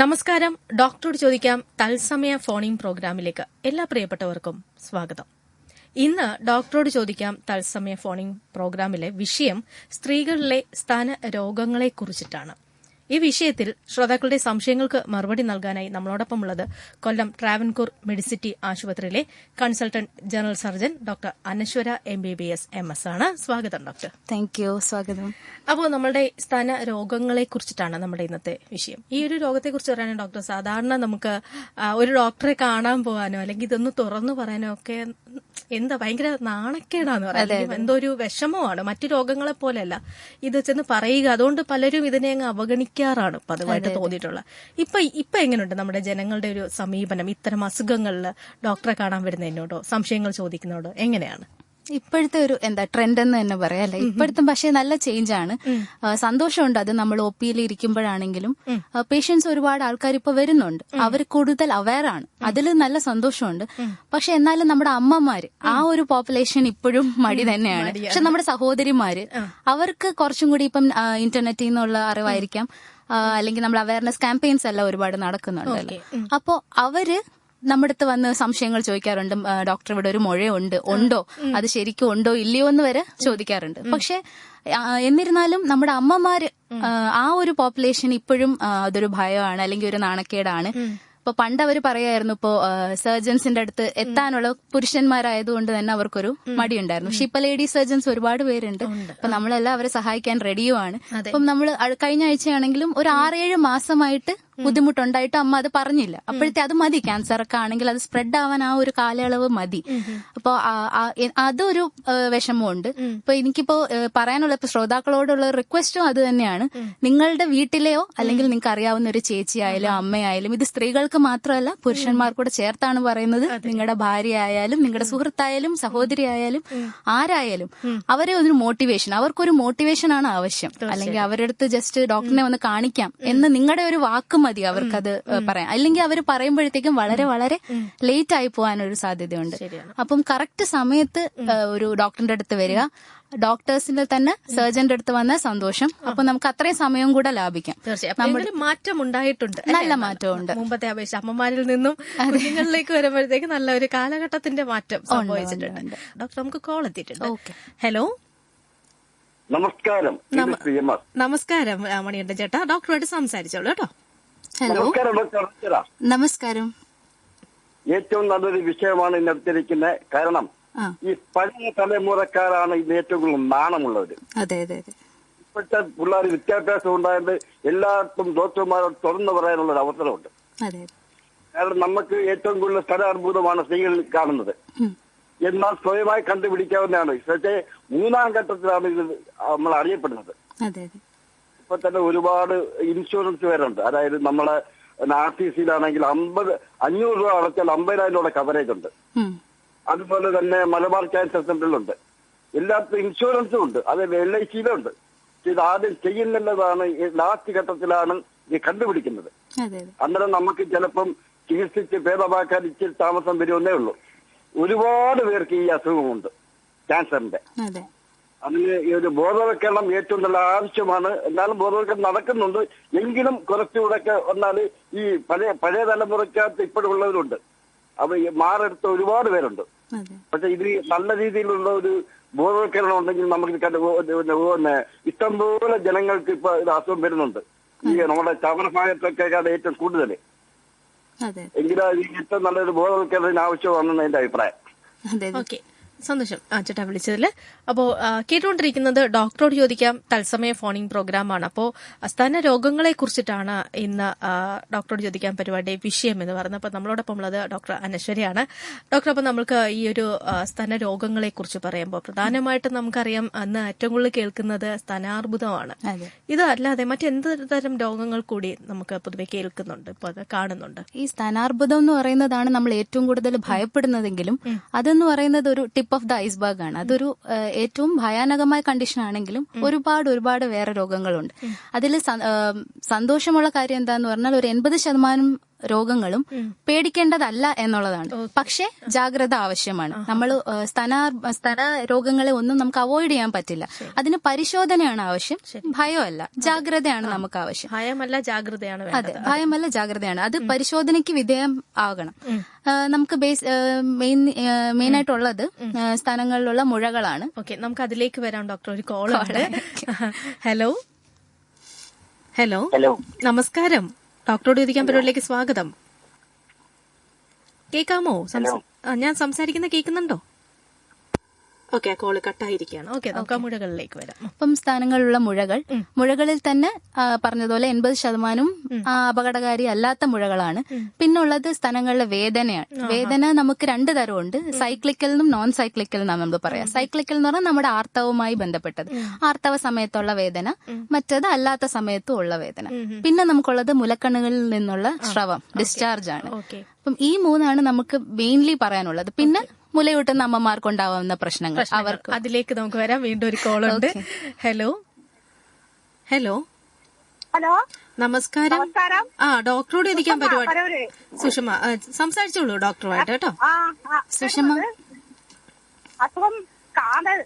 നമസ്കാരം. ഡോക്ടറോട് ചോദിക്കാം തത്സമയ ഫോണിംഗ് പ്രോഗ്രാമിലേക്ക് എല്ലാ പ്രിയപ്പെട്ടവർക്കും സ്വാഗതം. ഇന്ന് ഡോക്ടറോട് ചോദിക്കാം തത്സമയ ഫോണിംഗ് പ്രോഗ്രാമിലെ വിഷയം സ്ത്രീകളിലെ സ്തന രോഗങ്ങളെക്കുറിച്ചിട്ടാണ്. ഈ വിഷയത്തിൽ ശ്രോതാക്കളുടെ സംശയങ്ങൾക്ക് മറുപടി നൽകാനായി നമ്മളോടൊപ്പമുള്ളത് കൊല്ലം ട്രാവൻകൂർ മെഡിസിറ്റി ആശുപത്രിയിലെ കൺസൾട്ടന്റ് ജനറൽ സർജൻ ഡോക്ടർ അനശ്വര MBBS MS ആണ്. സ്വാഗതം ഡോക്ടർ. Thank you. സ്വാഗതം. അപ്പോൾ നമ്മളുടെ സ്തന രോഗങ്ങളെ കുറിച്ചിട്ടാണ് നമ്മുടെ ഇന്നത്തെ വിഷയം. ഈ ഒരു രോഗത്തെ കുറിച്ച് പറയാനോ ഡോക്ടർ, സാധാരണ നമുക്ക് ഒരു ഡോക്ടറെ കാണാൻ പോകാനോ അല്ലെങ്കിൽ ഇതൊന്ന് തുറന്നു പറയാനോ ഒക്കെ എന്താ ഭയങ്കര നാണക്കേടാന്ന് പറയാം, എന്തോ ഒരു വിഷമമാണ്. മറ്റു രോഗങ്ങളെ പോലെയല്ല ഇത് ചെന്ന് പറയുക. അതുകൊണ്ട് പലരും ഇതിനെ അങ്ങ് അവഗണിക്കാറാണ് പതിവായിട്ട് തോന്നിയിട്ടുള്ളത്. ഇപ്പൊ എങ്ങനെയുണ്ട് നമ്മുടെ ജനങ്ങളുടെ ഒരു സമീപനം ഇത്തരം അസുഖങ്ങളിൽ ഡോക്ടറെ കാണാൻ വരുന്നതിനോടോ സംശയങ്ങൾ ചോദിക്കുന്നതോടോ എങ്ങനെയാണ്? ഇപ്പോഴത്തെ ഒരു ട്രെൻഡ് എന്ന് തന്നെ പറയാം അല്ലെ. ഇപ്പോഴത്തെ പക്ഷേ നല്ല ചേഞ്ച് ആണ്. സന്തോഷമുണ്ട്. അത് നമ്മൾ OPയിൽ ഇരിക്കുമ്പോഴാണെങ്കിലും പേഷ്യൻസ് ഒരുപാട് ആൾക്കാർ ഇപ്പൊ വരുന്നുണ്ട്. അവർ കൂടുതൽ അവെയർ ആണ്. അതിൽ നല്ല സന്തോഷമുണ്ട്. പക്ഷെ എന്നാലും നമ്മുടെ അമ്മമാര് ആ ഒരു പോപ്പുലേഷൻ ഇപ്പോഴും മടി തന്നെയാണ്. പക്ഷെ നമ്മുടെ സഹോദരിമാര് അവർക്ക് കുറച്ചും കൂടി ഇപ്പം ഇന്റർനെറ്റിൽ നിന്നുള്ള അറിവായിരിക്കാം, അല്ലെങ്കിൽ നമ്മൾ അവയർനെസ് ക്യാമ്പയിൻസ് എല്ലാം ഒരുപാട് നടക്കുന്നുണ്ടല്ലോ. അപ്പോ അവര് നമ്മുടെ അടുത്ത് വന്ന് സംശയങ്ങൾ ചോദിക്കാറുണ്ട്. ഡോക്ടർ, ഇവിടെ ഒരു ഉണ്ടോ, അത് ശരിക്കും ഉണ്ടോ ഇല്ലയോ എന്ന് വരെ ചോദിക്കാറുണ്ട്. പക്ഷെ എന്നിരുന്നാലും നമ്മുടെ അമ്മമാര് ആ ഒരു പോപ്പുലേഷൻ ഇപ്പോഴും അതൊരു ഭയമാണ് അല്ലെങ്കിൽ ഒരു നാണക്കേടാണ്. ഇപ്പൊ പണ്ട് അവർ പറയായിരുന്നു, ഇപ്പോ സർജൻസിന്റെ അടുത്ത് എത്താനുള്ള പുരുഷന്മാരായതുകൊണ്ട് തന്നെ അവർക്കൊരു മടിയുണ്ടായിരുന്നു. പക്ഷെ ഇപ്പൊ ലേഡി സർജൻസ് ഒരുപാട് പേരുണ്ട്. അപ്പൊ നമ്മളെല്ലാം അവരെ സഹായിക്കാൻ റെഡിയുമാണ്. അപ്പം നമ്മൾ കഴിഞ്ഞ ആഴ്ചയാണെങ്കിലും ഒരു 6-7 മാസമായിട്ട് ബുദ്ധിമുട്ടുണ്ടായിട്ട് അമ്മ അത് പറഞ്ഞില്ല. അപ്പോഴത്തെ അത് മതി. ക്യാൻസർ ഒക്കെ ആണെങ്കിൽ അത് സ്പ്രെഡ് ആവാൻ ആ ഒരു കാലയളവ് മതി. അപ്പൊ അതൊരു വിഷമമുണ്ട്. ഇപ്പൊ എനിക്കിപ്പോ പറയാനുള്ള ശ്രോതാക്കളോടുള്ള റിക്വസ്റ്റും അത് തന്നെയാണ്. നിങ്ങളുടെ വീട്ടിലെയോ അല്ലെങ്കിൽ നിങ്ങൾക്ക് അറിയാവുന്ന ഒരു ചേച്ചിയായാലും അമ്മയായാലും, ഇത് സ്ത്രീകൾക്ക് മാത്രമല്ല പുരുഷന്മാർക്കൂടെ ചേർത്താണ് പറയുന്നത്. നിങ്ങളുടെ ഭാര്യ ആയാലും നിങ്ങളുടെ സുഹൃത്തായാലും സഹോദരി ആയാലും ആരായാലും അവരെ ഒരു മോട്ടിവേഷൻ, അവർക്കൊരു മോട്ടിവേഷൻ ആണ് ആവശ്യം. അല്ലെങ്കിൽ അവരുടെ അടുത്ത് ജസ്റ്റ് ഡോക്ടറിനെ വന്ന് കാണിക്കാം എന്ന് നിങ്ങളുടെ ഒരു വാക്ക് മതി അവർക്കത് പറയാം. അല്ലെങ്കിൽ അവർ പറയുമ്പോഴത്തേക്കും വളരെ വളരെ ലേറ്റ് ആയി പോകാനൊരു സാധ്യതയുണ്ട്. അപ്പം കറക്റ്റ് സമയത്ത് ഒരു ഡോക്ടറിന്റെ അടുത്ത് വരിക. ഡോക്ടേഴ്സിന്റെ തന്നെ സർജന്റെ അടുത്ത് വന്ന സന്തോഷം. അപ്പൊ നമുക്ക് അത്രയും സമയം കൂടെ ലാഭിക്കാം. തീർച്ചയായും മാറ്റം ഉണ്ടായിട്ടുണ്ട്, നല്ല മാറ്റമുണ്ട്. മുമ്പത്തെ അപേക്ഷിച്ച് അമ്മമാരിൽ നിന്നും കുഞ്ഞുങ്ങളിലേക്ക് വരുമ്പോഴത്തേക്ക് നല്ല ഒരു കാലഘട്ടത്തിന്റെ മാറ്റം സംഭവിച്ചിട്ടുണ്ട്. ഡോക്ടർ, നമുക്ക് കോൾ എത്തിയിട്ടുണ്ട്. ഹലോ, നമസ്കാരം. നമസ്കാരം മണിയുണ്ട് ചേട്ടാ, ഡോക്ടറുമായിട്ട് സംസാരിച്ചോളൂ കേട്ടോ. ഹലോ, നമസ്കാരം. ഏറ്റവും നല്ലൊരു വിഷയമാണ് ഇന്ന് എടുത്തിരിക്കുന്നത്. കാരണം ഈ പഴയ തലമുറക്കാരാണ് ഇന്ന് ഏറ്റവും കൂടുതൽ നാണമുള്ളവര്. ഇപ്പോഴത്തെ പിള്ളേർ വിദ്യാഭ്യാസം ഉണ്ടായത് എല്ലാവർക്കും ഡോക്ടർമാരോട് തുറന്നു പറയാനുള്ള ഒരു അവസരമുണ്ട്. കാരണം നമുക്ക് ഏറ്റവും കൂടുതൽ സ്ഥലാർബുദമാണ് സ്ത്രീകളിൽ കാണുന്നത്. എന്നാൽ സ്വയമായി കണ്ടുപിടിക്കാവുന്നതാണ്. പക്ഷേ 3ാം ഘട്ടത്തിലാണ് ഇത് നമ്മൾ അറിയപ്പെടുന്നത്. ഇപ്പൊ തന്നെ ഒരുപാട് ഇൻഷുറൻസ് വരുന്നുണ്ട്. അതായത് നമ്മളെ RTCയിലാണെങ്കിൽ 500 രൂപ അടച്ചാൽ 50,000 രൂപ കവറേജ് ഉണ്ട്. അതുപോലെ തന്നെ മലബാർ ക്യാൻസർ സെന്ററിലുണ്ട്. എല്ലാത്തിനും ഇൻഷുറൻസും ഉണ്ട്. അത് LICയിലുണ്ട്. ഇത് ആദ്യം ചെയ്യുന്നുള്ളതാണ്, ലാസ്റ്റ് ഘട്ടത്തിലാണ് ഇത് കണ്ടുപിടിക്കുന്നത്. അന്നേരം നമുക്ക് ചിലപ്പം ചികിത്സിച്ച് ഭേദമാക്കാൻ ഇച്ചിരി താമസം വരുമെന്നേ ഉള്ളൂ. ഒരുപാട് പേർക്ക് ഈ അസുഖമുണ്ട്, ക്യാൻസറിന്റെ. അതിന് ഈ ഒരു ബോധവൽക്കരണം ഏറ്റവും നല്ല ആവശ്യമാണ്. എന്നാലും ബോധവൽക്കരണം നടക്കുന്നുണ്ട്. എങ്കിലും കുറച്ചുകൂടെ ഒക്കെ വന്നാൽ ഈ പഴയ തലമുറക്കകത്ത് ഇപ്പോഴുള്ളവരുണ്ട്. അപ്പൊ മാറെടുത്ത ഒരുപാട് പേരുണ്ട്. പക്ഷെ ഇത് നല്ല രീതിയിലുള്ള ഒരു ബോധവൽക്കരണം ഉണ്ടെങ്കിൽ നമുക്ക് ഇഷ്ടംപോലെ ജനങ്ങൾക്ക് ഇപ്പൊ ഇത് അസുഖം വരുന്നുണ്ട്. ഈ നമ്മുടെ ചവറ ഭാഗത്തൊക്കെയാണ് ഏറ്റവും കൂടുതൽ. എങ്കിലും ഏറ്റവും നല്ലൊരു ബോധവൽക്കരണത്തിന് ആവശ്യമാണെന്ന് എന്റെ അഭിപ്രായം. സന്തോഷം ചേട്ടാ വിളിച്ചതിൽ. അപ്പോൾ കേട്ടുകൊണ്ടിരിക്കുന്നത് ഡോക്ടറോട് ചോദിക്കാം തത്സമയ ഫോണിംഗ് പ്രോഗ്രാമാണ്. അപ്പോൾ സ്തന രോഗങ്ങളെ കുറിച്ചിട്ടാണ് ഇന്ന് ഡോക്ടറോട് ചോദിക്കാൻ പരിപാടി വിഷയം എന്ന് പറയുന്നത്. അപ്പോൾ നമ്മളോടൊപ്പം ഉള്ളത് ഡോക്ടർ അനശ്വരയാണ്. ഡോക്ടർ, അപ്പോൾ നമുക്ക് ഈ ഒരു സ്തന രോഗങ്ങളെ കുറിച്ച് പറയുമ്പോൾ പ്രധാനമായിട്ടും നമുക്കറിയാം അന്ന് ഏറ്റവും കൂടുതൽ കേൾക്കുന്നത് സ്തനാർബുദമാണ്. ഇത് അല്ലാതെ മറ്റെന്ത് തരം രോഗങ്ങൾ കൂടി നമുക്ക് പൊതുവെ കേൾക്കുന്നുണ്ട്, ഇപ്പോൾ അത് കാണുന്നുണ്ട്? ഈ സ്തനാർബുദം എന്ന് പറയുന്നതാണ് നമ്മൾ ഏറ്റവും കൂടുതൽ ഭയപ്പെടുന്നതെങ്കിലും അതെന്ന് പറയുന്നത് ഒരു ടിപ്പ് ഓഫ് ദ ഐസ്ബർഗ് ആണ്. അതൊരു ഏറ്റവും ഭയാനകമായ കണ്ടീഷൻ ആണെങ്കിലും ഒരുപാട് വേറെ രോഗങ്ങളുണ്ട്. അതിൽ സന്തോഷമുള്ള കാര്യം എന്താന്ന് പറഞ്ഞാൽ ഒരു 80% രോഗങ്ങളും പേടിക്കേണ്ടതല്ല എന്നുള്ളതാണ്. പക്ഷേ ജാഗ്രത ആവശ്യമാണ്. നമ്മൾ സ്തന രോഗങ്ങളെ ഒന്നും നമുക്ക് അവോയ്ഡ് ചെയ്യാൻ പറ്റില്ല. അതിന് പരിശോധനയാണ് ആവശ്യം, ഭയമല്ല, ജാഗ്രതയാണ് നമുക്ക് ആവശ്യം. ഭയമല്ല ജാഗ്രതയാണ്. അതെ, ഭയമല്ല ജാഗ്രതയാണ്. അത് പരിശോധനയ്ക്ക് വിധേയം ആകണം. നമുക്ക് മെയിൻ ആയിട്ടുള്ളത് സ്ഥാനങ്ങളിലുള്ള മുഴകളാണ്. ഓക്കെ, നമുക്ക് അതിലേക്ക് വരാം ഡോക്ടർ. ഒരു കോൾ ഉണ്ട്. ഹലോ ഹലോ ഹലോ, നമസ്കാരം. ഡോക്ടറോട് ചോദിക്കാൻ പരിപാടിയിലേക്ക് സ്വാഗതം. കേൾക്കാമോ? ഞാൻ സംസാരിക്കുന്ന കേൾക്കുന്നുണ്ടോ? Okay, call കട്ടായിരിക്കുകയാണ്. ഓക്കെ, നമുക്ക് ആ മുഴകളിലേക്ക് വരാം. അപ്പം സ്ഥാനങ്ങളിലുള്ള മുഴകളിൽ തന്നെ പറഞ്ഞതുപോലെ 80% അപകടകാരി അല്ലാത്ത മുഴകളാണ്. പിന്നുള്ളത് സ്ഥാനങ്ങളിലെ വേദനയാണ്. വേദന നമുക്ക് 2 തരമുണ്ട്, സൈക്ലിക്കൽ എന്നും നോൺ സൈക്ലിക്കൽ എന്നാണ് നമ്മൾ പറയാം. സൈക്ലിക്കൽ എന്ന് പറഞ്ഞാൽ നമ്മുടെ ആർത്തവവുമായി ബന്ധപ്പെട്ടത്, ആർത്തവ സമയത്തുള്ള വേദന, മറ്റത് അല്ലാത്ത സമയത്തും ഉള്ള വേദന. പിന്നെ നമുക്കുള്ളത് മുലക്കണ്ണുകളിൽ നിന്നുള്ള സ്രവം, ഡിസ്ചാർജ് ആണ്. അപ്പം ഈ 3 നമുക്ക് മെയിൻലി പറയാനുള്ളത്. പിന്നെ മുലയൂട്ടുന്ന അമ്മമാർക്കുണ്ടാവുന്ന പ്രശ്നങ്ങൾ, അവർക്ക് അതിലേക്ക് നമുക്ക് വരാം. വീണ്ടും ഒരു കോൾ ഉണ്ട്. ഹലോ ഹലോ ഹലോ, നമസ്കാരം. ഡോക്ടറോട് ചോദിക്കാൻ പരിപാടി. സുഷമ സംസാരിച്ചോളൂ ഡോക്ടറുമായിട്ട് കേട്ടോ. സുഷമ, അസുഖം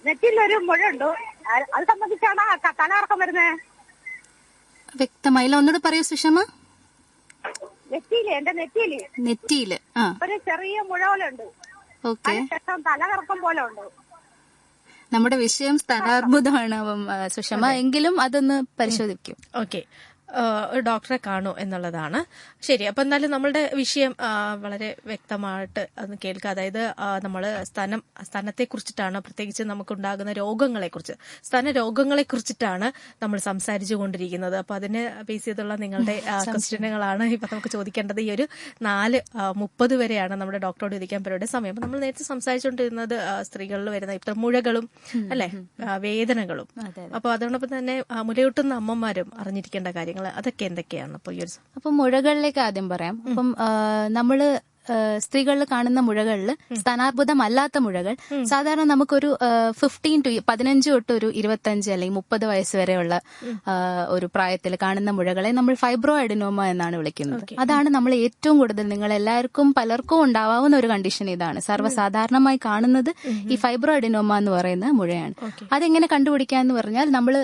നെറ്റിലൊരു മുഴയുണ്ട്, അത് സംബന്ധിച്ചാണ് തലകറക്കം വരുന്നത്. വ്യക്തമായില്ല, ഒന്നുകൂടെ പറയൂ സുഷമ. എന്റെ നെറ്റിയില് ഒരു ചെറിയ മുഴ പോലെ ഉണ്ട്. ഓക്കെ, തലകറക്കം പോലെ ഉണ്ട്. നമ്മുടെ വിഷയം സ്ഥാനാർബുദമാണ് സുഷമ, എങ്കിലും അതൊന്ന് പരിശോധിക്കും. ഓക്കെ, ഒരു ഡോക്ടറെ കാണൂ എന്നുള്ളതാണ്. ശരി, അപ്പൊ എന്നാലും നമ്മളുടെ വിഷയം വളരെ വ്യക്തമായിട്ട് ഒന്ന് കേൾക്കുക. അതായത് നമ്മൾ സ്തനത്തെ കുറിച്ചിട്ടാണ്, പ്രത്യേകിച്ച് നമുക്കുണ്ടാകുന്ന രോഗങ്ങളെ കുറിച്ച്, സ്തന രോഗങ്ങളെ കുറിച്ചിട്ടാണ് നമ്മൾ സംസാരിച്ചു കൊണ്ടിരിക്കുന്നത്. അപ്പൊ അതിനെ ബേസ് ചെയ്തുള്ള നിങ്ങളുടെ ക്വസ്റ്റ്യനുകളാണ് ഇപ്പൊ നമുക്ക് ചോദിക്കേണ്ടത്. ഈ ഒരു 4:30 വരെയാണ് നമ്മുടെ ഡോക്ടറോട് ചോദിക്കാൻ പരിപാടിയുടെ സമയം. അപ്പൊ നമ്മൾ നേരത്തെ സംസാരിച്ചുകൊണ്ടിരുന്നത് സ്ത്രീകളിൽ വരുന്ന ഇത്ര മുഴകളും അല്ലെ, വേദനകളും. അപ്പൊ അതോടൊപ്പം തന്നെ മുലയൂട്ടുന്ന അമ്മമാരും അറിഞ്ഞിരിക്കേണ്ട കാര്യങ്ങൾ അതൊക്കെ എന്തൊക്കെയാണ്? അപ്പം മുഴകളിലേക്ക് ആദ്യം പറയാം. അപ്പം നമ്മള് സ്ത്രീകളിൽ കാണുന്ന മുഴകളിൽ സ്ഥാനാർബുദമല്ലാത്ത മുഴകൾ സാധാരണ നമുക്കൊരു 15 തൊട്ട് ഒരു 25 അല്ലെങ്കിൽ 30 വയസ്സ് വരെയുള്ള ഒരു പ്രായത്തിൽ കാണുന്ന മുഴകളെ നമ്മൾ ഫൈബ്രോ അഡിനോമ എന്നാണ് വിളിക്കുന്നത്. അതാണ് നമ്മൾ ഏറ്റവും കൂടുതൽ, നിങ്ങൾ എല്ലാവർക്കും പലർക്കും ഉണ്ടാവാവുന്ന ഒരു കണ്ടീഷൻ ഇതാണ്. സർവ്വസാധാരണമായി കാണുന്നത് ഈ ഫൈബ്രോ അഡിനോമ എന്ന് പറയുന്ന മുഴയാണ്. അതെങ്ങനെ കണ്ടുപിടിക്കാന്ന് പറഞ്ഞാൽ നമ്മൾ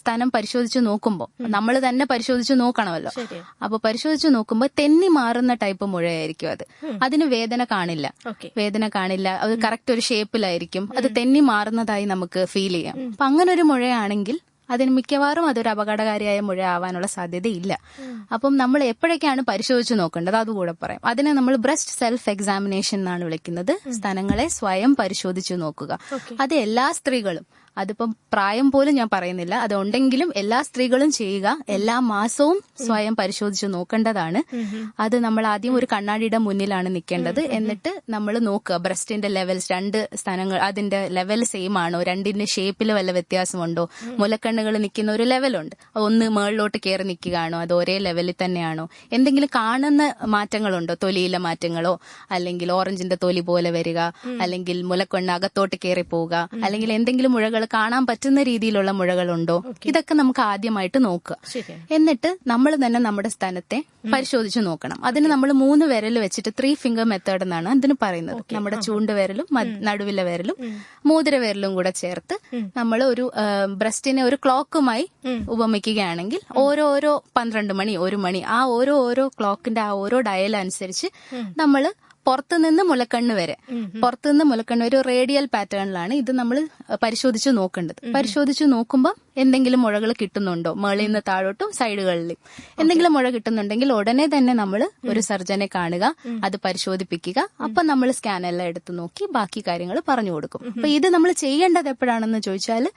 സ്ഥാനം പരിശോധിച്ച് നോക്കുമ്പോൾ, നമ്മൾ തന്നെ പരിശോധിച്ച് നോക്കണമല്ലോ. അപ്പൊ പരിശോധിച്ച് നോക്കുമ്പോൾ തെന്നി മാറുന്ന ടൈപ്പ് മുഴയായിരിക്കും അത്. അതിന് വേദന കാണില്ല, അത് കറക്റ്റ് ഒരു ഷേപ്പിലായിരിക്കും, അത് തെന്നി മാറുന്നതായി നമുക്ക് ഫീൽ ചെയ്യാം. അപ്പൊ അങ്ങനെ ഒരു മുഴയാണെങ്കിൽ അതിന് മിക്കവാറും അതൊരു അപകടകാരിയായ മുഴ ആവാനുള്ള സാധ്യതയില്ല. അപ്പം നമ്മൾ എപ്പോഴൊക്കെയാണ് പരിശോധിച്ച് നോക്കേണ്ടത് അതുകൂടെ പറയാം. അതിനെ നമ്മൾ ബ്രസ്റ്റ് സെൽഫ് എക്സാമിനേഷൻ എന്നാണ് വിളിക്കുന്നത്. സ്തനങ്ങളെ സ്വയം പരിശോധിച്ച് നോക്കുക. അത് എല്ലാ സ്ത്രീകളും, അതിപ്പം പ്രായം പോലും ഞാൻ പറയുന്നില്ല, അതുണ്ടെങ്കിലും എല്ലാ സ്ത്രീകളും ചെയ്യുക. എല്ലാ മാസവും സ്വയം പരിശോധിച്ച് നോക്കേണ്ടതാണ്. അത് നമ്മൾ ആദ്യം ഒരു കണ്ണാടിയുടെ മുന്നിലാണ് നിൽക്കേണ്ടത്. എന്നിട്ട് നമ്മൾ നോക്കുക ബ്രസ്റ്റിന്റെ ലെവൽസ്, 2 സ്ഥാനങ്ങൾ അതിന്റെ ലെവൽ സെയിം ആണോ, 2ന്റെ ഷേപ്പിൽ വല്ല വ്യത്യാസമുണ്ടോ, മുലക്കണ്ണുകൾ നിൽക്കുന്ന ഒരു ലെവലുണ്ട്, ഒന്ന് മേളിലോട്ട് കയറി നിൽക്കുകയാണോ, അത് ഒരേ ലെവലിൽ തന്നെയാണോ, എന്തെങ്കിലും കാണുന്ന മാറ്റങ്ങളുണ്ടോ, തൊലിയിലെ മാറ്റങ്ങളോ, അല്ലെങ്കിൽ ഓറഞ്ചിന്റെ തൊലി പോലെ വരിക, അല്ലെങ്കിൽ മുലക്കണ്ണ് അകത്തോട്ട് കയറി പോവുക, അല്ലെങ്കിൽ എന്തെങ്കിലും മുഴകൾ കാണാൻ പറ്റുന്ന രീതിയിലുള്ള മുഴകളുണ്ടോ, ഇതൊക്കെ നമുക്ക് ആദ്യമായിട്ട് നോക്കുക. എന്നിട്ട് നമ്മൾ തന്നെ നമ്മുടെ സ്ഥാനത്തെ പരിശോധിച്ച് നോക്കണം. അതിന് നമ്മൾ 3 വിരൽ വെച്ചിട്ട് 3 ഫിംഗർ മെത്തേഡ് എന്നാണ് അതിന് പറയുന്നത്. നമ്മുടെ ചൂണ്ടുവിരലും നടുവിലെ വിരലും മോതിര വിരലും കൂടെ ചേർത്ത് നമ്മൾ ഒരു ബ്രസ്റ്റിനെ ഒരു ക്ലോക്കുമായി ഉപമിക്കുകയാണെങ്കിൽ ഓരോ 12 മണി 1 മണി ആ ഓരോ ക്ലോക്കിന്റെ ആ ഓരോ ഡയൽ അനുസരിച്ച് നമ്മൾ പുറത്തുനിന്ന് മുലക്കണ്ണ് വരെ ഒരു റേഡിയൽ പാറ്റേണിലാണ് ഇത് നമ്മൾ പരിശോധിച്ച് നോക്കേണ്ടത്. പരിശോധിച്ച് നോക്കുമ്പോൾ എന്തെങ്കിലും മുഴകൾ കിട്ടുന്നുണ്ടോ, മേളിൽ നിന്ന് താഴോട്ടും സൈഡുകളിലും എന്തെങ്കിലും മുഴ കിട്ടുന്നുണ്ടെങ്കിൽ ഉടനെ തന്നെ നമ്മൾ ഒരു സർജനെ കാണുക, അത് പരിശോധിപ്പിക്കുക. അപ്പൊ നമ്മൾ സ്കാൻ എല്ലാം എടുത്ത് നോക്കി ബാക്കി കാര്യങ്ങൾ പറഞ്ഞു കൊടുക്കും. അപ്പൊ ഇത് നമ്മൾ ചെയ്യേണ്ടത് എപ്പോഴാണെന്ന് ചോദിച്ചാൽ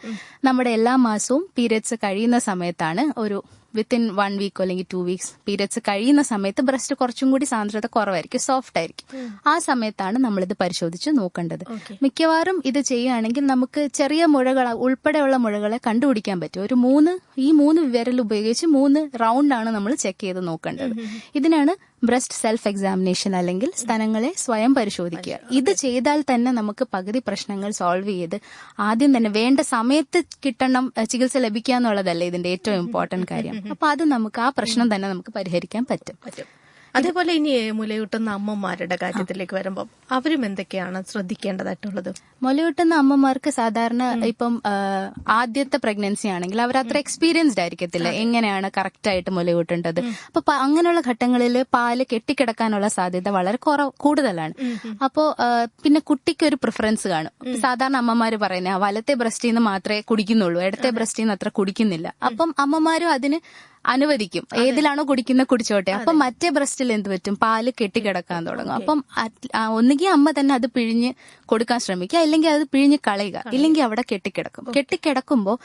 നമ്മുടെ എല്ലാ മാസവും പീരിയഡ്സ് കഴിയുന്ന സമയത്താണ്. ഒരു വിത്തിൻ 1 വീക്കോ അല്ലെങ്കിൽ 2 വീക്സ് പീരിയഡ്സ് കഴിയുന്ന സമയത്ത് ബ്രസ്റ്റ് കുറച്ചും കൂടി സാന്ദ്രത കുറവായിരിക്കും, സോഫ്റ്റ് ആയിരിക്കും. ആ സമയത്താണ് നമ്മളിത് പരിശോധിച്ച് നോക്കേണ്ടത്. മിക്കവാറും ഇത് ചെയ്യുകയാണെങ്കിൽ നമുക്ക് ചെറിയ മുഴകൾ ഉൾപ്പെടെയുള്ള മുഴകളെ കണ്ടുപിടിക്കാൻ പറ്റും. ഈ 3 വിരൽ ഉപയോഗിച്ച് 3 റൗണ്ടാണ് നമ്മൾ ചെക്ക് ചെയ്ത് നോക്കേണ്ടത്. ഇതിനാണ് ബ്രസ്റ്റ് സെൽഫ് എക്സാമിനേഷൻ അല്ലെങ്കിൽ സ്തനങ്ങളെ സ്വയം പരിശോധിക്കുക. ഇത് ചെയ്താൽ തന്നെ നമുക്ക് പകുതി പ്രശ്നങ്ങൾ സോൾവ് ചെയ്ത് ആദ്യം തന്നെ വേണ്ട സമയത്ത് ചികിത്സ ലഭിക്കുക എന്നുള്ളതല്ലേ ഇതിന്റെ ഏറ്റവും ഇമ്പോർട്ടന്റ് കാര്യം. അപ്പൊ അത് നമുക്ക് ആ പ്രശ്നം തന്നെ നമുക്ക് പരിഹരിക്കാൻ പറ്റും. അതേപോലെ ഇനി മുലയൂട്ടുന്ന അമ്മമാരുടെ കാര്യത്തിലേക്ക് വരുമ്പോൾ അവരും എന്തൊക്കെയാണ് ശ്രദ്ധിക്കേണ്ടതായിട്ടുള്ളത്? മുലയൂട്ടുന്ന അമ്മമാർക്ക് സാധാരണ ഇപ്പം ആദ്യത്തെ പ്രഗ്നൻസി ആണെങ്കിൽ അവർ അത്ര എക്സ്പീരിയൻസ്ഡ് ആയിരിക്കത്തില്ല എങ്ങനെയാണ് കറക്റ്റ് ആയിട്ട് മുലയൂട്ടേണ്ടത്. അപ്പൊ അങ്ങനെയുള്ള ഘട്ടങ്ങളിൽ പാല് കെട്ടിക്കിടക്കാനുള്ള സാധ്യത വളരെ കൂടുതലാണ്. അപ്പോ പിന്നെ കുട്ടിക്ക് ഒരു പ്രിഫറൻസ് കാണും. സാധാരണ അമ്മമാര് പറയുന്നത് വലത്തെ ബ്രസ്റ്റിൽ നിന്ന് മാത്രമേ കുടിക്കുന്നുള്ളൂ, ഇടത്തെ ബ്രസ്റ്റിൽ നിന്ന് അത്ര കുടിക്കുന്നില്ല. അപ്പം അമ്മമാരും അതിന് അനുവദിക്കും, ഏതിലാണോ കുടിച്ചോട്ടെ. അപ്പം മറ്റേ ബ്രസ്റ്റിൽ എന്ത് പറ്റും, പാല് കെട്ടിക്കിടക്കാൻ തുടങ്ങും. അപ്പം ഒന്നുകിൽ അമ്മ തന്നെ അത് പിഴിഞ്ഞ് കൊടുക്കാൻ ശ്രമിക്കുക, അല്ലെങ്കിൽ അത് പിഴിഞ്ഞ് കളയുക, ഇല്ലെങ്കിൽ അവിടെ കെട്ടിക്കിടക്കുമ്പോൾ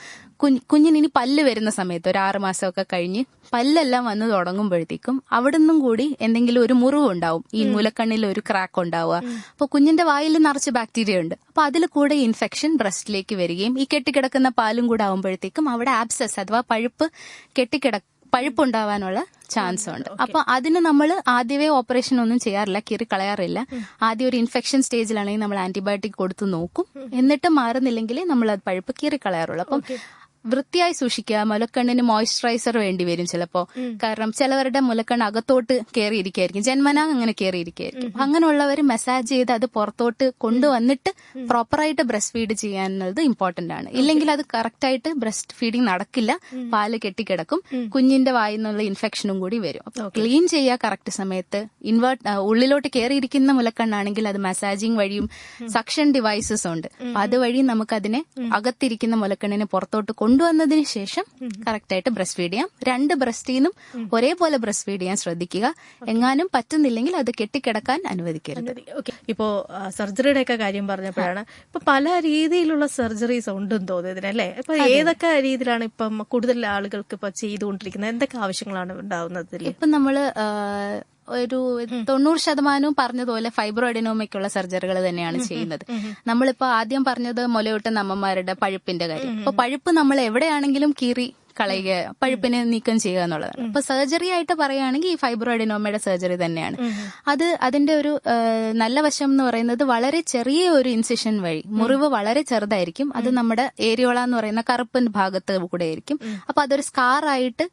കുഞ്ഞിന് ഇനി പല്ല് വരുന്ന സമയത്ത് ഒരു 6 മാസമൊക്കെ കഴിഞ്ഞ് പല്ലെല്ലാം വന്ന് തുടങ്ങുമ്പോഴത്തേക്കും അവിടെ നിന്നും കൂടി എന്തെങ്കിലും ഒരു മുറിവ് ഉണ്ടാവും, ഈ മുലക്കണ്ണിൽ ഒരു ക്രാക്ക് ഉണ്ടാവുക. അപ്പൊ കുഞ്ഞിന്റെ വായിൽ നിറച്ച് ബാക്ടീരിയ ഉണ്ട്. അപ്പൊ അതിൽ കൂടെ ഇൻഫെക്ഷൻ ബ്രസ്റ്റിലേക്ക് വരികയും ഈ കെട്ടിക്കിടക്കുന്ന പാലും കൂടെ ആവുമ്പോഴത്തേക്കും അവിടെ ആബ്സസ് അഥവാ പഴുപ്പുണ്ടാവാനുള്ള ചാൻസ് ഉണ്ട്. അപ്പൊ അതിന് നമ്മൾ ആദ്യമേ ഓപ്പറേഷൻ ഒന്നും ചെയ്യാറില്ല, കീറി കളയാറില്ല. ആദ്യം ഒരു ഇൻഫെക്ഷൻ സ്റ്റേജിലാണെങ്കിൽ നമ്മൾ ആന്റിബയോട്ടിക് കൊടുത്ത് നോക്കും, എന്നിട്ട് മാറുന്നില്ലെങ്കിൽ നമ്മൾ അത് പഴുപ്പ് കീറി കളയാറുള്ളൂ. അപ്പം വൃത്തിയായി സൂക്ഷിക്കുക. മുലക്കണ്ണിന് മോയ്സ്ചറൈസർ വേണ്ടി വരും ചിലപ്പോ, കാരണം ചിലവരുടെ മുലക്കണ്ണ് അകത്തോട്ട് കയറിയിരിക്കായിരിക്കും, ജന്മനാ അങ്ങനെ കയറിയിരിക്കായിരിക്കും. അങ്ങനെയുള്ളവർ മസാജ് ചെയ്ത് അത് പുറത്തോട്ട് കൊണ്ടുവന്നിട്ട് പ്രോപ്പറായിട്ട് ബ്രസ്റ്റ് ഫീഡ് ചെയ്യാനുള്ളത് ഇമ്പോർട്ടന്റ് ആണ്. ഇല്ലെങ്കിൽ അത് കറക്റ്റായിട്ട് ബ്രസ്റ്റ് ഫീഡിങ് നടക്കില്ല, പാല് കെട്ടിക്കിടക്കും, കുഞ്ഞിന്റെ വായിൽ നിന്നുള്ള ഇൻഫെക്ഷനും കൂടി വരും. ക്ലീൻ ചെയ്യുക കറക്റ്റ് സമയത്ത്. ഉള്ളിലോട്ട് കയറിയിരിക്കുന്ന മുലക്കണ്ണാണെങ്കിൽ അത് മസാജിങ് വഴിയും സക്ഷൻ ഡിവൈസസ് ഉണ്ട്, അതുവഴി നമുക്ക് അതിനെ അകത്തിരിക്കുന്ന മുലക്കണ്ണിനെ പുറത്തോട്ട് കൊണ്ടുവന്നതിന് ശേഷം കറക്റ്റായിട്ട് ബ്രസ്റ്റ് ഫീഡ് ചെയ്യാം. 2 ബ്രസ്റ്റിൽ നിന്നും ഒരേപോലെ ബ്രസ്റ്റ് ഫീഡ് ചെയ്യാൻ ശ്രദ്ധിക്കുക. എങ്ങാനും പറ്റുന്നില്ലെങ്കിൽ അത് കെട്ടിക്കിടക്കാൻ അനുവദിക്കരുത്. ഇപ്പോ സർജറിയുടെ ഒക്കെ കാര്യം പറഞ്ഞപ്പോഴാണ്, ഇപ്പൊ പല രീതിയിലുള്ള സർജറീസ് ഉണ്ടെന്ന് തോന്നുന്നത് അല്ലേ? ഇപ്പൊ ഏതൊക്കെ രീതിയിലാണ് ഇപ്പം കൂടുതൽ ആളുകൾക്ക് ഇപ്പൊ ചെയ്തുകൊണ്ടിരിക്കുന്നത്? എന്തൊക്കെ ആവശ്യങ്ങളാണ് ഉണ്ടാവുന്നത്? ഇപ്പൊ നമ്മള് ഒരു 90% പറഞ്ഞതുപോലെ ഫൈബ്രോ അഡിനോമയ്ക്കുള്ള സർജറികൾ തന്നെയാണ് ചെയ്യുന്നത്. നമ്മളിപ്പോ ആദ്യം പറഞ്ഞത് മുലയൂട്ടുന്ന അമ്മമാരുടെ പഴുപ്പിന്റെ കാര്യം. അപ്പൊ പഴുപ്പ് നമ്മൾ എവിടെയാണെങ്കിലും കീറി കളയുക, പഴുപ്പിനെ നീക്കം ചെയ്യുക എന്നുള്ളതാണ്. അപ്പൊ സർജറി ആയിട്ട് പറയുകയാണെങ്കിൽ ഈ ഫൈബ്രോ അഡിനോമയുടെ സർജറി തന്നെയാണ്. അതിന്റെ ഒരു നല്ല വശം എന്ന് പറയുന്നത് വളരെ ചെറിയ ഒരു ഇൻസിഷൻ വഴി, മുറിവ് വളരെ ചെറുതായിരിക്കും, അത് നമ്മുടെ ഏരിയോള എന്ന് പറയുന്ന കറുപ്പൻ ഭാഗത്ത് കൂടെ ആയിരിക്കും. അപ്പൊ അതൊരു സ്കാർ ആയിട്ട്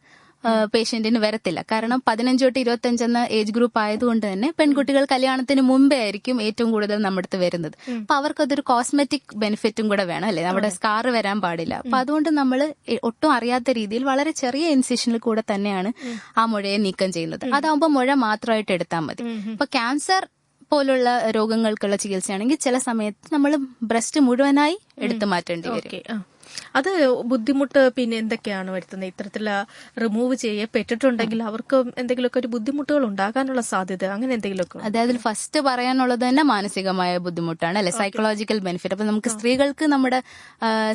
പേഷ്യന്റിന് വരത്തില്ല. കാരണം 15 തൊട്ട് 25 എന്ന ഏജ് ഗ്രൂപ്പ് ആയതുകൊണ്ട് തന്നെ പെൺകുട്ടികൾ കല്യാണത്തിന് മുമ്പേ ആയിരിക്കും ഏറ്റവും കൂടുതൽ നമ്മുടെ അടുത്ത് വരുന്നത്. അപ്പൊ അവർക്കതൊരു കോസ്മെറ്റിക് ബെനിഫിറ്റും കൂടെ വേണം അല്ലെ, നമ്മുടെ സ്കാർ വരാൻ പാടില്ല. അപ്പൊ അതുകൊണ്ട് നമ്മൾ ഒട്ടും അറിയാത്ത രീതിയിൽ വളരെ ചെറിയ ഇൻസിഷനിൽ കൂടെ തന്നെയാണ് ആ മുഴയെ നീക്കം ചെയ്യുന്നത്. അതാവുമ്പോൾ മുഴ മാത്രമായിട്ട് എടുത്താൽ മതി. ഇപ്പൊ ക്യാൻസർ പോലുള്ള രോഗങ്ങൾക്കുള്ള ചികിത്സയാണെങ്കിൽ ചില സമയത്ത് നമ്മൾ ബ്രസ്റ്റ് മുഴുവനായി എടുത്തു മാറ്റേണ്ടി വരും. അത് ബുദ്ധിമുട്ട് പിന്നെ എന്തൊക്കെയാണ് വരുത്തുന്നത്? ഇത്തരത്തില് റിമൂവ് ചെയ്യപ്പെട്ടിട്ടുണ്ടെങ്കിൽ അവർക്ക് എന്തെങ്കിലുമൊക്കെ ഒരു ബുദ്ധിമുട്ടുകൾ ഉണ്ടാകാനുള്ള സാധ്യത, അങ്ങനെ എന്തെങ്കിലുമൊക്കെ? അതായത് ഫസ്റ്റ് പറയാനുള്ളത് തന്നെ മാനസികമായ ബുദ്ധിമുട്ടാണ് അല്ലെ, സൈക്കോളജിക്കൽ ബെനിഫിറ്റ്. അപ്പൊ നമുക്ക് സ്ത്രീകൾക്ക് നമ്മുടെ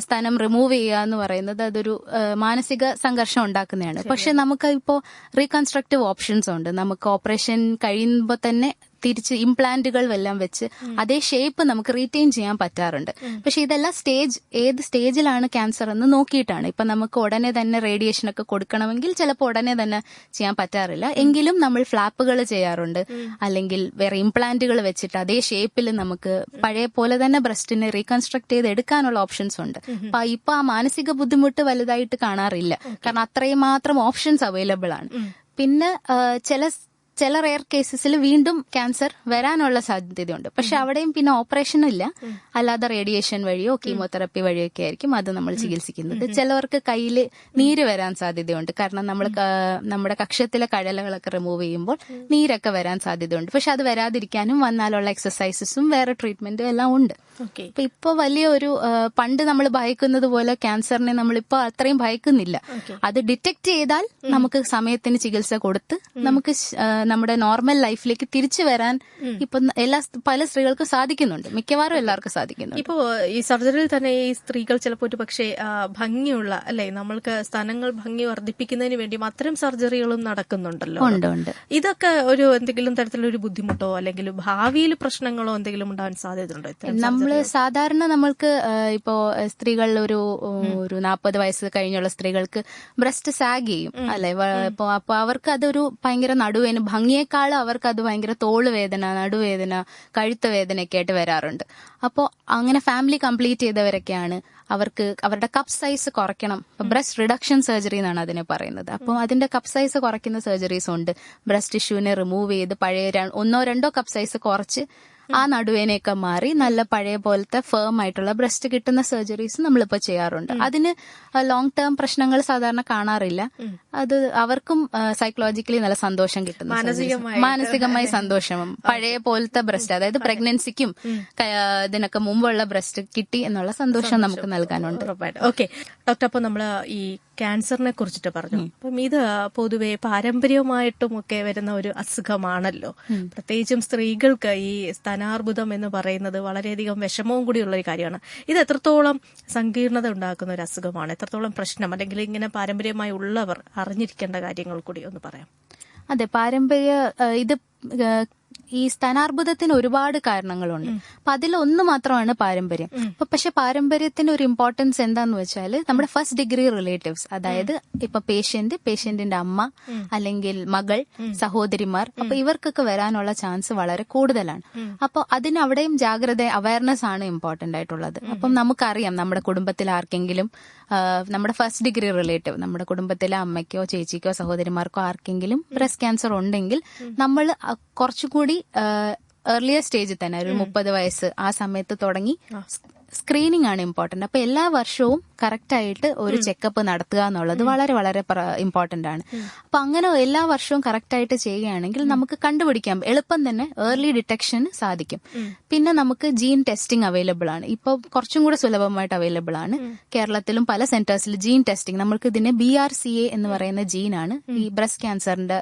സ്ഥാനം റിമൂവ് ചെയ്യുക എന്ന് പറയുന്നത് അതൊരു മാനസിക സംഘർഷം ഉണ്ടാക്കുന്നതാണ്. പക്ഷെ നമുക്ക് ഇപ്പോൾ റീകൺസ്ട്രക്റ്റീവ് ഓപ്ഷൻസ് ഉണ്ട്. നമുക്ക് ഓപ്പറേഷൻ കഴിയുമ്പോൾ തന്നെ തിരിച്ച് ഇംപ്ലാന്റുകൾ എല്ലാം വെച്ച് അതേ ഷേപ്പ് നമുക്ക് റീറ്റെയിൻ ചെയ്യാൻ പറ്റാറുണ്ട്. പക്ഷെ ഇതെല്ലാം ഏത് സ്റ്റേജിലാണ് ക്യാൻസർ എന്ന് നോക്കിയിട്ടാണ്. ഇപ്പൊ നമുക്ക് ഉടനെ തന്നെ റേഡിയേഷൻ ഒക്കെ കൊടുക്കണമെങ്കിൽ ചിലപ്പോൾ ഉടനെ തന്നെ ചെയ്യാൻ പറ്റാറില്ല. എങ്കിലും നമ്മൾ ഫ്ലാപ്പുകൾ ചെയ്യാറുണ്ട്, അല്ലെങ്കിൽ വേറെ ഇംപ്ലാന്റുകൾ വെച്ചിട്ട് അതേ ഷേപ്പിൽ നമുക്ക് പഴയ പോലെ തന്നെ ബ്രസ്റ്റിനെ റീകൺസ്ട്രക്ട് ചെയ്ത് എടുക്കാനുള്ള ഓപ്ഷൻസ് ഉണ്ട്. അപ്പൊ ഇപ്പൊ ആ മാനസിക ബുദ്ധിമുട്ട് വലുതായിട്ട് കാണാറില്ല, കാരണം അത്രയും മാത്രം ഓപ്ഷൻസ് അവൈലബിൾ ആണ്. പിന്നെ ചില റെയർ കേസസിൽ വീണ്ടും ക്യാൻസർ വരാനുള്ള സാധ്യതയുണ്ട്. പക്ഷെ അവിടെയും പിന്നെ ഓപ്പറേഷൻ ഇല്ല, അല്ലാതെ റേഡിയേഷൻ വഴിയോ കീമോതെറപ്പി വഴിയോ ഒക്കെ ആയിരിക്കും അത് നമ്മൾ ചികിത്സിക്കുന്നത്. ചിലവർക്ക് കയ്യിൽ നീര് വരാൻ സാധ്യതയുണ്ട്, കാരണം നമ്മൾ നമ്മുടെ കക്ഷത്തിലെ കഴലകളൊക്കെ റിമൂവ് ചെയ്യുമ്പോൾ നീരൊക്കെ വരാൻ സാധ്യതയുണ്ട്. പക്ഷെ അത് വരാതിരിക്കാനും വന്നാലുള്ള എക്സസൈസസും വേറെ ട്രീറ്റ്മെന്റും എല്ലാം ഉണ്ട്. അപ്പൊ ഇപ്പൊ വലിയ ഒരു പണ്ട് നമ്മൾ ഭയക്കുന്നത് പോലെ ക്യാൻസറിനെ നമ്മളിപ്പോ അത്രയും ഭയക്കുന്നില്ല. അത് ഡിറ്റക്ട് ചെയ്താൽ നമുക്ക് സമയത്തിന് ചികിത്സ കൊടുത്ത് നമുക്ക് നമ്മുടെ നോർമൽ ലൈഫിലേക്ക് തിരിച്ചു വരാൻ ഇപ്പൊ പല സ്ത്രീകൾക്കും സാധിക്കുന്നുണ്ട്, മിക്കവാറും എല്ലാവർക്കും സാധിക്കുന്നുണ്ട്. ഇപ്പോ ഈ സർജറിയിൽ തന്നെ ഈ സ്ത്രീകൾ ചിലപ്പോൾ ഒരു പക്ഷേ ഭംഗിയുള്ള അല്ലെ, നമ്മൾക്ക് സ്ഥാനങ്ങൾ ഭംഗി വർദ്ധിപ്പിക്കുന്നതിന് വേണ്ടി അത്തരം സർജറികളും നടക്കുന്നുണ്ടല്ലോ. ഉണ്ട്. ഇതൊക്കെ ഒരു എന്തെങ്കിലും തരത്തിലൊരു ബുദ്ധിമുട്ടോ അല്ലെങ്കിൽ ഭാവിയിൽ പ്രശ്നങ്ങളോ എന്തെങ്കിലും ഉണ്ടാവാൻ സാധ്യതയുണ്ടോ? നമ്മള് സാധാരണ നമ്മൾക്ക് ഇപ്പോ സ്ത്രീകളിൽ ഒരു 40 വയസ്സ് കഴിഞ്ഞുള്ള സ്ത്രീകൾക്ക് ബ്രസ്റ്റ് സാഗ് ചെയ്യും അല്ലെ. അപ്പൊ അവർക്ക് അതൊരു ഭയങ്കര നടുവേന് ഭംഗിയേക്കാൾ അവർക്ക് അത് ഭയങ്കര തോള് വേദന, നടുവേദന, കഴുത്ത് വേദനയൊക്കെ ആയിട്ട് വരാറുണ്ട്. അപ്പോൾ അങ്ങനെ ഫാമിലി കംപ്ലീറ്റ് ചെയ്തവരൊക്കെയാണ് അവർക്ക് അവരുടെ കപ്പ് സൈസ് കുറയ്ക്കണം. ബ്രസ്റ്റ് റിഡക്ഷൻ സർജറി എന്നാണ് അതിനെ പറയുന്നത്. അപ്പോൾ അതിന്റെ കപ്പ് സൈസ് കുറയ്ക്കുന്ന സർജറീസ് ഉണ്ട്. ബ്രസ്റ്റ് ടിഷ്യൂവിനെ റിമൂവ് ചെയ്ത് പഴയ 1-2 കപ്പ് സൈസ് കുറച്ച് ആ നടുവേനയൊക്കെ മാറി നല്ല പഴയ പോലത്തെ ഫേം ആയിട്ടുള്ള ബ്രസ്റ്റ് കിട്ടുന്ന സർജറീസ് നമ്മളിപ്പോ ചെയ്യാറുണ്ട്. അതിന് ലോങ് ടേം പ്രശ്നങ്ങൾ സാധാരണ കാണാറില്ല. അത് അവർക്കും സൈക്കോളജിക്കലി നല്ല സന്തോഷം കിട്ടുന്ന മാനസികമായി സന്തോഷം. പഴയ പോലത്തെ ബ്രസ്റ്റ്, അതായത് പ്രഗ്നൻസിക്കും ഇതിനൊക്കെ മുമ്പുള്ള ബ്രസ്റ്റ് കിട്ടി എന്നുള്ള സന്തോഷം നമുക്ക് നൽകാനുണ്ട്. ഓക്കെ ഡോക്ടർ, അപ്പൊ നമ്മള് ഈ ക്യാൻസറിനെ കുറിച്ചിട്ട് പറഞ്ഞു. അപ്പം ഇത് പൊതുവെ പാരമ്പര്യമായിട്ടും ഒക്കെ വരുന്ന ഒരു അസുഖമാണല്ലോ. പ്രത്യേകിച്ചും സ്ത്രീകൾക്ക് ഈ സ്ഥാനാർബുദം എന്ന് പറയുന്നത് വളരെയധികം വിഷമവും കൂടിയുള്ള ഒരു കാര്യമാണ്. ഇത് എത്രത്തോളം സങ്കീർണത ഉണ്ടാക്കുന്ന ഒരു അസുഖമാണ്, എത്രത്തോളം പ്രശ്നം, അല്ലെങ്കിൽ ഇങ്ങനെ പാരമ്പര്യമായി ഉള്ളവർ അറിഞ്ഞിരിക്കേണ്ട കാര്യങ്ങൾ കൂടി ഒന്ന് പറയാം. അതെ, ഇത് ഈ സ്ഥാനാർബുദത്തിന് ഒരുപാട് കാരണങ്ങളുണ്ട്. അപ്പൊ അതിലൊന്ന് മാത്രമാണ് പാരമ്പര്യം. അപ്പൊ പക്ഷെ പാരമ്പര്യത്തിന് ഒരു ഇമ്പോർട്ടൻസ് എന്താന്ന് വെച്ചാൽ നമ്മുടെ ഫസ്റ്റ് ഡിഗ്രി റിലേറ്റീവ്സ്, അതായത് ഇപ്പൊ പേഷ്യന്റിന്റെ അമ്മ അല്ലെങ്കിൽ മകൾ, സഹോദരിമാർ, അപ്പൊ ഇവർക്കൊക്കെ വരാനുള്ള ചാൻസ് വളരെ കൂടുതലാണ്. അപ്പൊ അതിനവിടെയും അവയർനെസ് ആണ് ഇമ്പോർട്ടന്റ് ആയിട്ടുള്ളത്. അപ്പം നമുക്കറിയാം നമ്മുടെ കുടുംബത്തിൽ ആർക്കെങ്കിലും നമ്മുടെ ഫസ്റ്റ് ഡിഗ്രി റിലേറ്റീവ്, നമ്മുടെ കുടുംബത്തിലെ അമ്മയ്ക്കോ ചേച്ചിക്കോ സഹോദരിമാർക്കോ ആർക്കെങ്കിലും ബ്രസ്റ്റ് ക്യാൻസർ ഉണ്ടെങ്കിൽ നമ്മൾ കുറച്ചുകൂടി ഏർലിയർ സ്റ്റേജിൽ തന്നെ ഒരു 30 വയസ്സ് ആ സമയത്ത് തുടങ്ങി സ്ക്രീനിങ് ആണ് ഇമ്പോർട്ടന്റ്. അപ്പൊ എല്ലാ വർഷവും കറക്റ്റ് ആയിട്ട് ഒരു ചെക്കപ്പ് നടത്തുക എന്നുള്ളത് വളരെ വളരെ ഇമ്പോർട്ടന്റ് ആണ്. അപ്പൊ അങ്ങനെ എല്ലാ വർഷവും കറക്റ്റ് ആയിട്ട് ചെയ്യുകയാണെങ്കിൽ നമുക്ക് കണ്ടുപിടിക്കാം, എളുപ്പം തന്നെ ഏർലി ഡിറ്റക്ഷൻ സാധിക്കും. പിന്നെ നമുക്ക് ജീൻ ടെസ്റ്റിംഗ് അവൈലബിൾ ആണ്, ഇപ്പൊ കുറച്ചും കൂടെ സുലഭമായിട്ട് അവൈലബിൾ ആണ്. കേരളത്തിലും പല സെന്റേഴ്സിൽ ജീൻ ടെസ്റ്റിംഗ്, നമ്മൾക്ക് ഇതിന് BRCA എന്ന് പറയുന്ന ജീനാണ് ഈ ബ്രസ്റ്റ് ക്യാൻസറിന്റെ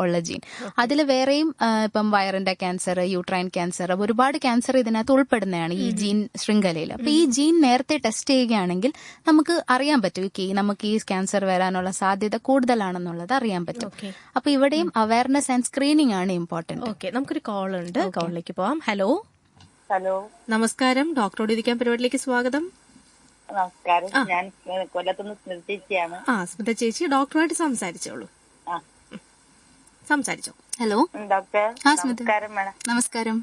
ഉള്ള ജീൻ. അതിൽ വേറെയും ഇപ്പം വയറിന്റെ ക്യാൻസർ, യൂട്രൈൻ ക്യാൻസർ, ഒരുപാട് ക്യാൻസർ ഇതിനകത്ത് ഉൾപ്പെടുന്നതാണ് ഈ ജീൻ ശൃംഖലയിൽ. അപ്പൊ ഈ ജീൻ നേരത്തെ ടെസ്റ്റ് ചെയ്യുകയാണെങ്കിൽ നമുക്ക് അറിയാൻ പറ്റും നമുക്ക് ഈ ക്യാൻസർ വരാനുള്ള സാധ്യത കൂടുതലാണെന്നുള്ളത് അറിയാൻ പറ്റും. അപ്പൊ ഇവിടെയും അവയർനെസ് ആൻഡ് സ്ക്രീനിങ് ആണ് ഇമ്പോർട്ടന്റ്. ഓക്കെ, നമുക്കൊരു കോൾ ഉണ്ട്, കോളിലേക്ക് പോവാം. ഹലോ. ഹലോ, നമസ്കാരം. ഡോക്ടറോട് ഇരിക്കാൻ പരിപാടിയിലേക്ക് സ്വാഗതം. നമസ്കാരം. ഞാൻ കൊല്ലത്തുനിന്ന് സ്മിത ചേച്ചിയാണ്. സ്മിത ചേച്ചി ഡോക്ടറുമായിട്ട് സംസാരിച്ചോളൂ. സംസാരിച്ചോ. Hello doctor. നമസ്കാരം മേഡം. നമസ്കാരം.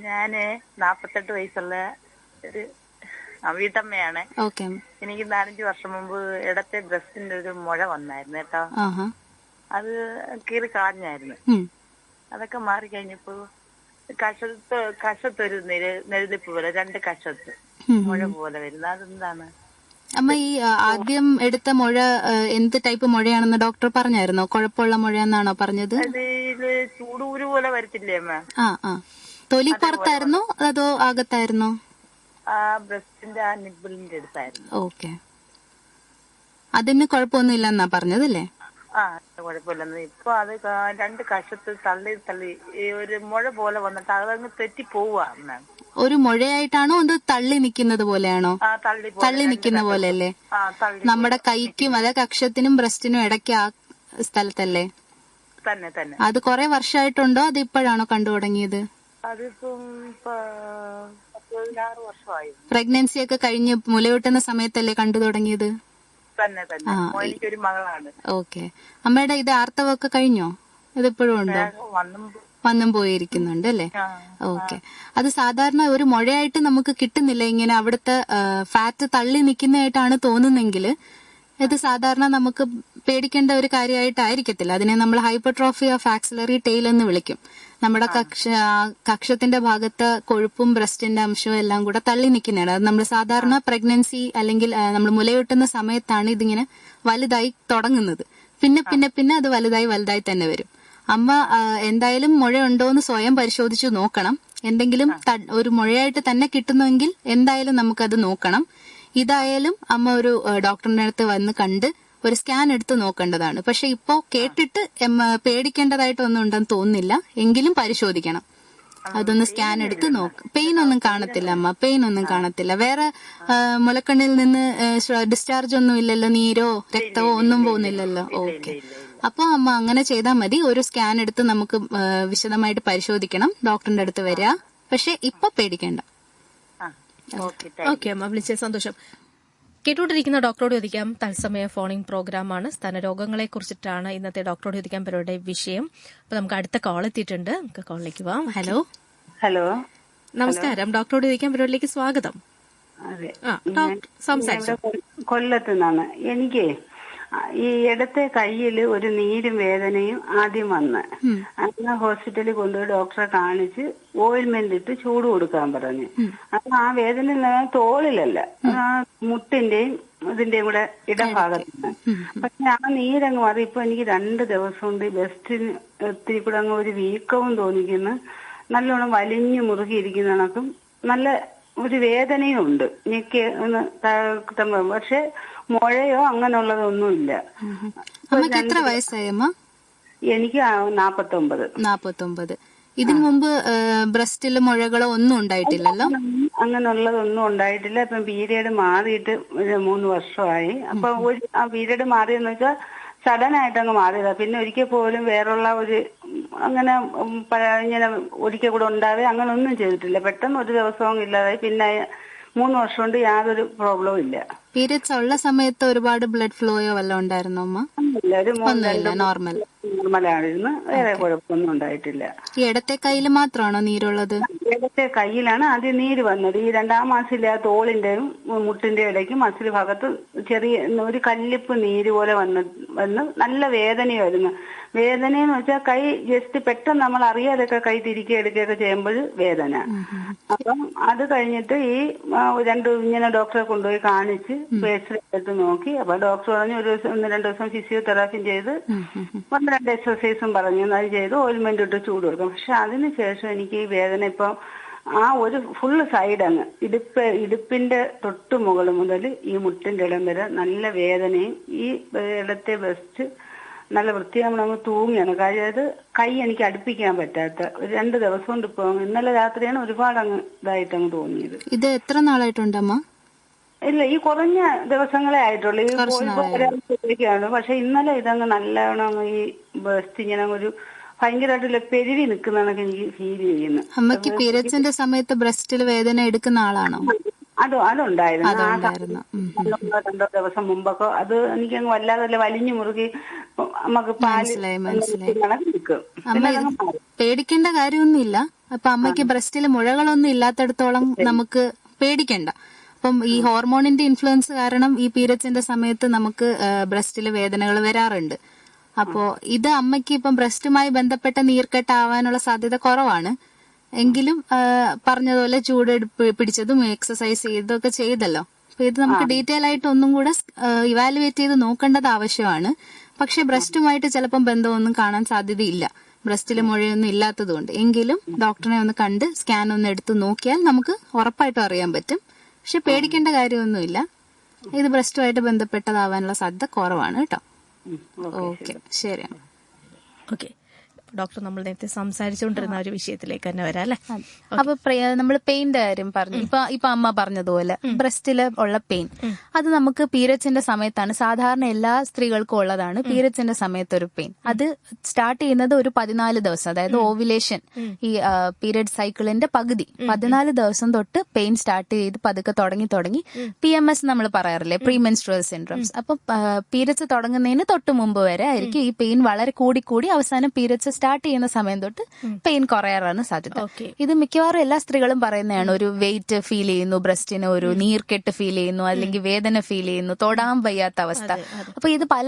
ഞാന് 48 വയസ്സുള്ള ഒരു വീട്ടമ്മയാണ്. എനിക്ക് 4-5 വർഷം മുമ്പ് ഇടത്തെ ബ്രസ്റ്റിന്റെ ഒരു മുഴ വന്നായിരുന്നു കേട്ടോ. അത് കീറി കളഞ്ഞായിരുന്നു. അതൊക്കെ മാറി കഴിഞ്ഞപ്പോ കഷത്തൊരു നെഴുതിപ്പ് പോലെ 2 കഷത്ത് മുഴ പോലെ വരുന്നത്. അതെന്താണ്? അമ്മ ഈ ആദ്യം എടുത്ത മുഴ എന്ത് ടൈപ്പ് മുഴയാണെന്ന് ഡോക്ടർ പറഞ്ഞായിരുന്നോ? കുഴപ്പമുള്ള മുഴ എന്നാണോ പറഞ്ഞത്? അതില് ചൂടൂര് പോലെ വരത്തില്ലേ അമ്മ? തൊലി പുറത്തായിരുന്നോ അതോ അകത്തായിരുന്നോ? ബ്രസ്റ്റിന്റെ ആ നിബിളിന്റെ അടുത്തായിരുന്നു. ഓക്കെ, അതിന് കുഴപ്പമൊന്നും ഇല്ലെന്നാ പറഞ്ഞതല്ലേ? കുഴപ്പമില്ലെന്ന്. ഇപ്പൊ അത് 2 കഷത്ത് തള്ളി ഒരു മുഴ പോലെ വന്നിട്ട് അതങ്ങ് തെറ്റി പോവാ. ഒരു മുഴയായിട്ടാണോ അത് തള്ളി നിൽക്കുന്നത് പോലെയാണോ? തള്ളി നിൽക്കുന്ന പോലെ അല്ലേ? നമ്മുടെ കൈക്കും അതെ കക്ഷത്തിനും ബ്രസ്റ്റിനും ഇടയ്ക്ക് ആ സ്ഥലത്തല്ലേ? തന്നെ തന്നെ. അത് കുറെ വർഷമായിട്ടുണ്ടോ അത് ഇപ്പോഴാണോ കണ്ടു തുടങ്ങിയത്? അതിപ്പം 16 വർഷമായി. പ്രഗ്നൻസി ഒക്കെ കഴിഞ്ഞ് മുലയൂട്ടുന്ന സമയത്തല്ലേ കണ്ടു തുടങ്ങിയത്? തന്നെ തന്നെ. എനിക്കൊരു മകളാണ്. ഓക്കെ, അമ്മയുടെ ഇത് ആർത്തവമൊക്കെ കഴിഞ്ഞോ? ഇതിപ്പോഴും ഉണ്ടോ? വന്നും പോയിരിക്കുന്നുണ്ട് അല്ലേ? ഓക്കെ, അത് സാധാരണ ഒരു മുഴയായിട്ട് നമുക്ക് കിട്ടുന്നില്ല. ഇങ്ങനെ അവിടുത്തെ ഫാറ്റ് തള്ളി നിൽക്കുന്നതായിട്ടാണ് തോന്നുന്നെങ്കിൽ ഇത് സാധാരണ നമുക്ക് പേടിക്കേണ്ട ഒരു കാര്യമായിട്ടായിരിക്കത്തില്ല. അതിനെ നമ്മൾ ഹൈപ്പർട്രോഫി ഓഫ് ആക്സിലറി ടെയിൽ എന്ന് വിളിക്കും. നമ്മുടെ കക്ഷത്തിന്റെ ഭാഗത്ത് കൊഴുപ്പും ബ്രസ്റ്റിന്റെ അംശവും എല്ലാം കൂടെ തള്ളി നിൽക്കുന്നതാണ്. അത് നമ്മൾ സാധാരണ പ്രഗ്നൻസി അല്ലെങ്കിൽ നമ്മൾ മുലയൂട്ടുന്ന സമയത്താണ് ഇതിങ്ങനെ വലുതായി തുടങ്ങുന്നത്. പിന്നെ പിന്നെ പിന്നെ അത് വലുതായി തന്നെ വരും. അമ്മ എന്തായാലും മുഴയുണ്ടോ എന്ന് സ്വയം പരിശോധിച്ച് നോക്കണം. എന്തെങ്കിലും ഒരു മുഴയായിട്ട് തന്നെ കിട്ടുന്നുവെങ്കിൽ എന്തായാലും നമുക്കത് നോക്കണം. ഇതായാലും അമ്മ ഒരു ഡോക്ടറിന്റെ അടുത്ത് വന്ന് കണ്ട് ഒരു സ്കാൻ എടുത്ത് നോക്കേണ്ടതാണ്. പക്ഷെ ഇപ്പോ കേട്ടിട്ട് പേടിക്കേണ്ടതായിട്ടൊന്നും ഉണ്ടെന്ന് തോന്നുന്നില്ല, എങ്കിലും പരിശോധിക്കണം. അതൊന്ന് സ്കാൻ എടുത്ത് നോക്ക്. പെയിൻ ഒന്നും കാണത്തില്ല അമ്മ, പെയിൻ ഒന്നും കാണത്തില്ല. വേറെ മുലക്കണ്ണിൽ നിന്ന് ഡിസ്ചാർജ് ഒന്നും ഇല്ലല്ലോ, നീരോ രക്തമോ ഒന്നും പോകുന്നില്ലല്ലോ. ഓക്കെ, അപ്പൊ അമ്മ അങ്ങനെ ചെയ്താൽ മതി. ഒരു സ്കാൻ എടുത്ത് നമുക്ക് വിശദമായിട്ട് പരിശോധിക്കണം. ഡോക്ടറിന്റെ അടുത്ത് വരിക. പക്ഷെ ഇപ്പൊ പേടിക്കേണ്ട. ഓക്കെ അമ്മ, വിളിച്ച സന്തോഷം. കേട്ടുകൊണ്ടിരിക്കുന്ന ഡോക്ടറോട് ചോദിക്കാം തത്സമയ ഫോണിംഗ് പ്രോഗ്രാമാണ്. സ്തനരോഗങ്ങളെ കുറിച്ചിട്ടാണ് ഇന്നത്തെ ഡോക്ടറോട് ചോദിക്കാൻ പരിപാടിയുടെ വിഷയം. അപ്പൊ നമുക്ക് അടുത്ത കോൾ എത്തിയിട്ടുണ്ട്. നമുക്ക് കോളിലേക്ക് പോവാം. ഹലോ. ഹലോ, നമസ്കാരം. ഡോക്ടറോട് ചോദിക്കാൻ പരിപാടിയിലേക്ക് സ്വാഗതം. അതെ, സംസാരിച്ചു. കൊല്ലത്ത് നിന്നാണ്. എനിക്ക് ഈ ഇടത്തെ കയ്യില് ഒരു നീരും വേദനയും ആദ്യം വന്ന് അങ്ങനെ ഹോസ്പിറ്റലിൽ കൊണ്ടുപോയി ഡോക്ടറെ കാണിച്ച് ഓയിൽമെന്റ് ഇട്ട് ചൂട് കൊടുക്കാൻ പറഞ്ഞു. അപ്പൊ ആ വേദന തോളിലല്ല, മുട്ടിന്റെയും ഇതിന്റെയും കൂടെ ഇടഭാഗത്താണ്. പക്ഷെ ആ നീരങ്ങ് മാറി. ഇപ്പൊ എനിക്ക് 2 ദിവസം കൊണ്ട് ബെസ്റ്റിന് ഒത്തിരി കൂടെ അങ്ങ് ഒരു വീക്കവും തോന്നിക്കുന്നു. നല്ലോണം വലിഞ്ഞു മുറുകിയിരിക്കുന്ന കണക്കും നല്ല ഒരു വേദനയും ഉണ്ട്. ഞെക്ക് പക്ഷെ മുഴയോ അങ്ങനെയുള്ളതൊന്നുമില്ല. എത്ര വയസ്സായമ്മ? എനിക്ക് 49. ഇതിനു മുമ്പ് ബ്രസ്റ്റില് മുഴകളോ ഒന്നും ഉണ്ടായിട്ടില്ലല്ലോ? അങ്ങനെയുള്ളതൊന്നും ഉണ്ടായിട്ടില്ല. ഇപ്പം പീരീഡ് മാറിയിട്ട് 3 വർഷമായി. അപ്പൊ ആ പീരീഡ് മാറിയെന്ന് വെച്ചാൽ സഡൻ ആയിട്ട് അങ്ങ് മാറിയതാ. പിന്നെ ഒരിക്കൽ പോലും വേറുള്ള ഒരു അങ്ങനെ ഇങ്ങനെ ഒരിക്കൽ കൂടെ ഉണ്ടാവേ അങ്ങനെ ഒന്നും ചെയ്തിട്ടില്ല. പെട്ടെന്ന് ഒരു ദിവസവും ഇല്ലാതായി. പിന്നെ 3 വർഷം കൊണ്ട് യാതൊരു പ്രോബ്ലവും ഇല്ല. പീരിയഡ്സ് ഉള്ള സമയത്ത് ഒരുപാട് ബ്ലഡ് ഫ്ലോയോ വല്ലതും ഉണ്ടായിരുന്നോ അമ്മ? നോർമലായിരുന്നു. വേറെ കുഴപ്പമൊന്നും ഉണ്ടായിട്ടില്ല. ഈ ഇടത്തെ കയ്യിൽ മാത്രമാണോ നീരുള്ളത്? ഇടത്തെ കയ്യിലാണ് ആദ്യം നീര് വന്നത്. ഈ 2-ാം മാസത്തിലെ ആ തോളിന്റെയും മുട്ടിന്റെ ഇടയ്ക്ക് മസിൽ ഭാഗത്ത് ചെറിയ ഒരു കല്ലിപ്പ് നീര് പോലെ വന്ന് നല്ല വേദനയായിരുന്നു. വേദനയെന്ന് വെച്ചാൽ കൈ ജസ്റ്റ് പെട്ടെന്ന് നമ്മൾ അറിയാതൊക്കെ കൈ തിരികെ എടുക്കുകയൊക്കെ ചെയ്യുമ്പോൾ വേദന. അപ്പം അത് കഴിഞ്ഞിട്ട് ഈ 2 ഇങ്ങനെ ഡോക്ടറെ കൊണ്ടുപോയി കാണിച്ച് എക്സ്റേ എടുത്ത് നോക്കി. അപ്പൊ ഡോക്ടർ പറഞ്ഞു 1-2 ദിവസം ഫിസിയോതെറാപ്പി ചെയ്ത് 1-2 എക്സർസൈസും പറഞ്ഞു. അത് ചെയ്ത് ഓയിൽമെന്റ് ഇട്ട് ചൂട് കൊടുക്കും. പക്ഷെ അതിനുശേഷം എനിക്ക് ഈ വേദന ഇപ്പം ആ ഒരു ഫുള്ള് സൈഡ് അങ്ങ് ഇടുപ്പിന്റെ തൊട്ട് മുകൾ മുതൽ ഈ മുട്ടിന്റെ ഇടം വരെ നല്ല വേദനയും ഈ ഇടത്തെ ബെസ്റ്റ് നല്ല വൃത്തിയാകുമ്പോൾ തൂങ്ങിയാണ്. കാര്യം കൈ എനിക്ക് അടുപ്പിക്കാൻ പറ്റാത്ത 2 ദിവസം കൊണ്ട് ഇപ്പൊ ഇന്നലെ രാത്രിയാണ് ഒരുപാട് അങ്ങ് ഇതായിട്ട് അങ്ങ് തോന്നിയത്. ഇത് എത്ര നാളായിട്ടുണ്ടമ്മ? ഇല്ല, ഈ കുറഞ്ഞ ദിവസങ്ങളെ ആയിട്ടുള്ളൂ. ഈ ഒരാഴ്ചത്തേക്കാണ്. പക്ഷെ ഇന്നലെ ഇതങ്ങ് നല്ലവണ്ണം ഈ ബെസ്റ്റ് ഇങ്ങനെ ഒരു ഭയങ്കരമായിട്ടുള്ള പെരുവി നിൽക്കുന്നതൊക്കെ എനിക്ക് ഫീൽ ചെയ്യുന്നു. അമ്മക്ക് പീരിയഡ്സിന്റെ സമയത്ത് ബ്രസ്റ്റിൽ വേദന എടുക്കുന്ന ആളാണോ? അതുണ്ടായിരുന്നു. 2 ദിവസം മുമ്പൊക്കെ അത് എനിക്കങ്ങ് വല്ലാതെ വലിഞ്ഞു മുറുകി നമുക്ക് പേടിക്കേണ്ട കാര്യമൊന്നുമില്ല. അപ്പൊ അമ്മയ്ക്ക് ബ്രസ്റ്റിൽ മുഴകളൊന്നും ഇല്ലാത്തടത്തോളം നമുക്ക് പേടിക്കണ്ട. അപ്പം ഈ ഹോർമോണിന്റെ ഇൻഫ്ലുവൻസ് കാരണം ഈ പീരിയഡ്സിന്റെ സമയത്ത് നമുക്ക് ബ്രസ്റ്റില് വേദനകൾ വരാറുണ്ട്. അപ്പോ ഇത് അമ്മയ്ക്ക് ഇപ്പം ബ്രസ്റ്റുമായി ബന്ധപ്പെട്ട നീർക്കെട്ടാവാനുള്ള സാധ്യത കുറവാണ്. എങ്കിലും പറഞ്ഞതുപോലെ ചൂട് പിടിച്ചതും എക്സസൈസ് ചെയ്തതൊക്കെ ചെയ്തല്ലോ. അപ്പൊ ഇത് നമുക്ക് ഡീറ്റെയിൽ ആയിട്ട് ഒന്നും കൂടെ ഇവാലുവേറ്റ് ചെയ്ത് നോക്കേണ്ടത് ആവശ്യമാണ്. പക്ഷെ ബ്രസ്റ്റുമായിട്ട് ചിലപ്പം ബന്ധമൊന്നും കാണാൻ സാധ്യതയില്ല, ബ്രസ്റ്റിലെ മുഴയൊന്നും ഇല്ലാത്തതുകൊണ്ട്. എങ്കിലും ഡോക്ടറിനെ ഒന്ന് കണ്ട് സ്കാൻ ഒന്ന് എടുത്ത് നോക്കിയാൽ നമുക്ക് ഉറപ്പായിട്ടും അറിയാൻ പറ്റും. പക്ഷെ പേടിക്കേണ്ട കാര്യമൊന്നുമില്ല. ഇത് ബ്രസ്റ്റുമായിട്ട് ബന്ധപ്പെട്ടതാവാനുള്ള സാധ്യത കുറവാണ് കേട്ടോ. ഓക്കെ, ശരി. ഓക്കെ ഡോക്ടർ, നമ്മൾ നേരത്തെ സംസാരിച്ചുകൊണ്ടിരുന്ന ഒരു വിഷയത്തിലേക്ക് തന്നെ വരാം അല്ലെ? അപ്പൊ നമ്മൾ പെയിന്റെ കാര്യം പറഞ്ഞു. ഇപ്പൊ അമ്മ പറഞ്ഞതുപോലെ ബ്രസ്റ്റില് ഉള്ള പെയിൻ അത് നമുക്ക് പീരിയഡ്സിന്റെ സമയത്താണ്. സാധാരണ എല്ലാ സ്ത്രീകൾക്കും ഉള്ളതാണ് പീരിയഡ്സിന്റെ സമയത്ത് ഒരു പെയിൻ. അത് സ്റ്റാർട്ട് ചെയ്യുന്നത് ഒരു 14 ദിവസം, അതായത് ഓവുലേഷൻ, ഈ പീരിയഡ് സൈക്കിളിന്റെ പകുതി 14 ദിവസം തൊട്ട് പെയിൻ സ്റ്റാർട്ട് ചെയ്ത് പതുക്കെ തുടങ്ങി PMS നമ്മൾ പറയാറില്ലേ, പ്രീ മെൻസ്ട്രുവൽ സിൻഡ്രോംസ്. അപ്പൊ പീരിയഡ്സ് തുടങ്ങുന്നതിന് തൊട്ട് മുമ്പ് വരെ ആയിരിക്കും ഈ പെയിൻ വളരെ കൂടി അവസാനം പീരിയഡ്സ് സ്റ്റാർട്ട് ചെയ്യുന്ന സമയം തൊട്ട് പെയിൻ കുറയാറാണ് സാധ്യത. ഇത് മിക്കവാറും എല്ലാ സ്ത്രീകളും പറയുന്നതാണ്. ഒരു വെയിറ്റ് ഫീൽ ചെയ്യുന്നു, ബ്രസ്റ്റിന് ഒരു നീർക്കെട്ട് ഫീൽ ചെയ്യുന്നു, അല്ലെങ്കിൽ വേദന ഫീൽ ചെയ്യുന്നു, തൊടാൻ വയ്യാത്ത അവസ്ഥ. അപ്പൊ ഇത് പല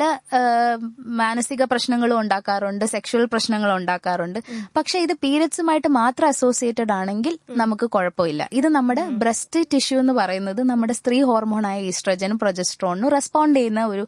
മാനസിക പ്രശ്നങ്ങളും ഉണ്ടാക്കാറുണ്ട്, സെക്ഷുവൽ പ്രശ്നങ്ങളും ഉണ്ടാക്കാറുണ്ട്. പക്ഷെ ഇത് പീരിയഡ്സുമായിട്ട് മാത്രം അസോസിയേറ്റഡ് ആണെങ്കിൽ നമുക്ക് കുഴപ്പമില്ല. ഇത് നമ്മുടെ ബ്രസ്റ്റ് ടിഷ്യൂ എന്ന് പറയുന്നത് നമ്മുടെ സ്ത്രീ ഹോർമോണായ ഈസ്ട്രജനും പ്രൊജസ്ട്രോണിനും റെസ്പോണ്ട് ചെയ്യുന്ന ഒരു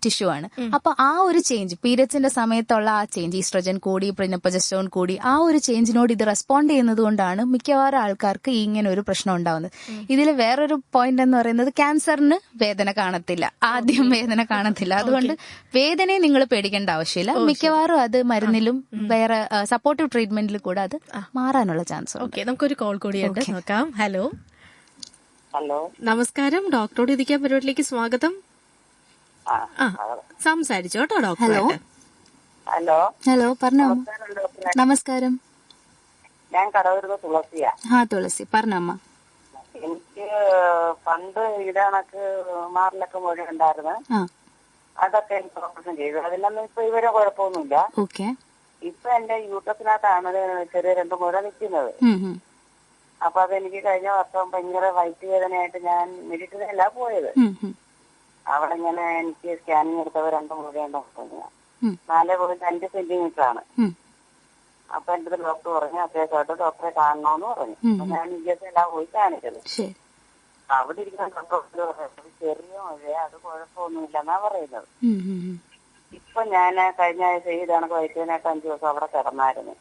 ടിഷ്യൂ ആണ്. അപ്പൊ ആ ഒരു ചേഞ്ച്, പീരിയഡ്സിന്റെ സമയത്തുള്ള ആ ചേഞ്ച്, ഈസ്ട്രജൻ കൂടി, പ്രൊജസ്ട്രോൺ കൂടി, ആ ഒരു ചേഞ്ചിനോട് ഇത് റെസ്പോണ്ട് ചെയ്യുന്നത് കൊണ്ടാണ് മിക്കവാറും ആൾക്കാർക്ക് ഇങ്ങനെ ഒരു പ്രശ്നം ഉണ്ടാവുന്നത്. ഇതിൽ വേറൊരു പോയിന്റ് എന്ന് പറയുന്നത് ക്യാൻസറിന് വേദന കാണത്തില്ല, ആദ്യം വേദന കാണത്തില്ല. അതുകൊണ്ട് വേദനയെ നിങ്ങൾ പേടിക്കേണ്ട ആവശ്യമില്ല. മിക്കവാറും അത് മരുന്നിലും വേറെ സപ്പോർട്ടീവ് ട്രീറ്റ്മെന്റിൽ കൂടെ അത് മാറാനുള്ള ചാൻസ് ഉണ്ട്. നമുക്കൊരു കോൾ കൂടിയുണ്ട്, നോക്കാം. ഹലോ. ഹലോ, നമസ്കാരം. ഡോക്ടറോട് ഇരിക്കാൻ പരിപാടിയിലേക്ക് സ്വാഗതം. സംസാരിച്ചോ കേട്ടോ ഡോക്ടർ. ഹലോ, പറഞ്ഞോ. നമസ്കാരം. ഞാൻ കടവൂരുന്ന തുളസിയാ. തുളസി, പറഞ്ഞമ്മ. എനിക്ക് പണ്ട് ഇടണക്ക് മാറിലൊക്കെ മുഴ ഉണ്ടായിരുന്നു. അതൊക്കെ എനിക്ക് ഓപ്പറേഷൻ ചെയ്തു. അതിനൊന്നും ഇപ്പൊ ഇവരെ കുഴപ്പമൊന്നുമില്ല. ഇപ്പൊ എന്റെ യൂട്രസിനകത്താണ് ചെറിയ 2 മുഴ നിൽക്കുന്നത്. അപ്പൊ അതെനിക്ക് കഴിഞ്ഞ വർഷം ഭയങ്കര വയറ്റ് വേദനയായിട്ട് ഞാൻ മെഡിക്കലല്ല പോയത്. അവിടെ ഇങ്ങനെ എനിക്ക് സ്കാനിങ് എടുത്തവർ 2 മുഴയുണ്ടോ 4.5 സെന്റിമീറ്റർ ആണ്. അപ്പൊ എന്റെ അടുത്ത് ഡോക്ടർ പറഞ്ഞു അത്യാവശ്യമായിട്ട് ഡോക്ടറെ കാണണമെന്ന് പറഞ്ഞു. അപ്പൊ ഞാൻ എല്ലാം പോയി കാണിച്ചത്. അവിടെ ഇരിക്കുന്ന ഡോക്ടർ പറഞ്ഞു ചെറിയ മുഴ, അത് കുഴപ്പമൊന്നുമില്ലെന്നാ പറയുന്നത്. ഇപ്പൊ ഞാൻ കഴിഞ്ഞ ആഴ്ച ഈ കണക്ക് വയറ്റുവേദനയായിട്ട് 5 ദിവസം അവിടെ കിടന്നായിരുന്നു.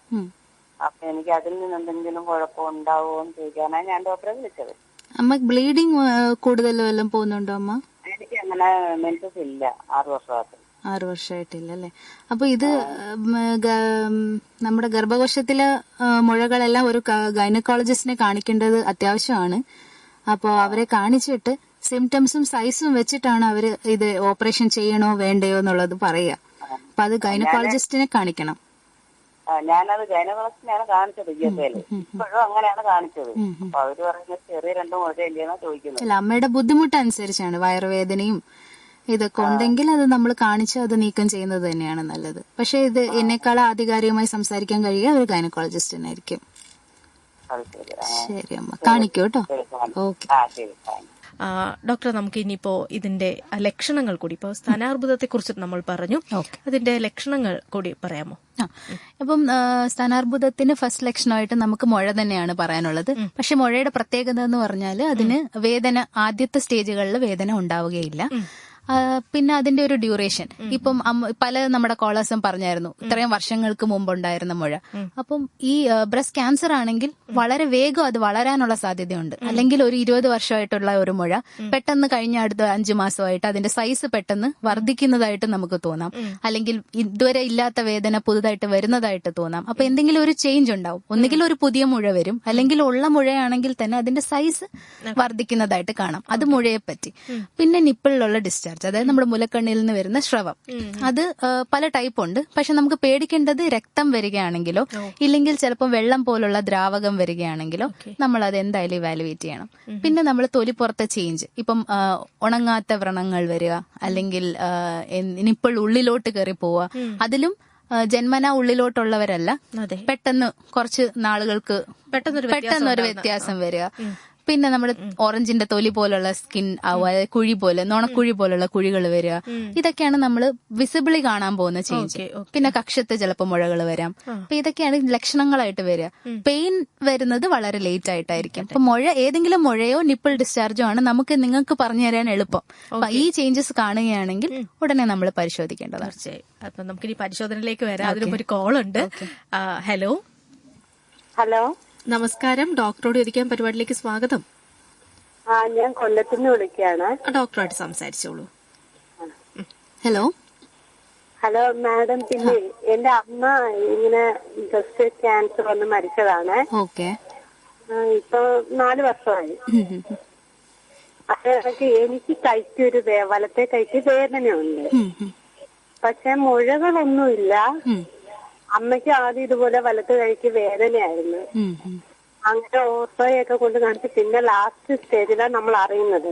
അപ്പൊ എനിക്ക് അതിൽ നിന്ന് എന്തെങ്കിലും കുഴപ്പം ഉണ്ടാവുമോ എന്ന് ചോദിക്കാനാണ് ഞാൻ ഡോക്ടറെ വിളിച്ചത്. അമ്മ ബ്ലീഡിങ് കൂടുതൽ വല്ലതും പോകുന്നുണ്ടോ അമ്മ? എനിക്ക് അങ്ങനെ മെൻസസ് ഇല്ല 6 വർഷമായിട്ട്. 6 വർഷമായിട്ടില്ല അല്ലേ? അപ്പൊ ഇത് നമ്മുടെ ഗർഭകോശത്തിലെ മുഴകളെല്ലാം ഒരു ഗൈനക്കോളജിസ്റ്റിനെ കാണിക്കേണ്ടത് അത്യാവശ്യമാണ്. അപ്പോൾ അവരെ കാണിച്ചിട്ട് സിംറ്റംസും സൈസും വെച്ചിട്ടാണ് അവര് ഇത് ഓപ്പറേഷൻ ചെയ്യണോ വേണ്ടയോ എന്നുള്ളത് പറയുക. അപ്പൊ അത് ഗൈനക്കോളജിസ്റ്റിനെ കാണിക്കണം. ഞാനത് ഗൈനക്കോളജിസ്റ്റിനെയാണ് കാണിച്ചത്. ഇപ്പോഴും അങ്ങനെയാണ് കാണിച്ചത്. അപ്പൊ അവര് പറയുന്നത് ചെറിയ 2 മുഴയില്ലെന്നാ ചോദിക്കുന്നത്. അല്ല, അമ്മയുടെ ബുദ്ധിമുട്ട് അനുസരിച്ചാണ്. വയറുവേദനയും ഇതൊക്കെ ഉണ്ടെങ്കിൽ അത് നമ്മൾ കാണിച്ച് അത് നീക്കം ചെയ്യുന്നത് തന്നെയാണ് നല്ലത്. പക്ഷെ ഇത് എന്നെക്കാൾ ആധികാരികമായി സംസാരിക്കാൻ കഴിയുക ഒരു ഗൈനക്കോളജിസ്റ്റിനായിരിക്കും. ശരി അമ്മ, കാണിക്കൂ കേട്ടോ. ഓക്കെ ഡോക്ടർ, നമുക്ക് ഇനിയിപ്പോ ഇതിന്റെ ലക്ഷണങ്ങൾ കൂടി, ഇപ്പോ സ്ഥാനാർബുദത്തെ കുറിച്ച് നമ്മൾ പറഞ്ഞു, അതിന്റെ ലക്ഷണങ്ങൾ കൂടി പറയാമോ? അപ്പം സ്ഥാനാർബുദത്തിന് ഫസ്റ്റ് ലക്ഷണമായിട്ട് നമുക്ക് മുഴ തന്നെയാണ് പറയാനുള്ളത്. പക്ഷെ മുഴയുടെ പ്രത്യേകത എന്ന് പറഞ്ഞാൽ അതിന് വേദന ആദ്യത്തെ സ്റ്റേജുകളിൽ വേദന ഉണ്ടാവുകയില്ല. പിന്നെ അതിന്റെ ഒരു ഡ്യൂറേഷൻ, ഇപ്പം പല നമ്മുടെ കോളേഴ്സും പറഞ്ഞായിരുന്നു ഇത്രയും വർഷങ്ങൾക്ക് മുമ്പ് ഉണ്ടായിരുന്ന മുഴ. അപ്പം ഈ ബ്രസ്റ്റ് ക്യാൻസർ ആണെങ്കിൽ വളരെ വേഗം അത് വളരാനുള്ള സാധ്യതയുണ്ട്. അല്ലെങ്കിൽ ഒരു 20 വർഷമായിട്ടുള്ള ഒരു മുഴ പെട്ടെന്ന് കഴിഞ്ഞ അടുത്ത 5 മാസമായിട്ട് അതിന്റെ സൈസ് പെട്ടെന്ന് വർദ്ധിക്കുന്നതായിട്ട് നമുക്ക് തോന്നാം. അല്ലെങ്കിൽ ഇതുവരെ ഇല്ലാത്ത വേദന പുതുതായിട്ട് വരുന്നതായിട്ട് തോന്നാം. അപ്പൊ എന്തെങ്കിലും ഒരു ചേഞ്ച് ഉണ്ടാവും. ഒന്നുകിൽ ഒരു പുതിയ മുഴ വരും, അല്ലെങ്കിൽ ഉള്ള മുഴയാണെങ്കിൽ തന്നെ അതിന്റെ സൈസ് വർദ്ധിക്കുന്നതായിട്ട് കാണാം. അത് മുഴയെ പറ്റി. പിന്നെ നിപ്പിളിലുള്ള ഡിസ്ചാർജ്, അതായത് നമ്മുടെ മുലക്കണ്ണിൽ നിന്ന് വരുന്ന സ്രവം, അത് പല ടൈപ്പ് ഉണ്ട്. പക്ഷെ നമുക്ക് പേടിക്കേണ്ടത് രക്തം വരികയാണെങ്കിലോ ഇല്ലെങ്കിൽ ചിലപ്പോൾ വെള്ളം പോലുള്ള ദ്രാവകം വരികയാണെങ്കിലോ നമ്മൾ അത് എന്തായാലും ഇവാലുവേറ്റ് ചെയ്യണം. പിന്നെ നമ്മൾ തൊലിപ്പുറത്തെ ചേഞ്ച്, ഇപ്പം ഉണങ്ങാത്ത വ്രണങ്ങൾ വരിക, അല്ലെങ്കിൽ നിപ്പിൾ ഉള്ളിലോട്ട് കയറി പോവുക, അതിലും ജന്മന ഉള്ളിലോട്ടുള്ളവരല്ല, പെട്ടെന്ന് കുറച്ച് നാളുകൾക്ക് പെട്ടെന്നൊരു വ്യത്യാസം വരിക. പിന്നെ നമ്മുടെ ഓറഞ്ചിന്റെ തൊലി പോലുള്ള സ്കിൻ ആവുക, കുഴി പോലെ നുണക്കുഴി പോലുള്ള കുഴികൾ വരിക, ഇതൊക്കെയാണ് നമ്മൾ വിസിബിളി കാണാൻ പോകുന്ന ചേഞ്ച്. പിന്നെ കക്ഷത്ത് ചിലപ്പോൾ മുഴകൾ വരാം. അപ്പൊ ഇതൊക്കെയാണ് ലക്ഷണങ്ങളായിട്ട് വരിക. പെയിൻ വരുന്നത് വളരെ ലേറ്റ് ആയിട്ടായിരിക്കും. അപ്പൊ ഏതെങ്കിലും മുഴയോ നിപ്പിൾ ഡിസ്ചാർജോ ആണ് നിങ്ങൾക്ക് പറഞ്ഞു തരാൻ എളുപ്പം. അപ്പൊ ഈ ചേഞ്ചസ് കാണുകയാണെങ്കിൽ ഉടനെ നമ്മൾ പരിശോധിക്കേണ്ടതാണ്. അപ്പൊ നമുക്കിനി പരിശോധനയിലേക്ക് വരാം. അതിനും ഒരു കോൾ ഉണ്ട്. ഹലോ ഹലോ, നമസ്കാരം. ഡോക്ടറോട് ചോദിക്കാൻ പരിപാടിയിലേക്ക് സ്വാഗതം. ഞാൻ കൊല്ലത്തുനിന്ന് വിളിക്കുകയാണ്. ഡോക്ടറായിട്ട് സംസാരിച്ചോളൂ. ഹലോ ഹലോ മാഡം, പിന്നെ എന്റെ അമ്മ ഇങ്ങനെ ബ്രസ്റ്റ് ക്യാൻസർ വന്ന് മരിച്ചതാണ്. ഓക്കെ. ഇപ്പൊ 4 വർഷമായി. അതൊക്കെ എനിക്ക് കൈക്കൊരു വലത്തെ കൈക്ക് വേദനയുണ്ട്. പക്ഷെ മുഴകളൊന്നുമില്ല. അമ്മയ്ക്ക് ആദ്യം ഇതുപോലെ വലത്ത് കൈക്ക് വേദനയായിരുന്നു. അങ്ങനെ ഓർത്തോയൊക്കെ കൊണ്ട് കാണിച്ച് പിന്നെ ലാസ്റ്റ് സ്റ്റേജിലാണ് നമ്മൾ അറിയുന്നത്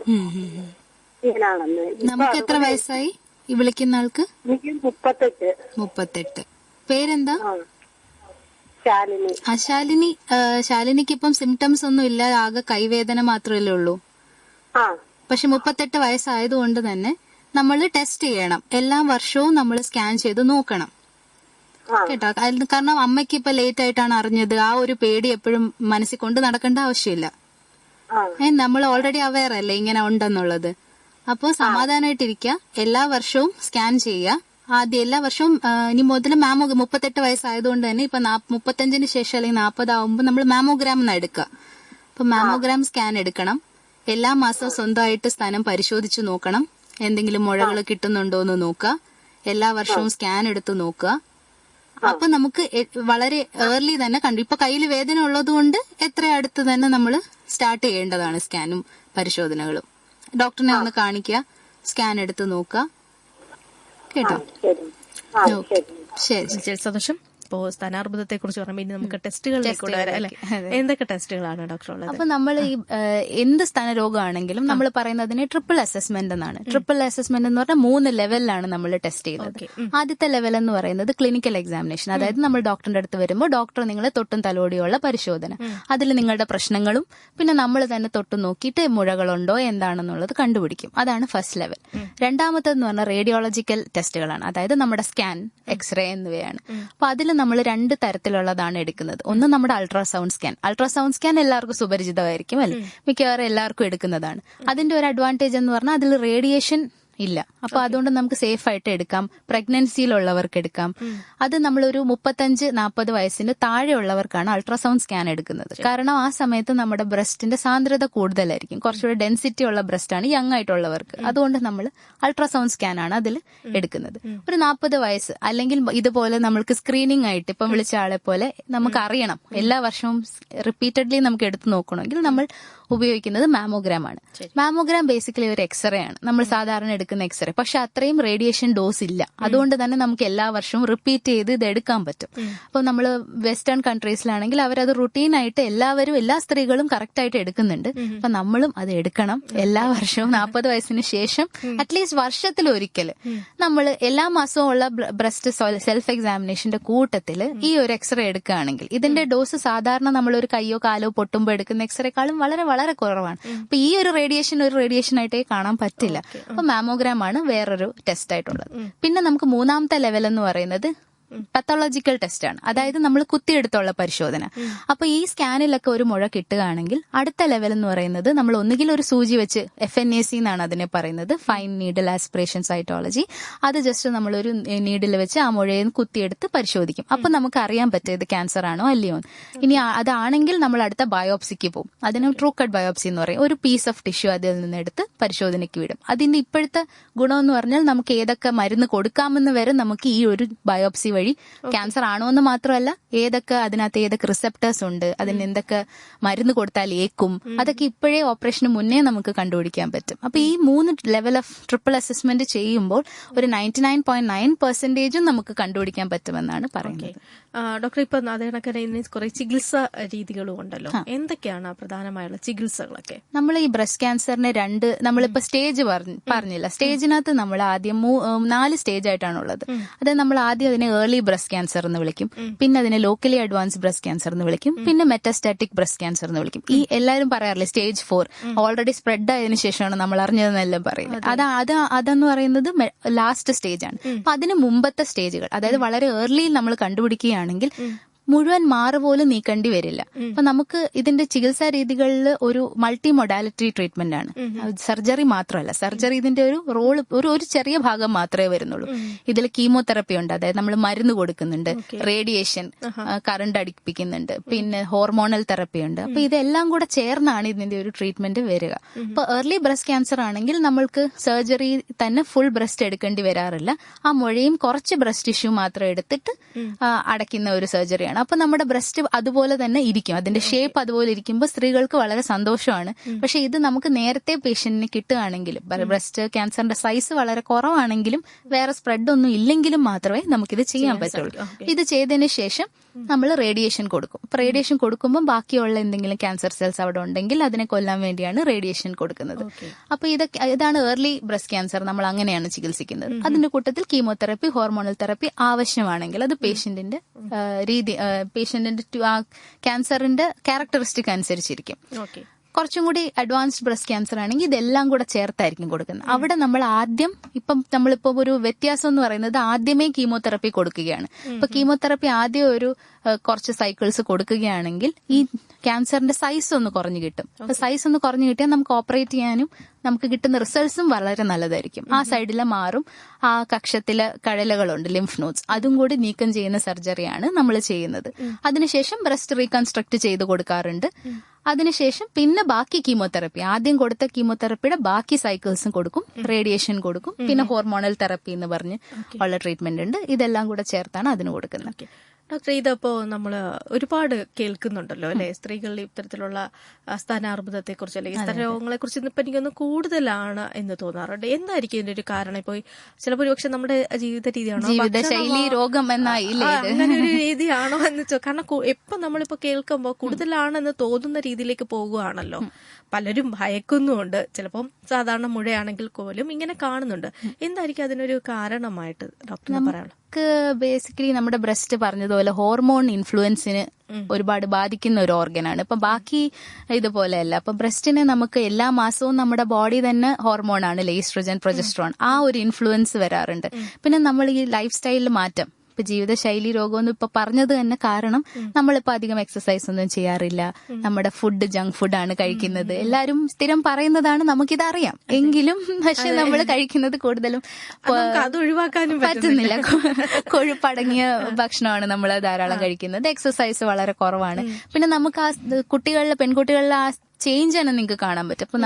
ഇങ്ങനാണെന്ന്. നമുക്ക് എത്ര വയസ്സായി ഈ വിളിക്കുന്ന ആൾക്ക്? എനിക്ക് 38. 38. പേരെന്താ? ശാലിനി. ശാലിനിക്ക് ഇപ്പം സിംറ്റംസ് ഒന്നും ഇല്ല, ആകെ കൈവേദന മാത്രമല്ലേ ഉള്ളൂ. പക്ഷെ 38 വയസ്സായതുകൊണ്ട് തന്നെ നമ്മൾ ടെസ്റ്റ് ചെയ്യണം. എല്ലാ വർഷവും നമ്മൾ സ്കാൻ ചെയ്ത് നോക്കണം കേട്ടോ. കാരണം അമ്മയ്ക്ക് ഇപ്പൊ ലേറ്റ് ആയിട്ടാണ് അറിഞ്ഞത്. ആ ഒരു പേടി എപ്പോഴും മനസ്സിൽ കൊണ്ട് നടക്കേണ്ട ആവശ്യമില്ല. നമ്മൾ ഓൾറെഡി അവെയർ അല്ലേ ഇങ്ങനെ ഉണ്ടെന്നുള്ളത്. അപ്പോൾ സമാധാനമായിട്ടിരിക്കുക. എല്ലാ വർഷവും സ്കാൻ ചെയ്യുക. ആദ്യം എല്ലാ വർഷവും ഇനി മുതൽ 38 വയസ്സായതുകൊണ്ട് തന്നെ ഇപ്പൊ 35 ശേഷം അല്ലെങ്കിൽ 40 ആവുമ്പോൾ നമ്മൾ മാമോഗ്രാം എടുക്കുക. അപ്പൊ മാമോഗ്രാം സ്കാൻ എടുക്കണം. എല്ലാ മാസവും സ്വന്തമായിട്ട് സ്ഥലം പരിശോധിച്ച് നോക്കണം. എന്തെങ്കിലും മുഴകൾ കിട്ടുന്നുണ്ടോ എന്ന് നോക്കുക. എല്ലാ വർഷവും സ്കാൻ എടുത്ത് നോക്കുക. അപ്പൊ നമുക്ക് വളരെ ഏർലി തന്നെ കണ്ടു. ഇപ്പൊ കയ്യിൽ വേദന ഉള്ളത് കൊണ്ട് എത്ര അടുത്ത് തന്നെ നമ്മൾ സ്റ്റാർട്ട് ചെയ്യേണ്ടതാണ് സ്കാനും പരിശോധനകളും. ഡോക്ടറിനെ ഒന്ന് കാണിക്കുക, സ്കാൻ എടുത്ത് നോക്കുക കേട്ടോ. ശരി. സന്തോഷം. ഇപ്പോ സ്ഥാനാർബുദത്തെ കുറിച്ച് പറയുമ്പോൾ ഇനി നമുക്ക് ടെസ്റ്റുകളിലേക്ക് കൂടെ വരാം അല്ലെ? എന്തൊക്കെ ടെസ്റ്റുകളാണ് ഡോക്ടർ ഉള്ളത്? അപ്പൊ നമ്മൾ ഈ എന്ത് സ്ഥാനരോഗമാണെങ്കിലും നമ്മൾ പറയുന്നതിന് ട്രിപ്പിൾ അസസ്മെന്റ് എന്നാണ്. ട്രിപ്പിൾ അസസ്മെന്റ് എന്ന് പറഞ്ഞാൽ 3 ലെവലിലാണ് നമ്മൾ ടെസ്റ്റ് ചെയ്യുന്നത്. ആദ്യത്തെ ലെവൽ എന്ന് പറയുന്നത് ക്ലിനിക്കൽ എക്സാമിനേഷൻ. അതായത് നമ്മൾ ഡോക്ടറിന്റെ അടുത്ത് വരുമ്പോൾ ഡോക്ടർ നിങ്ങളെ തൊട്ടും തലോടിയുള്ള പരിശോധന, അതിൽ നിങ്ങളുടെ പ്രശ്നങ്ങളും പിന്നെ നമ്മൾ തന്നെ തൊട്ട് നോക്കിയിട്ട് മുഴകളുണ്ടോ എന്താണെന്നുള്ളത് കണ്ടുപിടിക്കും. അതാണ് ഫസ്റ്റ് ലെവൽ. രണ്ടാമത്തെന്ന് പറഞ്ഞാൽ റേഡിയോളജിക്കൽ ടെസ്റ്റുകളാണ്. അതായത് നമ്മുടെ സ്കാൻ, എക്സ്റേ എന്നിവയാണ്. അപ്പൊ അതിൽ നമ്മൾ 2 തരത്തിലുള്ളതാണ് എടുക്കുന്നത്. ഒന്ന് നമ്മുടെ അൾട്രാസൗണ്ട് സ്കാൻ. അൾട്രാസൗണ്ട് സ്കാൻ എല്ലാവർക്കും സുപരിചിതമായിരിക്കും അല്ലെ? മിക്കവാറും എല്ലാവർക്കും എടുക്കുന്നതാണ്. അതിന്റെ ഒരു അഡ്വാൻറ്റേജ് എന്ന് പറഞ്ഞാൽ അതിൽ റേഡിയേഷൻ ഇല്ല. അപ്പൊ അതുകൊണ്ട് നമുക്ക് സേഫ് ആയിട്ട് എടുക്കാം. പ്രഗ്നൻസിയിലുള്ളവർക്ക് എടുക്കാം. അത് നമ്മളൊരു 35-40 വയസ്സിന് താഴെയുള്ളവർക്കാണ് അൾട്രാസൗണ്ട് സ്കാൻ എടുക്കുന്നത്. കാരണം ആ സമയത്ത് നമ്മുടെ ബ്രസ്റ്റിന്റെ സാന്ദ്രത കൂടുതലായിരിക്കും. കുറച്ചുകൂടെ ഡെൻസിറ്റി ഉള്ള ബ്രസ്റ്റ് ആണ് യങ് ആയിട്ടുള്ളവർക്ക്. അതുകൊണ്ട് നമ്മൾ അൾട്രാസൗണ്ട് സ്കാൻ ആണ് അതിൽ എടുക്കുന്നത്. ഒരു 40 വയസ്സ് അല്ലെങ്കിൽ ഇതുപോലെ നമ്മൾക്ക് സ്ക്രീനിങ് ആയിട്ട് ഇപ്പം വിളിച്ച ആളെ പോലെ നമുക്ക് അറിയണം, എല്ലാ വർഷവും റിപ്പീറ്റഡ്ലി നമുക്ക് എടുത്തു നോക്കണമെങ്കിൽ നമ്മൾ ഉപയോഗിക്കുന്നത് മാമോഗ്രാം ആണ്. മാമോഗ്രാം ബേസിക്കലി ഒരു എക്സ്റേ ആണ്, നമ്മൾ സാധാരണ എടുക്കുന്ന എക്സ്റേ. പക്ഷെ അത്രയും റേഡിയേഷൻ ഡോസ് ഇല്ല. അതുകൊണ്ട് തന്നെ നമുക്ക് എല്ലാ വർഷവും റിപ്പീറ്റ് ചെയ്ത് ഇത് എടുക്കാൻ പറ്റും. അപ്പൊ നമ്മൾ വെസ്റ്റേൺ കൺട്രീസിലാണെങ്കിൽ അവരത് റുട്ടീനായിട്ട് എല്ലാ സ്ത്രീകളും കറക്റ്റ് ആയിട്ട് എടുക്കുന്നുണ്ട്. അപ്പൊ നമ്മളും അത് എടുക്കണം. എല്ലാ വർഷവും 40 വയസ്സിന് ശേഷം അറ്റ്ലീസ്റ്റ് വർഷത്തിൽ ഒരിക്കൽ നമ്മൾ എല്ലാ മാസവും ഉള്ള ബ്രസ്റ്റ് സെൽഫ് എക്സാമിനേഷന്റെ കൂട്ടത്തിൽ ഈ ഒരു എക്സ്റേ എടുക്കുകയാണെങ്കിൽ ഇതിന്റെ ഡോസ് സാധാരണ നമ്മളൊരു കയ്യോ കാലോ പൊട്ടുമ്പോൾ എടുക്കുന്ന എക്സ്റേക്കാളും വളരെ വളരെ കുറവാണ്. അപ്പൊ ഈ ഒരു റേഡിയേഷൻ ആയിട്ടേ കാണാൻ പറ്റില്ല. അപ്പൊ മാമോഗ്രാം ആണ് വേറൊരു ടെസ്റ്റ് ആയിട്ടുള്ളത്. പിന്നെ നമുക്ക് 3ാമത്തെ ലെവൽ എന്ന് പറയുന്നത് പത്തോളജിക്കൽ ടെസ്റ്റ് ആണ്. അതായത് നമ്മൾ കുത്തിയെടുത്തുള്ള പരിശോധന. അപ്പൊ ഈ സ്കാനിലൊക്കെ ഒരു മുഴ കിട്ടുകയാണെങ്കിൽ അടുത്ത ലെവൽ എന്ന് പറയുന്നത് നമ്മൾ ഒന്നുകിൽ ഒരു സൂചി വെച്ച് FNAC എന്നാണ് അതിനെ പറയുന്നത്, ഫൈൻ നീഡിൽ ആസ്പിറേഷൻ സൈറ്റോളജി. അത് ജസ്റ്റ് നമ്മളൊരു നീഡിൽ വെച്ച് ആ മുഴയെ കുത്തിയെടുത്ത് പരിശോധിക്കും. അപ്പൊ നമുക്ക് അറിയാൻ പറ്റും ഇത് ക്യാൻസർ ആണോ അല്ലയോ. ഇനി അതാണെങ്കിൽ നമ്മൾ അടുത്ത ബയോപ്സിക്ക് പോകും. അതിന് ട്രൂ കട്ട് ബയോപ്സി എന്ന് പറയും. ഒരു പീസ് ഓഫ് ടിഷ്യൂ അതിൽ നിന്ന് എടുത്ത് പരിശോധനയ്ക്ക് വിടും. അതിന്റെ ഇപ്പോഴത്തെ ഗുണം എന്ന് പറഞ്ഞാൽ നമുക്ക് ഏതൊക്കെ മരുന്ന് കൊടുക്കാമെന്ന് വരെ നമുക്ക് ഈ ഒരു ബയോപ്സി വഴി ക്യാൻസർ ആണോ എന്ന് മാത്രമല്ല അതിനകത്ത് ഏതൊക്കെ റിസപ്റ്റേഴ്സ് ഉണ്ട്, അതിന് എന്തൊക്കെ മരുന്ന് കൊടുത്താൽ ഏക്കും, അതൊക്കെ ഇപ്പോഴേ ഓപ്പറേഷന് മുന്നേ നമുക്ക് കണ്ടുപിടിക്കാൻ പറ്റും. അപ്പൊ ഈ 3 ലെവൽ ഓഫ് ട്രിപ്പിൾ അസസ്മെന്റ് ചെയ്യുമ്പോൾ ഒരു 99.9% നമുക്ക് കണ്ടുപിടിക്കാൻ പറ്റുമെന്നാണ് പറയുന്നത്. ഡോക്ടർ, ഇപ്പൊ അതേ കണക്കിന് കുറെ ചികിത്സാ രീതികളും ഉണ്ടല്ലോ, എന്തൊക്കെയാണ് പ്രധാനമായുള്ള ചികിത്സകളൊക്കെ? നമ്മൾ ഈ ബ്രസ്റ്റ് ക്യാൻസറിന് നമ്മളിപ്പോ സ്റ്റേജ് പറഞ്ഞില്ല. സ്റ്റേജിനകത്ത് നമ്മൾ ആദ്യം 4 സ്റ്റേജ് ആയിട്ടാണുള്ളത്. അതായത് നമ്മൾ ആദ്യം അതിനെ ഏർലി ബ്രസ്റ്റ് ക്യാൻസർ എന്ന് വിളിക്കും, പിന്നെ അതിനെ ലോക്കലി അഡ്വാൻസ് ബ്രസ്റ്റ് ക്യാൻസർ എന്ന് വിളിക്കും, പിന്നെ മെറ്റാസ്റ്റാറ്റിക് ബ്രസ്റ്റ് ക്യാൻസർ എന്ന് വിളിക്കും. ഈ എല്ലാവരും പറയാറില്ലേ സ്റ്റേജ് 4 ഓൾറെഡി സ്പ്രെഡ് ആയതിനു ശേഷമാണ് നമ്മൾ അറിഞ്ഞതെന്നെല്ലാം പറയുന്നത്. അതെന്ന് പറയുന്നത് ലാസ്റ്റ് സ്റ്റേജ് ആണ്. അപ്പൊ അതിന് മുമ്പത്തെ സ്റ്റേജുകൾ, അതായത് വളരെ ഏർലി നമ്മൾ കണ്ടുപിടിക്കുകയാണെങ്കിൽ മുഴുവൻ മാറ് പോലും നീക്കേണ്ടി വരില്ല. അപ്പൊ നമുക്ക് ഇതിന്റെ ചികിത്സാ രീതികളിൽ ഒരു മൾട്ടി മൊഡാലിറ്റി ട്രീറ്റ്മെന്റ് ആണ്. സർജറി മാത്രമല്ല, സർജറി ഇതിന്റെ ഒരു റോള് ഒരു ചെറിയ ഭാഗം മാത്രമേ വരുന്നുള്ളൂ. ഇതിൽ കീമോതെറപ്പി ഉണ്ട്, അതായത് നമ്മൾ മരുന്ന് കൊടുക്കുന്നുണ്ട്, റേഡിയേഷൻ, കറണ്ട് അടിപ്പിക്കുന്നുണ്ട്, പിന്നെ ഹോർമോണൽ തെറപ്പി ഉണ്ട്. അപ്പൊ ഇതെല്ലാം കൂടെ ചേർന്നാണ് ഇതിന്റെ ഒരു ട്രീറ്റ്മെന്റ് വരിക. അപ്പൊ ഏർലി ബ്രസ്റ്റ് ക്യാൻസർ ആണെങ്കിൽ നമ്മൾക്ക് സർജറി തന്നെ ഫുൾ ബ്രസ്റ്റ് എടുക്കേണ്ടി വരാറില്ല. ആ മുഴയും കുറച്ച് ബ്രസ്റ്റ് ടിഷ്യൂ മാത്രം എടുത്തിട്ട് അടയ്ക്കുന്ന ഒരു സർജറിയാണ്. അപ്പൊ നമ്മുടെ ബ്രസ്റ്റ് അതുപോലെ തന്നെ ഇരിക്കും, അതിന്റെ ഷേപ്പ് അതുപോലെ ഇരിക്കുമ്പോൾ സ്ത്രീകൾക്ക് വളരെ സന്തോഷമാണ്. പക്ഷെ ഇത് നമുക്ക് നേരത്തെ പേഷ്യന്റിന് കിട്ടുകയാണെങ്കിലും, ബ്രസ്റ്റ് ക്യാൻസറിന്റെ സൈസ് വളരെ കുറവാണെങ്കിലും വേറെ സ്പ്രെഡ് ഒന്നും ഇല്ലെങ്കിലും മാത്രമേ നമുക്കിത് ചെയ്യാൻ പറ്റുള്ളൂ. ഇത് ചെയ്തതിന് ശേഷം നമ്മൾ റേഡിയേഷൻ കൊടുക്കും. അപ്പൊ റേഡിയേഷൻ കൊടുക്കുമ്പോൾ ബാക്കിയുള്ള എന്തെങ്കിലും ക്യാൻസർ സെൽസ് അവിടെ ഉണ്ടെങ്കിൽ അതിനെ കൊല്ലാൻ വേണ്ടിയാണ് റേഡിയേഷൻ കൊടുക്കുന്നത്. അപ്പൊ ഇതാണ് ഏർലി ബ്രസ്റ്റ് ക്യാൻസർ. നമ്മൾ അങ്ങനെയാണ് ചികിത്സിക്കുന്നത്. അതിന്റെ കൂട്ടത്തിൽ കീമോതെറപ്പി, ഹോർമോണൽ തെറപ്പി ആവശ്യമാണെങ്കിൽ അത് പേഷ്യന്റിന്റെ ക്യാൻസറിന്റെ ക്യാരക്ടറിസ്റ്റിക് അനുസരിച്ചിരിക്കും. കുറച്ചും കൂടി അഡ്വാൻസ്ഡ് ബ്രസ്റ്റ് ക്യാൻസർ ആണെങ്കിൽ ഇതെല്ലാം കൂടെ ചേർത്തായിരിക്കും കൊടുക്കുന്നത്. അവിടെ നമ്മൾ നമ്മളിപ്പോ ഒരു വ്യത്യാസം എന്ന് പറയുന്നത് ആദ്യമേ കീമോതെറപ്പി കൊടുക്കുകയാണ്. ഇപ്പൊ കീമോതെറപ്പി ആദ്യം ഒരു കുറച്ച് സൈക്കിൾസ് കൊടുക്കുകയാണെങ്കിൽ ഈ ക്യാൻസറിന്റെ സൈസ് ഒന്ന് കുറഞ്ഞു കിട്ടും. അപ്പൊ സൈസ് ഒന്ന് കുറഞ്ഞു കിട്ടിയാൽ നമുക്ക് ഓപ്പറേറ്റ് ചെയ്യാനും നമുക്ക് കിട്ടുന്ന റിസൾട്ട്സും വളരെ നല്ലതായിരിക്കും. ആ സൈഡിലെ മാറും, ആ കക്ഷത്തിലെ കഴലുകളുണ്ട്, ലിംഫ് നോഡ്സ്, അതും കൂടി നീക്കം ചെയ്യുന്ന സർജറിയാണ് നമ്മൾ ചെയ്യുന്നത്. അതിനുശേഷം ബ്രസ്റ്റ് റീകൺസ്ട്രക്ട് ചെയ്ത് കൊടുക്കാറുണ്ട്. അതിനുശേഷം പിന്നെ ബാക്കി കീമോതെറപ്പി, ആദ്യം കൊടുത്ത കീമോതെറപ്പിയുടെ ബാക്കി സൈക്കിൾസും കൊടുക്കും, റേഡിയേഷൻ കൊടുക്കും, പിന്നെ ഹോർമോണൽ തെറപ്പി എന്ന് പറഞ്ഞ് ഉള്ള ട്രീറ്റ്മെന്റ് ഉണ്ട്. ഇതെല്ലാം കൂടെ ചേർത്താണ് അതിന് കൊടുക്കുന്നത്. ഡോക്ടർ, ഇതിപ്പോ നമ്മള് ഒരുപാട് കേൾക്കുന്നുണ്ടല്ലോ അല്ലെ, സ്ത്രീകളിൽ ഇത്തരത്തിലുള്ള സ്ഥാനാർബുദത്തെ കുറിച്ച് അല്ലെങ്കിൽ സ്ഥാനരോഗങ്ങളെ കുറിച്ച് ഇന്നിപ്പോ എനിക്കൊന്ന് കൂടുതലാണ് എന്ന് തോന്നാറുണ്ട്. എന്തായിരിക്കും ഇതിന്റെ ഒരു കാരണം? ഇപ്പൊ ചിലപ്പോൾ ഒരുപക്ഷെ നമ്മുടെ ജീവിത രീതിയാണോ, ജീവിതശൈലി രോഗം എന്നായില്ലേ അങ്ങനെ ഒരു രീതിയാണോ എന്ന് കാരണം എപ്പോ നമ്മളിപ്പോ കേൾക്കുമ്പോ കൂടുതലാണെന്ന് തോന്നുന്ന രീതിയിലേക്ക് പോകുകയാണല്ലോ. പലരും ഭയക്കുന്നുമുണ്ട്, ചിലപ്പം സാധാരണ മുഴയാണെങ്കിൽ പോലും ഇങ്ങനെ കാണുന്നുണ്ട്. എന്തായിരിക്കും അതിനൊരു കാരണമായിട്ട് ഡോക്ടറിന് പറയാനുള്ളത്? ബേസിക്കലി നമ്മുടെ ബ്രസ്റ്റ് പറഞ്ഞതുപോലെ ഹോർമോൺ ഇൻഫ്ലുവൻസിന് ഒരുപാട് ബാധിക്കുന്ന ഒരു ഓർഗനാണ്. ഇപ്പൊ ബാക്കി ഇതുപോലെയല്ല. അപ്പൊ ബ്രസ്റ്റിന് നമുക്ക് എല്ലാ മാസവും നമ്മുടെ ബോഡി തന്നെ ഹോർമോണാണ്, ഈസ്ട്രജൻ, പ്രൊജസ്ട്രോൺ, ആ ഒരു ഇൻഫ്ലുവൻസ് വരാറുണ്ട്. പിന്നെ നമ്മൾ ഈ ലൈഫ് സ്റ്റൈലിൽ മാറ്റം, ഇപ്പൊ ജീവിതശൈലി രോഗം ഇപ്പൊ പറഞ്ഞത് തന്നെ കാരണം നമ്മളിപ്പോ അധികം എക്സസൈസ് ഒന്നും ചെയ്യാറില്ല, നമ്മുടെ ഫുഡ് ജങ്ക് ഫുഡാണ് കഴിക്കുന്നത്. എല്ലാരും സ്ഥിരം പറയുന്നതാണ്, നമുക്കിതറിയാം. എങ്കിലും പക്ഷെ നമ്മൾ കഴിക്കുന്നത് കൂടുതലും അത് ഒഴിവാക്കാനും പറ്റുന്നില്ല. കൊഴുപ്പടങ്ങിയ ഭക്ഷണമാണ് നമ്മൾ ധാരാളം കഴിക്കുന്നത്. എക്സസൈസ് വളരെ കുറവാണ്. പിന്നെ നമുക്ക് ആ പെൺകുട്ടികളിലെ ആ ചേഞ്ച് ആണ് നിങ്ങൾക്ക് കാണാൻ പറ്റും. അപ്പൊ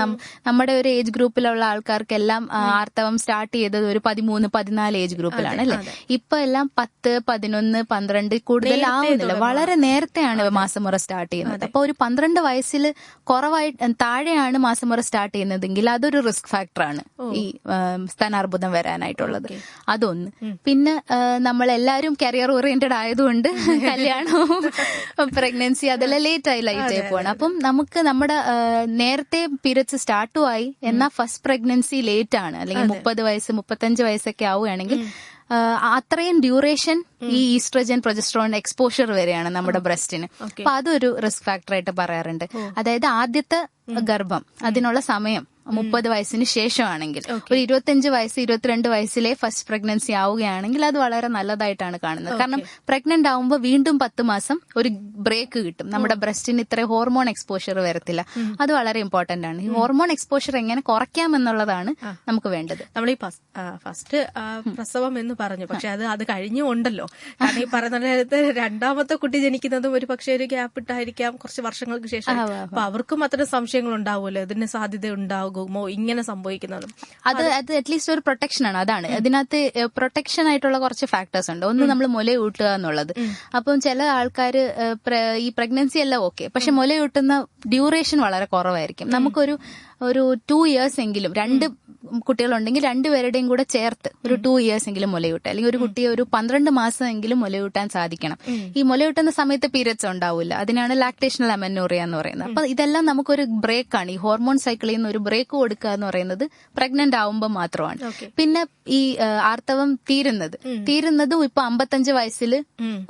നമ്മുടെ ഒരു ഏജ് ഗ്രൂപ്പിലുള്ള ആൾക്കാർക്കെല്ലാം ആർത്തവം സ്റ്റാർട്ട് ചെയ്തത് ഒരു 13-14 ഏജ് ഗ്രൂപ്പിലാണ് അല്ലെ. ഇപ്പൊ എല്ലാം 10, 11, 12 കൂടുതലാവുന്നില്ല. വളരെ നേരത്തെയാണ് മാസമുറ സ്റ്റാർട്ട് ചെയ്യുന്നത്. അപ്പൊ ഒരു 12 വയസ്സിൽ താഴെയാണ് മാസമുറ സ്റ്റാർട്ട് ചെയ്യുന്നതെങ്കിൽ അതൊരു റിസ്ക് ഫാക്ടറാണ് ഈ സ്ഥാനാർബുദം വരാനായിട്ടുള്ളത്. അതൊന്ന്. പിന്നെ നമ്മളെല്ലാരും കരിയർ ഓറിയന്റഡ് ആയതുകൊണ്ട് കല്യാണവും പ്രഗ്നൻസി അതെല്ലാം ലേറ്റ് ആയി പോവാണ്. അപ്പം നമുക്ക് നമ്മുടെ നേരത്തെ പീരിയഡ്സ് സ്റ്റാർട്ടുമായി എന്നാൽ ഫസ്റ്റ് പ്രഗ്നൻസി ലേറ്റ് ആണ്, അല്ലെങ്കിൽ 30 വയസ്സ് 35 വയസ്സൊക്കെ ആവുകയാണെങ്കിൽ അത്രയും ഡ്യൂറേഷൻ ഈ ഈസ്ട്രജൻ, പ്രൊജസ്ട്രോൺ എക്സ്പോഷർ വരെയാണ് നമ്മുടെ ബ്രസ്റ്റിന്. അപ്പൊ അതൊരു റിസ്ക് ഫാക്ടർ ആയിട്ട് പറയാറുണ്ട്. അതായത് ആദ്യത്തെ ഗർഭം അതിനുള്ള സമയം 30 വയസ്സിന് ശേഷമാണെങ്കിൽ, ഒരു 25 വയസ്സ് 22 വയസ്സിലെ ഫസ്റ്റ് പ്രഗ്നൻസി ആവുകയാണെങ്കിൽ അത് വളരെ നല്ലതായിട്ടാണ് കാണുന്നത്. കാരണം പ്രഗ്നന്റ് ആവുമ്പോൾ വീണ്ടും 10 മാസം ഒരു ബ്രേക്ക് കിട്ടും. നമ്മുടെ ബ്രസ്റ്റിന് ഇത്ര ഹോർമോൺ എക്സ്പോഷർ വരത്തില്ല. അത് വളരെ ഇമ്പോർട്ടന്റ് ആണ്. ഈ ഹോർമോൺ എക്സ്പോഷർ എങ്ങനെ കുറയ്ക്കാം എന്നുള്ളതാണ് നമുക്ക് വേണ്ടത്. നമ്മൾ ഈ ഫസ്റ്റ് പ്രസവം എന്ന് പറഞ്ഞു, പക്ഷെ അത് കഴിഞ്ഞുണ്ടല്ലോ. കാരണം ഈ പറയുന്ന രണ്ടാമത്തെ കുട്ടി ജനിക്കുന്നതും ഒരു പക്ഷേ ഒരു ഗ്യാപ്പ് ഇട്ടായിരിക്കാം, കുറച്ച് വർഷങ്ങൾക്ക് ശേഷം. അപ്പൊ അവർക്കും അത്തരം സംശയങ്ങൾ ഉണ്ടാവുമല്ലോ, ഇതിന് സാധ്യത ഉണ്ടാകുമോ ഇങ്ങനെ സംഭവിക്കുന്നതും. അത് അറ്റ്ലീസ്റ്റ് ഒരു പ്രൊട്ടക്ഷൻ ആണ്. അതാണ് അതിനകത്ത് പ്രൊട്ടക്ഷൻ ആയിട്ടുള്ള കുറച്ച് ഫാക്ടേഴ്സ് ഉണ്ട്. ഒന്ന്, നമ്മൾ മുലയൂട്ടുക എന്നുള്ളത്. അപ്പം ചില ആൾക്കാർ ഈ പ്രഗ്നൻസി എല്ലാം ഓക്കെ, പക്ഷെ മുലയൂട്ടുന്ന ഡ്യൂറേഷൻ വളരെ കുറവായിരിക്കും. നമുക്കൊരു 2 ഇയേഴ്സ് എങ്കിലും, 2 കുട്ടികളുണ്ടെങ്കിൽ 2 പേരുടെയും കൂടെ ചേർത്ത് ഒരു 2 ഇയേഴ്സ് എങ്കിലും മുലയൂട്ടുക, അല്ലെങ്കിൽ ഒരു കുട്ടിയെ ഒരു 12 മാസം എങ്കിലും മുലയൂട്ടാൻ സാധിക്കണം. ഈ മുലയൂട്ടുന്ന സമയത്ത് പീരിയഡ്സ് ഉണ്ടാവില്ല. അതിനാണ് ലാക്ടേഷണൽ അമെനോറിയ എന്ന് പറയുന്നത്. അപ്പൊ ഇതെല്ലാം നമുക്കൊരു ബ്രേക്കാണ്. ഈ ഹോർമോൺ സൈക്കിളിൽ നിന്ന് ഒരു ബ്രേക്ക് കൊടുക്കുക എന്ന് പറയുന്നത് പ്രഗ്നന്റ് ആവുമ്പോൾ മാത്രമാണ്. പിന്നെ ഈ ആർത്തവം തീരുന്നതും ഇപ്പൊ 55 വയസ്സിൽ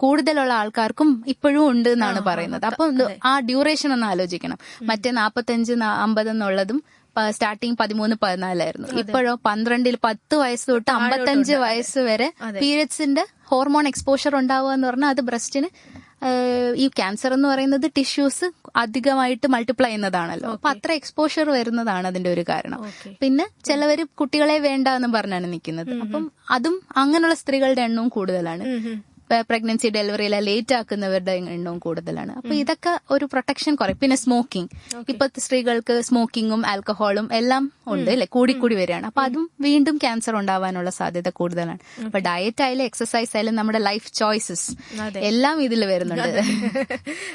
കൂടുതലുള്ള ആൾക്കാർക്കും ഇപ്പോഴും ഉണ്ട് എന്നാണ് പറയുന്നത്. അപ്പൊ ആ ഡ്യൂറേഷൻ ഒന്ന് ആലോചിക്കണം. മറ്റേ 45-50 എന്നുള്ളതും സ്റ്റാർട്ടിങ് 13-14 ആയിരുന്നു. ഇപ്പോഴോ 10 വയസ്സ് തൊട്ട് 55 വയസ്സ് വരെ പീരിയഡ്സിന്റെ ഹോർമോൺ എക്സ്പോഷർ ഉണ്ടാവുക എന്ന് പറഞ്ഞാൽ അത് ബ്രസ്റ്റിന്, ഈ ക്യാൻസർ എന്ന് പറയുന്നത് ടിഷ്യൂസ് അധികമായിട്ട് മൾട്ടിപ്ലൈ ചെയ്യുന്നതാണല്ലോ. അപ്പൊ അത്ര എക്സ്പോഷർ വരുന്നതാണ് അതിന്റെ ഒരു കാരണം. പിന്നെ ചിലവര് കുട്ടികളെ വേണ്ട എന്ന് പറഞ്ഞാണ് നിൽക്കുന്നത്. അപ്പം അതും അങ്ങനെയുള്ള സ്ത്രീകളുടെ എണ്ണവും കൂടുതലാണ്. പ്രഗ്നൻസി ഡെലിവറിയിലെ ലേറ്റ് ആക്കുന്നവരുടെ എണ്ണവും കൂടുതലാണ്. അപ്പൊ ഇതൊക്കെ ഒരു പ്രൊട്ടക്ഷൻ കുറയും. പിന്നെ സ്മോക്കിംഗ്, ഇപ്പോഴത്തെ സ്ത്രീകൾക്ക് സ്മോക്കിങ്ങും ആൽക്കഹോളും എല്ലാം ഉണ്ട് അല്ലെ, കൂടിക്കൂടി വരികയാണ്. അപ്പൊ അതും വീണ്ടും ക്യാൻസർ ഉണ്ടാവാനുള്ള സാധ്യത കൂടുതലാണ്. അപ്പൊ ഡയറ്റ് ആയാലും എക്സസൈസ് ആയാലും നമ്മുടെ ലൈഫ് ചോയ്സസ് എല്ലാം ഇതിൽ വരുന്നുണ്ട്.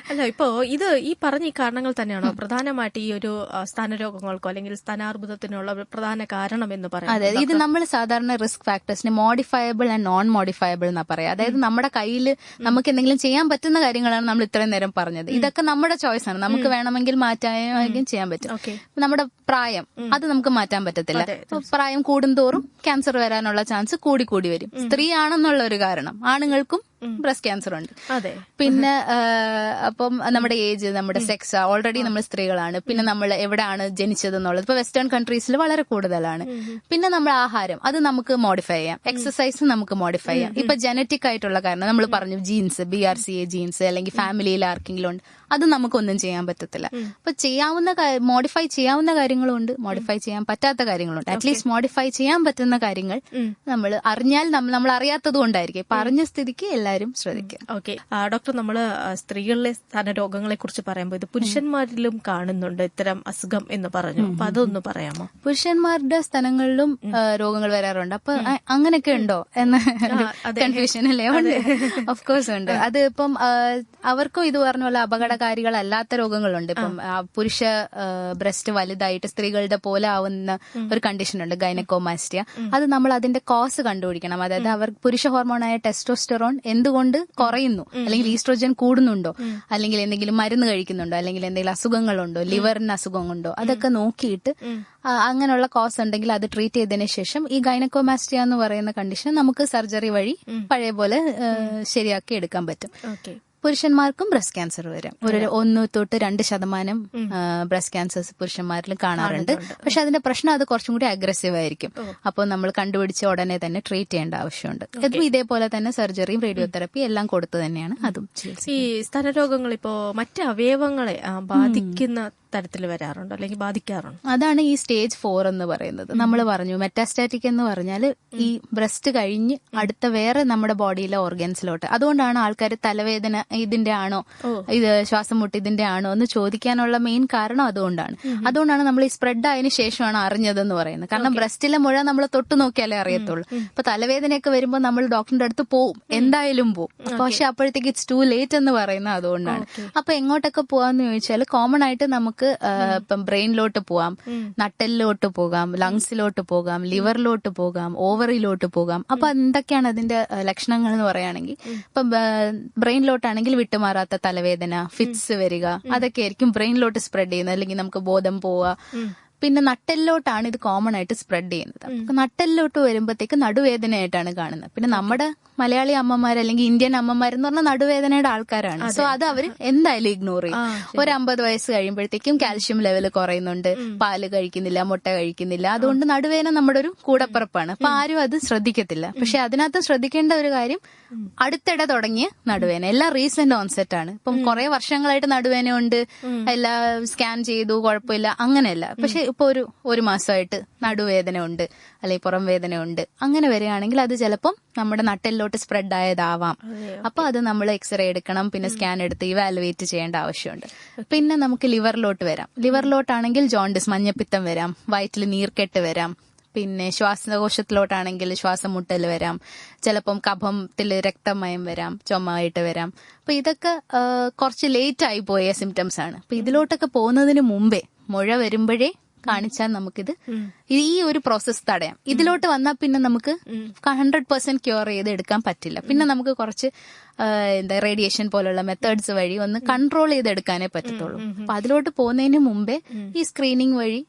അല്ല, ഇപ്പോ ഇത് ഈ പറഞ്ഞ ഈ കാരണങ്ങൾ തന്നെയാണോ പ്രധാനമായിട്ട് ഈ ഒരു സ്ഥാനരോഗങ്ങൾക്കോ അല്ലെങ്കിൽ സ്ഥാനാർബുദത്തിനുള്ള പ്രധാന കാരണം എന്ന് പറയുന്നത്? അതെ, ഇത് നമ്മൾ സാധാരണ റിസ്ക് ഫാക്ടേഴ്സിന് മോഡിഫയബിൾ ആൻഡ് നോൺ മോഡിഫയബിൾ എന്നാ പറയാം. അതായത് നമ്മുടെ കയ്യിൽ നമുക്ക് എന്തെങ്കിലും ചെയ്യാൻ പറ്റുന്ന കാര്യങ്ങളാണ് നമ്മൾ ഇത്രയും നേരം പറഞ്ഞത്. ഇതൊക്കെ നമ്മുടെ ചോയ്സ് ആണ്. നമുക്ക് വേണമെങ്കിൽ മാറ്റാൻ ചെയ്യാൻ പറ്റും. നമ്മുടെ പ്രായം അത് നമുക്ക് മാറ്റാൻ പറ്റത്തില്ല. പ്രായം കൂടുന്തോറും ക്യാൻസർ വരാനുള്ള ചാൻസ് കൂടി വരും. സ്ത്രീ ആണെന്നുള്ള ഒരു കാരണം, ആണുങ്ങൾക്കും ബ്രസ്റ്റ് ക്യാൻസർ ഉണ്ട്. പിന്നെ അപ്പം നമ്മുടെ ഏജ്, നമ്മുടെ സെക്സ്, ഓൾറെഡി നമ്മൾ സ്ത്രീകളാണ്. പിന്നെ നമ്മൾ എവിടെയാണ് ജനിച്ചത് എന്നുള്ളത് ഇപ്പൊ വെസ്റ്റേൺ കൺട്രീസിൽ വളരെ കൂടുതലാണ്. പിന്നെ നമ്മുടെ ആഹാരം അത് നമുക്ക് മോഡിഫൈ ചെയ്യാം. എക്സസൈസ് നമുക്ക് മോഡിഫൈ ചെയ്യാം. ഇപ്പൊ ജനറ്റിക് ആയിട്ടുള്ള കാരണം നമ്മൾ പറഞ്ഞു, ജീൻസ്, BRCA ജീൻസ് അല്ലെങ്കിൽ ഫാമിലിയിൽ ആർക്കെങ്കിലും ഉണ്ട്, അത് നമുക്കൊന്നും ചെയ്യാൻ പറ്റത്തില്ല. അപ്പൊ മോഡിഫൈ ചെയ്യാവുന്ന കാര്യങ്ങളുണ്ട്, മോഡിഫൈ ചെയ്യാൻ പറ്റാത്ത കാര്യങ്ങളുണ്ട്. അറ്റ്ലീസ്റ്റ് മോഡിഫൈ ചെയ്യാൻ പറ്റുന്ന കാര്യങ്ങൾ നമ്മൾ അറിഞ്ഞാൽ നമ്മൾ അറിയാത്തത് കൊണ്ടായിരിക്കും. പറഞ്ഞ സ്ഥിതിക്ക് എല്ലാവരും ശ്രദ്ധിക്കുക. ഓക്കെ ഡോക്ടർ, നമ്മള് സ്ത്രീകളിലെ സ്ഥാനരോഗങ്ങളെ കുറിച്ച് പറയുമ്പോൾ ഇത് പുരുഷന്മാരിലും കാണുന്നുണ്ട് ഇത്തരം അസുഖം എന്ന് പറഞ്ഞു. അപ്പൊ അതൊന്ന് പറയാമോ? പുരുഷന്മാരുടെ സ്ഥലങ്ങളിലും രോഗങ്ങൾ വരാറുണ്ട്. അപ്പൊ അങ്ങനെയൊക്കെ ഉണ്ടോ എന്ന കൺഫ്യൂഷൻ അല്ലേ ഉണ്ട്. ഓഫ് കോഴ്സ് ഉണ്ട്. അത് ഇപ്പം അവർക്കും ഇത് പറഞ്ഞ പോലെ അപകടകാരികളല്ലാത്ത രോഗങ്ങളുണ്ട്. ഇപ്പം പുരുഷ ബ്രസ്റ്റ് വലുതായിട്ട് സ്ത്രീകളുടെ പോലെ ആവുന്ന ഒരു കണ്ടീഷൻ ഉണ്ട്, ഗൈനക്കോമാസ്റ്റിയ. അത് നമ്മൾ അതിന്റെ കോസ് കണ്ടുപിടിക്കണം. അതായത് അവർ പുരുഷ ഹോർമോണായ ടെസ്റ്റോസ്റ്ററോൺ എന്തുകൊണ്ട് കുറയുന്നു, അല്ലെങ്കിൽ ഈസ്ട്രോജൻ കൂടുന്നുണ്ടോ, അല്ലെങ്കിൽ എന്തെങ്കിലും മരുന്ന് കഴിക്കുന്നുണ്ടോ, അല്ലെങ്കിൽ എന്തെങ്കിലും അസുഖങ്ങളുണ്ടോ, ലിവറിന് അസുഖമുണ്ടോ, അതൊക്കെ നോക്കിയിട്ട് അങ്ങനെയുള്ള കോസ് ഉണ്ടെങ്കിൽ അത് ട്രീറ്റ് ചെയ്തതിനു ശേഷം ഈ ഗൈനക്കോമാസ്റ്റിയ എന്ന് പറയുന്ന കണ്ടീഷൻ നമുക്ക് സർജറി വഴി പഴയ പോലെ ശരിയാക്കി എടുക്കാൻ പറ്റും. പുരുഷന്മാർക്കും ബ്രസ്റ്റ് ക്യാൻസർ വരാം. ഒരു 1 തൊട്ട് 2% ബ്രസ്റ്റ് ക്യാൻസേഴ്സ് പുരുഷന്മാരിൽ കാണാറുണ്ട്. പക്ഷെ അതിന്റെ പ്രശ്നം അത് കുറച്ചും കൂടി അഗ്രസീവ് ആയിരിക്കും. അപ്പോൾ നമ്മൾ കണ്ടുപിടിച്ച ഉടനെ തന്നെ ട്രീറ്റ് ചെയ്യേണ്ട ആവശ്യമുണ്ട്. അതും ഇതേപോലെ തന്നെ സർജറിയും റേഡിയോതെറപ്പി എല്ലാം കൊടുത്തു തന്നെയാണ് അതും ചികിത്സ. ഈ സ്തനരോഗങ്ങൾ ഇപ്പോ മറ്റ് അവയവങ്ങളെ ബാധിക്കുന്ന തരത്തിൽ വരാറുണ്ടോ, അല്ലെങ്കിൽ ബാധിക്കാറുണ്ടോ? അതാണ് ഈ സ്റ്റേജ് 4 എന്ന് പറയുന്നത്. നമ്മൾ പറഞ്ഞു മെറ്റാസ്റ്റാറ്റിക് എന്ന് പറഞ്ഞാൽ ഈ ബ്രസ്റ്റ് കഴിഞ്ഞ് അടുത്ത വേറെ നമ്മുടെ ബോഡിയിലെ ഓർഗൻസിലോട്ട്. അതുകൊണ്ടാണ് ആൾക്കാർ തലവേദന ഇതിന്റെ ആണോ, ഇത് ശ്വാസം മുട്ട് ഇതിന്റെ ആണോ എന്ന് ചോദിക്കാനുള്ള മെയിൻ കാരണം അതുകൊണ്ടാണ് നമ്മൾ ഈ സ്പ്രെഡ് ആയതിനു ശേഷമാണ് അറിഞ്ഞതെന്ന് പറയുന്നത്. കാരണം ബ്രസ്റ്റിലെ മുഴ നമ്മൾ തൊട്ട് നോക്കിയാലേ അറിയത്തുള്ളൂ. ഇപ്പൊ തലവേദനയൊക്കെ വരുമ്പോൾ നമ്മൾ ഡോക്ടറിന്റെ അടുത്ത് പോവും, എന്തായാലും പോവും. പക്ഷെ അപ്പോഴത്തേക്ക് ഇറ്റ്സ് ടു ലേറ്റ് എന്ന് പറയുന്നത് അതുകൊണ്ടാണ്. അപ്പൊ എങ്ങോട്ടൊക്കെ പോവാന്ന് ചോദിച്ചാൽ കോമൺ ആയിട്ട് നമുക്ക് ഇപ്പം ബ്രെയിനിലോട്ട് പോകാം, നട്ടെല്ലിലോട്ട് പോകാം, ലങ്സിലോട്ട് പോകാം, ലിവറിലോട്ട് പോകാം, ഓവറിലോട്ട് പോകാം. അപ്പൊ എന്തൊക്കെയാണ് അതിന്റെ ലക്ഷണങ്ങൾ എന്ന് പറയുകയാണെങ്കിൽ, ഇപ്പം ബ്രെയിനിലോട്ടാണെങ്കിൽ വിട്ടുമാറാത്ത തലവേദന, ഫിറ്റ്സ് വരിക, അതൊക്കെ ആയിരിക്കും ബ്രെയിനിലോട്ട് സ്പ്രെഡ് ചെയ്യുന്നത്. അല്ലെങ്കിൽ നമുക്ക് ബോധം പോവുക. പിന്നെ നട്ടെല്ലോട്ടാണ് ഇത് കോമൺ ആയിട്ട് സ്പ്രെഡ് ചെയ്യുന്നത്. അപ്പൊ നട്ടെല്ലോട്ട് വരുമ്പോഴത്തേക്ക് നടുവേദനയായിട്ടാണ് കാണുന്നത്. പിന്നെ നമ്മുടെ മലയാളി അമ്മമാർ അല്ലെങ്കിൽ ഇന്ത്യൻ അമ്മമാരെന്ന് പറഞ്ഞാൽ നടുവേദനയുടെ ആൾക്കാരാണ്. സോ അത് അവർ എന്തായാലും ഇഗ്നോർ ചെയ്യും. ഒരു 50 വയസ്സ് കഴിയുമ്പോഴത്തേക്കും കാൽഷ്യം ലെവൽ കുറയുന്നുണ്ട്, പാല് കഴിക്കുന്നില്ല, മുട്ട കഴിക്കുന്നില്ല. അതുകൊണ്ട് നടുവേദന നമ്മുടെ ഒരു കൂടപ്പിറപ്പാണ്. അപ്പൊ ആരും അത് ശ്രദ്ധിക്കത്തില്ല. പക്ഷെ അതിനകത്ത് ശ്രദ്ധിക്കേണ്ട ഒരു കാര്യം, അടുത്തിടെ തുടങ്ങിയ നടുവേദന എല്ലാം റീസെന്റ് ഓൺസെറ്റ് ആണ്. ഇപ്പം കുറെ വർഷങ്ങളായിട്ട് നടുവേദന ഉണ്ട്, എല്ലാം സ്കാൻ ചെയ്തു, കുഴപ്പമില്ല, അങ്ങനെയല്ല. പക്ഷെ ഇപ്പൊ ഒരു മാസമായിട്ട് നടുവേദന ഉണ്ട്, അല്ലെങ്കിൽ പുറം വേദന ഉണ്ട്, അങ്ങനെ വരികയാണെങ്കിൽ അത് ചിലപ്പം നമ്മുടെ നട്ടെല്ലോട്ട് സ്പ്രെഡ് ആയതാവാം. അപ്പൊ അത് നമ്മൾ എക്സ്റേ എടുക്കണം, പിന്നെ സ്കാൻ എടുത്ത് ഇവാലുവേറ്റ് ചെയ്യേണ്ട ആവശ്യമുണ്ട്. പിന്നെ നമുക്ക് ലിവറിലോട്ട് വരാം. ലിവറിലോട്ടാണെങ്കിൽ ജോണ്ടിസ്, മഞ്ഞപ്പിത്തം വരാം, വയറ്റിൽ നീർക്കെട്ട് വരാം. പിന്നെ ശ്വാസകോശത്തിലോട്ടാണെങ്കിൽ ശ്വാസം മുട്ടൽ വരാം, ചിലപ്പം കഫത്തിൽ രക്തമയം വരാം, ചുമയായിട്ട് വരാം. അപ്പൊ ഇതൊക്കെ കുറച്ച് ലേറ്റ് ആയി പോയ സിംറ്റംസ് ആണ്. അപ്പൊ ഇതിലോട്ടൊക്കെ പോകുന്നതിന് മുമ്പേ മുഴ വരുമ്പോഴേ കാണിച്ചാൽ നമുക്കിത് ഈ ഒരു പ്രോസസ്സ് തടയാം. ഇതിലോട്ട് വന്നാൽ പിന്നെ നമുക്ക് 100% ക്യൂർ ചെയ്ത് എടുക്കാൻ പറ്റില്ല. പിന്നെ നമുക്ക് കുറച്ച് റേഡിയേഷൻ പോലുള്ള മെത്തേഡ്സ് വഴി ഒന്ന് കൺട്രോൾ ചെയ്തെടുക്കാനേ പറ്റത്തുള്ളൂ. അപ്പൊ അതിലോട്ട് പോകുന്നതിന് മുമ്പേ ഈ സ്ക്രീനിങ് വഴി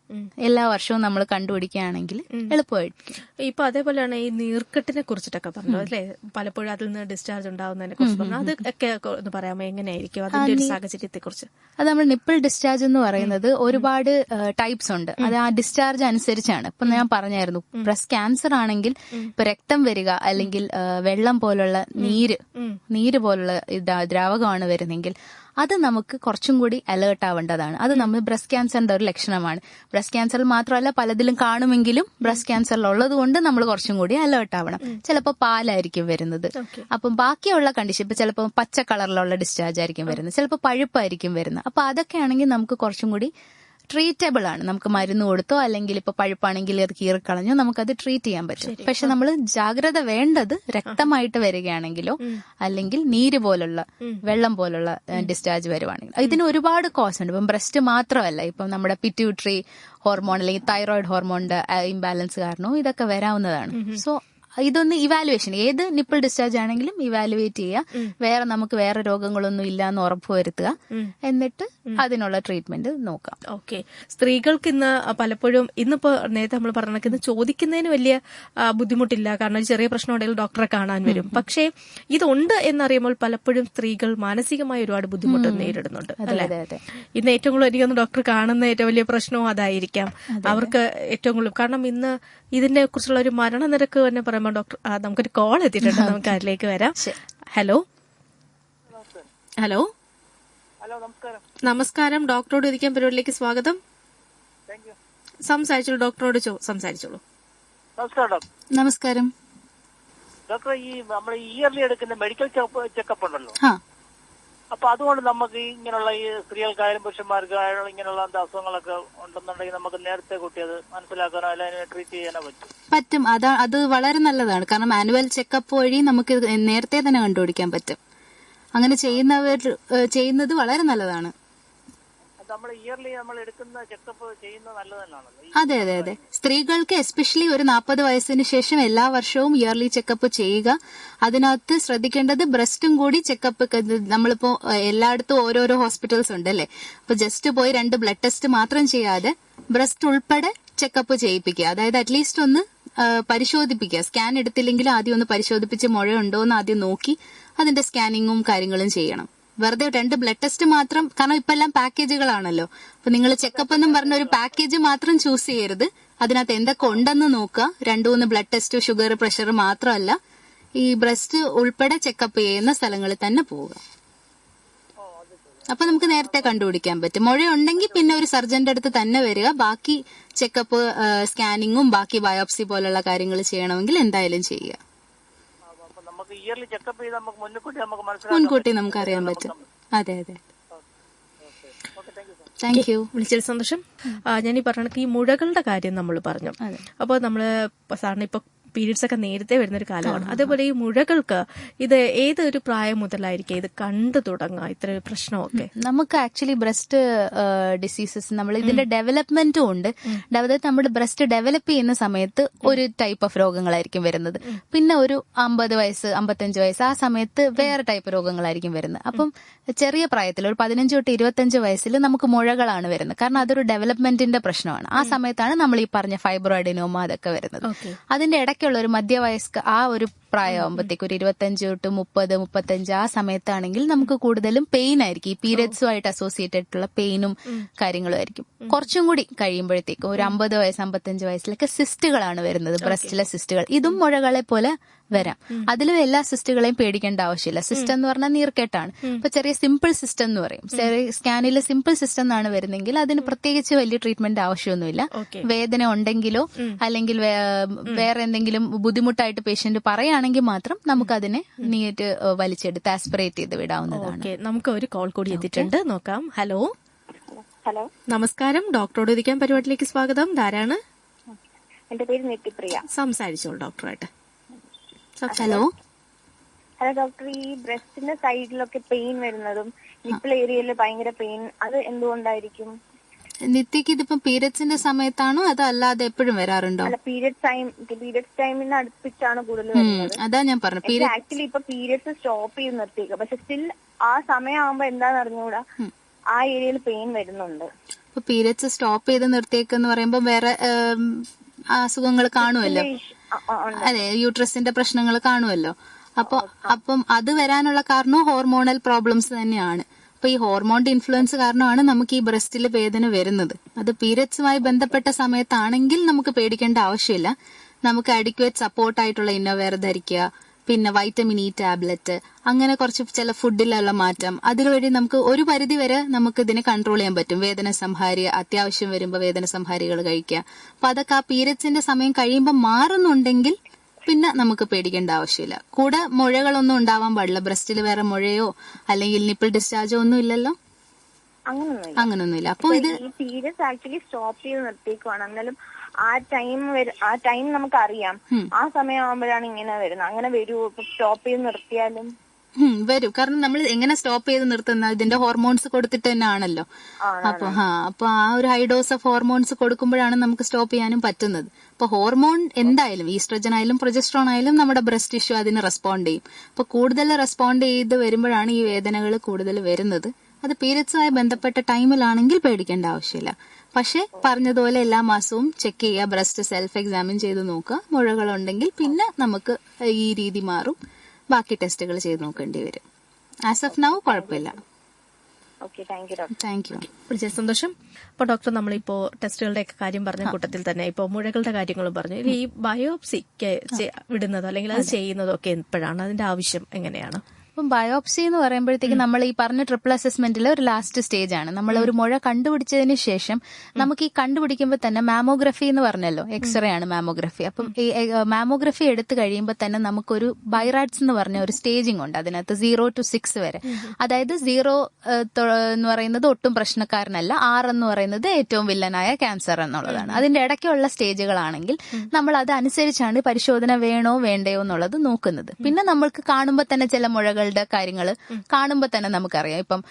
എല്ലാ വർഷവും നമ്മൾ കണ്ടുപിടിക്കുകയാണെങ്കിൽ എളുപ്പമായിരിക്കും. ഇപ്പൊ അതേപോലെയാണ് ഈ നീർക്കെട്ടിനെ കുറിച്ചിട്ടൊക്കെ പറഞ്ഞു അല്ലെ, പലപ്പോഴും അതിൽ നിന്ന് ഡിസ്ചാർജ് ഉണ്ടാവുന്നതിനെ കുറിച്ച് പറഞ്ഞു. അതൊക്കെ ഒന്ന് പറയാമോ, എങ്ങനെയായിരിക്കും അതിന്റെ ഒരു സാഹചര്യത്തെ കുറിച്ച്? അത് നമ്മൾ നിപ്പിൾ ഡിസ്ചാർജ് എന്ന് പറയുന്നത് ഒരുപാട് ടൈപ്സ് ഉണ്ട്. അത് ആ ഡിസ്ചാർജ് അനുസരിച്ചാണ്. ഇപ്പൊ ഞാൻ പറഞ്ഞായിരുന്നു, ബ്രസ്റ്റ് ക്യാൻസർ ആണെങ്കിൽ ഇപ്പൊ രക്തം വരിക, അല്ലെങ്കിൽ വെള്ളം പോലുള്ള നീര് പോലുള്ള ദ്രാവകമാണ് വരുന്നെങ്കിൽ അത് നമുക്ക് കുറച്ചും കൂടി അലേർട്ട് ആവേണ്ടതാണ്. അത് നമ്മൾ ബ്രസ്റ്റ് ക്യാൻസറിന്റെ ഒരു ലക്ഷണമാണ്. ബ്രസ്റ്റ് ക്യാൻസറിൽ മാത്രമല്ല പലതിലും കാണുമെങ്കിലും ബ്രസ്റ്റ് ക്യാൻസറിൽ ഉള്ളത് കൊണ്ട് നമ്മൾ കുറച്ചും കൂടി അലേർട്ട് ആവണം. ചിലപ്പോൾ പാലായിരിക്കും വരുന്നത്. അപ്പം ബാക്കിയുള്ള കണ്ടീഷൻ ഇപ്പൊ ചിലപ്പോൾ പച്ച കളറിലുള്ള ഡിസ്ചാർജ് ആയിരിക്കും വരുന്നത്, ചിലപ്പോൾ പഴുപ്പായിരിക്കും വരുന്നത്. അപ്പൊ അതൊക്കെ ആണെങ്കിൽ നമുക്ക് കുറച്ചും കൂടി ട്രീറ്റബിൾ ആണ്. നമുക്ക് മരുന്ന് കൊടുത്തോ, അല്ലെങ്കിൽ ഇപ്പൊ പഴുപ്പാണെങ്കിൽ അത് കീറിക്കളഞ്ഞോ നമുക്കത് ട്രീറ്റ് ചെയ്യാൻ പറ്റും. പക്ഷെ നമ്മൾ ജാഗ്രത വേണ്ടത് രക്തമായിട്ട് വരികയാണെങ്കിലോ, അല്ലെങ്കിൽ നീര് പോലുള്ള വെള്ളം പോലുള്ള ഡിസ്ചാർജ് വരുവാണെങ്കിൽ. ഇതിന് ഒരുപാട് കോസ് ഉണ്ട്. ഇപ്പം ബ്രസ്റ്റ് മാത്രമല്ല, ഇപ്പം നമ്മുടെ പിറ്റ്യൂട്ടറി ഹോർമോൺ അല്ലെങ്കിൽ തൈറോയിഡ് ഹോർമോണിന്റെ ഇംബാലൻസ് കാരണവും ഇതൊക്കെ വരാവുന്നതാണ്. സോ ഇതൊന്ന് ഇവാലുവേഷൻ, ഏത് നിപ്പിൾ ഡിസ്ചാർജ് ആണെങ്കിലും ഇവാലുവേറ്റ് ചെയ്യുക. നമുക്ക് വേറെ രോഗങ്ങളൊന്നും ഇല്ല എന്ന് ഉറപ്പുവരുത്തുക. എന്നിട്ട് അതിനുള്ള ട്രീറ്റ്മെന്റ് നോക്കാം. ഓക്കെ. സ്ത്രീകൾക്ക് ഇന്ന് പലപ്പോഴും ഇന്നിപ്പോ നേരത്തെ നമ്മൾ പറഞ്ഞ ചോദിക്കുന്നതിന് വലിയ ബുദ്ധിമുട്ടില്ല, കാരണം ചെറിയ പ്രശ്നം ഉണ്ടെങ്കിൽ ഡോക്ടറെ കാണാൻ വരും. പക്ഷേ ഇതുണ്ട് എന്നറിയുമ്പോൾ പലപ്പോഴും സ്ത്രീകൾ മാനസികമായി ഒരുപാട് ബുദ്ധിമുട്ട് നേരിടുന്നുണ്ട് അല്ലെ? ഇന്ന് ഏറ്റവും കൂടുതൽ എനിക്കൊന്ന് ഡോക്ടർ കാണുന്ന ഏറ്റവും വലിയ പ്രശ്നവും അതായിരിക്കാം. അവർക്ക് ഏറ്റവും കൂടുതൽ, കാരണം ഇന്ന് ഇതിനെ കുറിച്ചുള്ള ഒരു മരണനിരക്ക് തന്നെ പറയുമ്പോൾ ഡോക്ടർ, നമുക്കൊരു കോൾ എത്തിയിട്ടുണ്ട്, നമുക്ക് അതിലേക്ക് വരാം. ഹലോ ഹലോ നമസ്കാരം, ഡോക്ടറോട് ഇരിക്കാൻ പരിപാടിയിലേക്ക് സ്വാഗതം. സംസാരിച്ചോളൂ, ഡോക്ടറോട് സംസാരിച്ചോളൂ. നമസ്കാരം ഡോക്ടർ. ഈ നമ്മൾ ഇയർലി എടുക്കുന്ന മെഡിക്കൽ ചെക്കപ്പ് ഉണ്ടല്ലോ, അപ്പൊ അതുകൊണ്ട് നമുക്ക് ഇങ്ങനെയുള്ള ഈ സ്ത്രീകൾക്കായാലും പുരുഷന്മാർക്കായാലും ഇങ്ങനെയുള്ള അസുഖങ്ങളൊക്കെ ഉണ്ടെന്നുണ്ടെങ്കിൽ നമുക്ക് നേരത്തെ കൂട്ടി അത് മനസ്സിലാക്കാനോ അല്ല അതിനെ ട്രീറ്റ് ചെയ്യാനോ പറ്റും. അത് വളരെ നല്ലതാണ്. കാരണം ആനുവൽ ചെക്കപ്പ് വഴി നമുക്ക് നേരത്തെ തന്നെ കണ്ടുപിടിക്കാൻ പറ്റും. അങ്ങനെ ചെയ്യുന്നത് വളരെ നല്ലതാണ്. നമ്മൾ ഇയർലി നമ്മൾ എടുക്കുന്ന ചെക്കപ്പ് ചെയ്യുന്നത് നല്ലതല്ലാണല്ലോ. അതെ അതെ അതെ. സ്ത്രീകൾക്ക് എസ്പെഷ്യലി ഒരു 40 വയസ്സിന് ശേഷം എല്ലാ വർഷവും ഇയർലി ചെക്കപ്പ് ചെയ്യുക. അതിനകത്ത് ശ്രദ്ധിക്കേണ്ടത് ബ്രസ്റ്റും കൂടി ചെക്കപ്പ്. നമ്മളിപ്പോ എല്ലായിടത്തും ഓരോരോ ഹോസ്പിറ്റൽസ് ഉണ്ടല്ലേ, അപ്പൊ ജസ്റ്റ് പോയി 2 ബ്ലഡ് ടെസ്റ്റ് മാത്രം ചെയ്യാതെ ബ്രസ്റ്റ് ഉൾപ്പെടെ ചെക്കപ്പ് ചെയ്യിപ്പിക്കുക. അതായത് അറ്റ്ലീസ്റ്റ് ഒന്ന് പരിശോധിപ്പിക്കുക. സ്കാൻ എടുത്തില്ലെങ്കിൽ ആദ്യം ഒന്ന് പരിശോധിപ്പിച്ച് മുഴയുണ്ടോ എന്ന് ആദ്യം നോക്കി അതിന്റെ സ്കാനിങ്ങും കാര്യങ്ങളും ചെയ്യണം. വെറുതെ 2 ബ്ലഡ് ടെസ്റ്റ് മാത്രം, കാരണം ഇപ്പൊ എല്ലാം പാക്കേജുകളാണല്ലോ. അപ്പൊ നിങ്ങൾ ചെക്കപ്പ് എന്നും പറഞ്ഞ ഒരു പാക്കേജ് മാത്രം ചൂസ് ചെയ്യരുത്. അതിനകത്ത് എന്തൊക്കെ ഉണ്ടെന്ന് നോക്കുക. 2-3 ബ്ലഡ് ടെസ്റ്റ്, ഷുഗർ, പ്രഷർ മാത്രമല്ല, ഈ ബ്രസ്റ്റ് ഉൾപ്പെടെ ചെക്കപ്പ് ചെയ്യുന്ന സ്ഥലങ്ങളിൽ തന്നെ പോവുക. അപ്പൊ നമുക്ക് നേരത്തെ കണ്ടുപിടിക്കാൻ പറ്റും. മുഴയുണ്ടെങ്കിൽ പിന്നെ ഒരു സർജന്റെ അടുത്ത് തന്നെ വരിക. ബാക്കി ചെക്കപ്പ്, സ്കാനിങ്ങും ബാക്കി ബയോപ്സി പോലുള്ള കാര്യങ്ങൾ ചെയ്യണമെങ്കിൽ എന്തായാലും ചെയ്യുക. മുൻകൂട്ടി നമുക്ക് അറിയാൻ പറ്റും. അതെ അതെ. Thank you. വിളിച്ചതിൽ സന്തോഷം. ഞാൻ ഈ പറഞ്ഞ ഈ മുഴകളുടെ കാര്യം നമ്മൾ പറഞ്ഞു. അപ്പോൾ നമ്മള് സാറിന് ഇപ്പൊ പീരീഡ്സ് ഒക്കെ നേരത്തെ വരുന്നൊരു കാലമാണ്. അതേപോലെ ഈ മുഴകൾക്ക് ഇത് ഏതൊരു പ്രായം മുതലായിരിക്കും ഇത് കണ്ടു തുടങ്ങുക, ഇത്ര പ്രശ്നമൊക്കെ? നമുക്ക് ആക്ച്വലി ബ്രസ്റ്റ് ഡിസീസസ് നമ്മൾ ഇതിന്റെ ഡെവലപ്മെന്റും ഉണ്ട്. അതായത് നമ്മുടെ ബ്രസ്റ്റ് ഡെവലപ്പ് ചെയ്യുന്ന സമയത്ത് ഒരു ടൈപ്പ് ഓഫ് രോഗങ്ങളായിരിക്കും വരുന്നത്. പിന്നെ ഒരു 50 വയസ്സ് 55 വയസ്സ് ആ സമയത്ത് വേറെ ടൈപ്പ് രോഗങ്ങളായിരിക്കും വരുന്നത്. അപ്പം ചെറിയ പ്രായത്തിൽ ഒരു 15 തൊട്ട് 25 വയസ്സിൽ നമുക്ക് മുഴകളാണ് വരുന്നത്. കാരണം അതൊരു ഡെവലപ്മെന്റിന്റെ പ്രശ്നമാണ്. ആ സമയത്താണ് നമ്മൾ ഈ പറഞ്ഞ ഫൈബ്രോയിഡിനോമ അതൊക്കെ വരുന്നത്. അതിന്റെ ഇടയ്ക്കുള്ള ഒരു മധ്യവയസ്ക ആ ഒരു പ്രായമാകുമ്പോഴത്തേക്ക് ഒരു 25 തൊട്ട് 30, 35 ആ സമയത്താണെങ്കിൽ നമുക്ക് കൂടുതലും പെയിൻ ആയിരിക്കും. ഈ പീരിയഡ്സുമായിട്ട് അസോസിയേറ്റഡ് ആയിട്ടുള്ള പെയിനും കാര്യങ്ങളും ആയിരിക്കും. കുറച്ചും കൂടി കഴിയുമ്പോഴത്തേക്കും ഒരു 50 വയസ്സ് 55 വയസ്സിലൊക്കെ സിസ്റ്റുകളാണ് വരുന്നത്, ബ്രസ്റ്റിലെ സിസ്റ്റുകൾ. ഇതും മുഴകളെ പോലെ വരാം. അതിലും എല്ലാ സിസ്റ്റുകളെയും പേടിക്കേണ്ട ആവശ്യമില്ല. സിസ്റ്റം എന്ന് പറഞ്ഞാൽ നീർക്കെട്ടാണ്. ഇപ്പൊ ചെറിയ സിമ്പിൾ സിസ്റ്റം എന്ന് പറയും. സ്കാനിൽ സിമ്പിൾ സിസ്റ്റം എന്നാണ് വരുന്നെങ്കിൽ അതിന് പ്രത്യേകിച്ച് വലിയ ട്രീറ്റ്മെന്റ് ആവശ്യമൊന്നുമില്ല. വേദന ഉണ്ടെങ്കിലോ അല്ലെങ്കിൽ വേറെ എന്തെങ്കിലും ബുദ്ധിമുട്ടായിട്ട് പേഷ്യന്റ് പറയുകയാണെങ്കിൽ മാത്രം നമുക്ക് അതിനെ നീറ്റ് വലിച്ചെടുത്ത് ആസ്പിറേറ്റ് ചെയ്ത് വിടാവുന്നതാണ്. നമുക്ക് ഒരു കോൾ കൂടി എത്തിയിട്ടുണ്ട്, നോക്കാം. ഹലോ. ഹലോ, നമസ്കാരം. ഡോക്ടറോട് ഇരിക്കാൻ പരിപാടിയിലേക്ക് സ്വാഗതം. ധാരാണ്? എന്റെ പേര് നിത്യപ്രിയ. സംസാരിച്ചോളൂ ഡോക്ടറായിട്ട്. ഹലോ. ഹലോ ഡോക്ടർ, ഈ ബ്രസ്റ്റിന്റെ സൈഡിലൊക്കെ പെയിൻ വരുന്നതും നിപ്പിൾ ഏരിയയിൽ ഭയങ്കര പെയിൻ, അത് എന്തുകൊണ്ടായിരിക്കും? നിത്യക്ക് ഇതിപ്പം പീരിയഡ്സിന്റെ സമയത്താണോ അതോ അല്ലാതെ എപ്പോഴും വരാറുണ്ടോ? അല്ല, പീരിയഡ്സ് ടൈമിന് അടുപ്പിച്ചാണ് കൂടുതൽ വരുന്നത്. അതാ ഞാൻ പറഞ്ഞു. ആക്ച്വലി ഇപ്പൊ പീരിയഡ്സ് സ്റ്റോപ്പ് ചെയ്ത് നിർത്തിയേക്കുക, പക്ഷെ സ്റ്റിൽ ആ സമയമാകുമ്പോ എന്താന്ന് അറിഞ്ഞുകൂടാ ആ ഏരിയയിൽ പെയിൻ വരുന്നുണ്ട്. ഇപ്പൊ പീരിയഡ്സ് സ്റ്റോപ്പ് ചെയ്ത് നിർത്തിയേക്കെന്ന് പറയുമ്പോ വേറെ അസുഖങ്ങൾ കാണുമല്ലോ. അതെ, യൂട്രസിന്റെ പ്രശ്നങ്ങൾ കാണുമല്ലോ. അപ്പം അത് വരാനുള്ള കാരണം ഹോർമോണൽ പ്രോബ്ലംസ് തന്നെയാണ്. അപ്പൊ ഈ ഹോർമോണിന്റെ ഇൻഫ്ലുവൻസ് കാരണമാണ് നമുക്ക് ഈ ബ്രസ്റ്റിൽ വേദന വരുന്നത്. അത് പീരിയഡ്സുമായി ബന്ധപ്പെട്ട സമയത്താണെങ്കിൽ നമുക്ക് പേടിക്കേണ്ട ആവശ്യമില്ല. നമുക്ക് അഡിക്വേറ്റ് സപ്പോർട്ടായിട്ടുള്ള ഇന്നോവെയർ ധരിക്കുക, പിന്നെ വൈറ്റമിൻ ഇ ടാബ്ലറ്റ്, അങ്ങനെ കുറച്ച് ചില ഫുഡിലുള്ള മാറ്റം, അതുവഴി നമുക്ക് ഒരു പരിധി വരെ നമുക്ക് ഇതിനെ കൺട്രോൾ ചെയ്യാൻ പറ്റും. വേദന സംഹാരി, അത്യാവശ്യം വരുമ്പോൾ വേദന സംഹാരികൾ കഴിക്കുക. അപ്പൊ അതൊക്കെ ആ പീരിയഡ്സിന്റെ സമയം കഴിയുമ്പോൾ മാറുന്നുണ്ടെങ്കിൽ പിന്നെ നമുക്ക് പേടിക്കേണ്ട ആവശ്യമില്ല. കൂടെ മുഴകളൊന്നും ഉണ്ടാവാൻ പാടില്ല. ബ്രസ്റ്റിൽ വേറെ മുഴയോ അല്ലെങ്കിൽ നിപ്പിൾ ഡിസ്ചാർജോ ഒന്നും ഇല്ലല്ലോ? അങ്ങനൊന്നുമില്ല. അപ്പൊ ഇത് പീരിയഡ്സ് ആക്ച്വലി സ്റ്റോപ്പ് ചെയ്ത് നിർത്തിയേക്കുവാണ്. എന്നാലും ആ ടൈം നമുക്കറിയാം. ആ സമയമാകുമ്പോഴാണ് ഇങ്ങനെ വരുന്നത്. അങ്ങനെ വരുമോ? ഇപ്പൊ സ്റ്റോപ്പ് ചെയ്ത് നിർത്തിയാലും വരും. കാരണം നമ്മൾ എങ്ങനെ സ്റ്റോപ്പ് ചെയ്ത് നിർത്തുന്ന ഇതിന്റെ ഹോർമോൺസ് കൊടുത്തിട്ട് തന്നെ ആണല്ലോ. അപ്പൊ ആ ഒരു ഹൈ ഡോസ് ഓഫ് ഹോർമോൺസ് കൊടുക്കുമ്പോഴാണ് നമുക്ക് സ്റ്റോപ്പ് ചെയ്യാനും പറ്റുന്നത്. അപ്പൊ ഹോർമോൺ എന്തായാലും ഈസ്ട്രജൻ ആയാലും പ്രൊജസ്ട്രോൺ ആയാലും നമ്മുടെ ബ്രസ്റ്റ് ടിഷ്യൂ അതിന് റെസ്പോണ്ട് ചെയ്യും. അപ്പൊ കൂടുതൽ റെസ്പോണ്ട് ചെയ്ത് വരുമ്പോഴാണ് ഈ വേദനകൾ കൂടുതൽ വരുന്നത്. അത് പീരിയഡ്സുമായി ബന്ധപ്പെട്ട ടൈമിലാണെങ്കിൽ പേടിക്കേണ്ട ആവശ്യമില്ല. പക്ഷെ പറഞ്ഞതുപോലെ എല്ലാ മാസവും ചെക്ക് ചെയ്യുക, ബ്രസ്റ്റ് സെൽഫ് എക്സാമിൻ ചെയ്ത് നോക്കുക. മുഴകളുണ്ടെങ്കിൽ പിന്നെ നമുക്ക് ഈ രീതി മാറും, ബാക്കി ടെസ്റ്റുകൾ ചെയ്ത് നോക്കേണ്ടി വരും. ആസ് ഓഫ് നൗ കുഴപ്പമില്ല. Thank you. വിളിച്ച സന്തോഷം. അപ്പൊ ഡോക്ടർ, നമ്മളിപ്പോ ടെസ്റ്റുകളുടെ ഒക്കെ കാര്യം പറഞ്ഞ കൂട്ടത്തിൽ തന്നെ ഇപ്പൊ മുഴകളുടെ കാര്യങ്ങളും പറഞ്ഞു. ഈ ബയോപ്സിക്ക് വിടുന്നതോ അല്ലെങ്കിൽ അത് ചെയ്യുന്നതോ ഒക്കെ എപ്പോഴാണ്? അതിന്റെ ആവശ്യം എങ്ങനെയാണ്? അപ്പം ബയോപ്സി എന്ന് പറയുമ്പോഴത്തേക്ക് നമ്മൾ ഈ പറഞ്ഞ ട്രിപ്പിൾ അസസ്മെന്റിലെ ഒരു ലാസ്റ്റ് സ്റ്റേജ് ആണ്. നമ്മൾ ഒരു മുഴ കണ്ടുപിടിച്ചതിന് ശേഷം നമുക്ക് ഈ കണ്ടുപിടിക്കുമ്പോൾ തന്നെ മാമോഗ്രഫി എന്ന് പറഞ്ഞല്ലോ, എക്സ്റേ ആണ് മാമോഗ്രഫി. അപ്പം ഈ മാമോഗ്രഫി എടുത്തു കഴിയുമ്പോൾ തന്നെ നമുക്കൊരു ബൈറാഡ്സ് എന്ന് പറഞ്ഞ ഒരു സ്റ്റേജിങ് ഉണ്ട് അതിനകത്ത് 0 to 6 വരെ. അതായത് 0 എന്ന് പറയുന്നത് ഒട്ടും പ്രശ്നക്കാരനല്ല, 6 എന്ന് പറയുന്നത് ഏറ്റവും വില്ലനായ ക്യാൻസർ എന്നുള്ളതാണ്. അതിന്റെ ഇടയ്ക്കുള്ള സ്റ്റേജുകളാണെങ്കിൽ നമ്മൾ അതനുസരിച്ചാണ് പരിശോധന വേണോ വേണ്ടയോ എന്നുള്ളത് നോക്കുന്നത്. പിന്നെ നമ്മൾക്ക് കാണുമ്പോൾ തന്നെ ചില മുഴകളുടെ കാര്യങ്ങൾ കാണുമ്പോൾ തന്നെ നമുക്കറിയാം. ഇപ്പം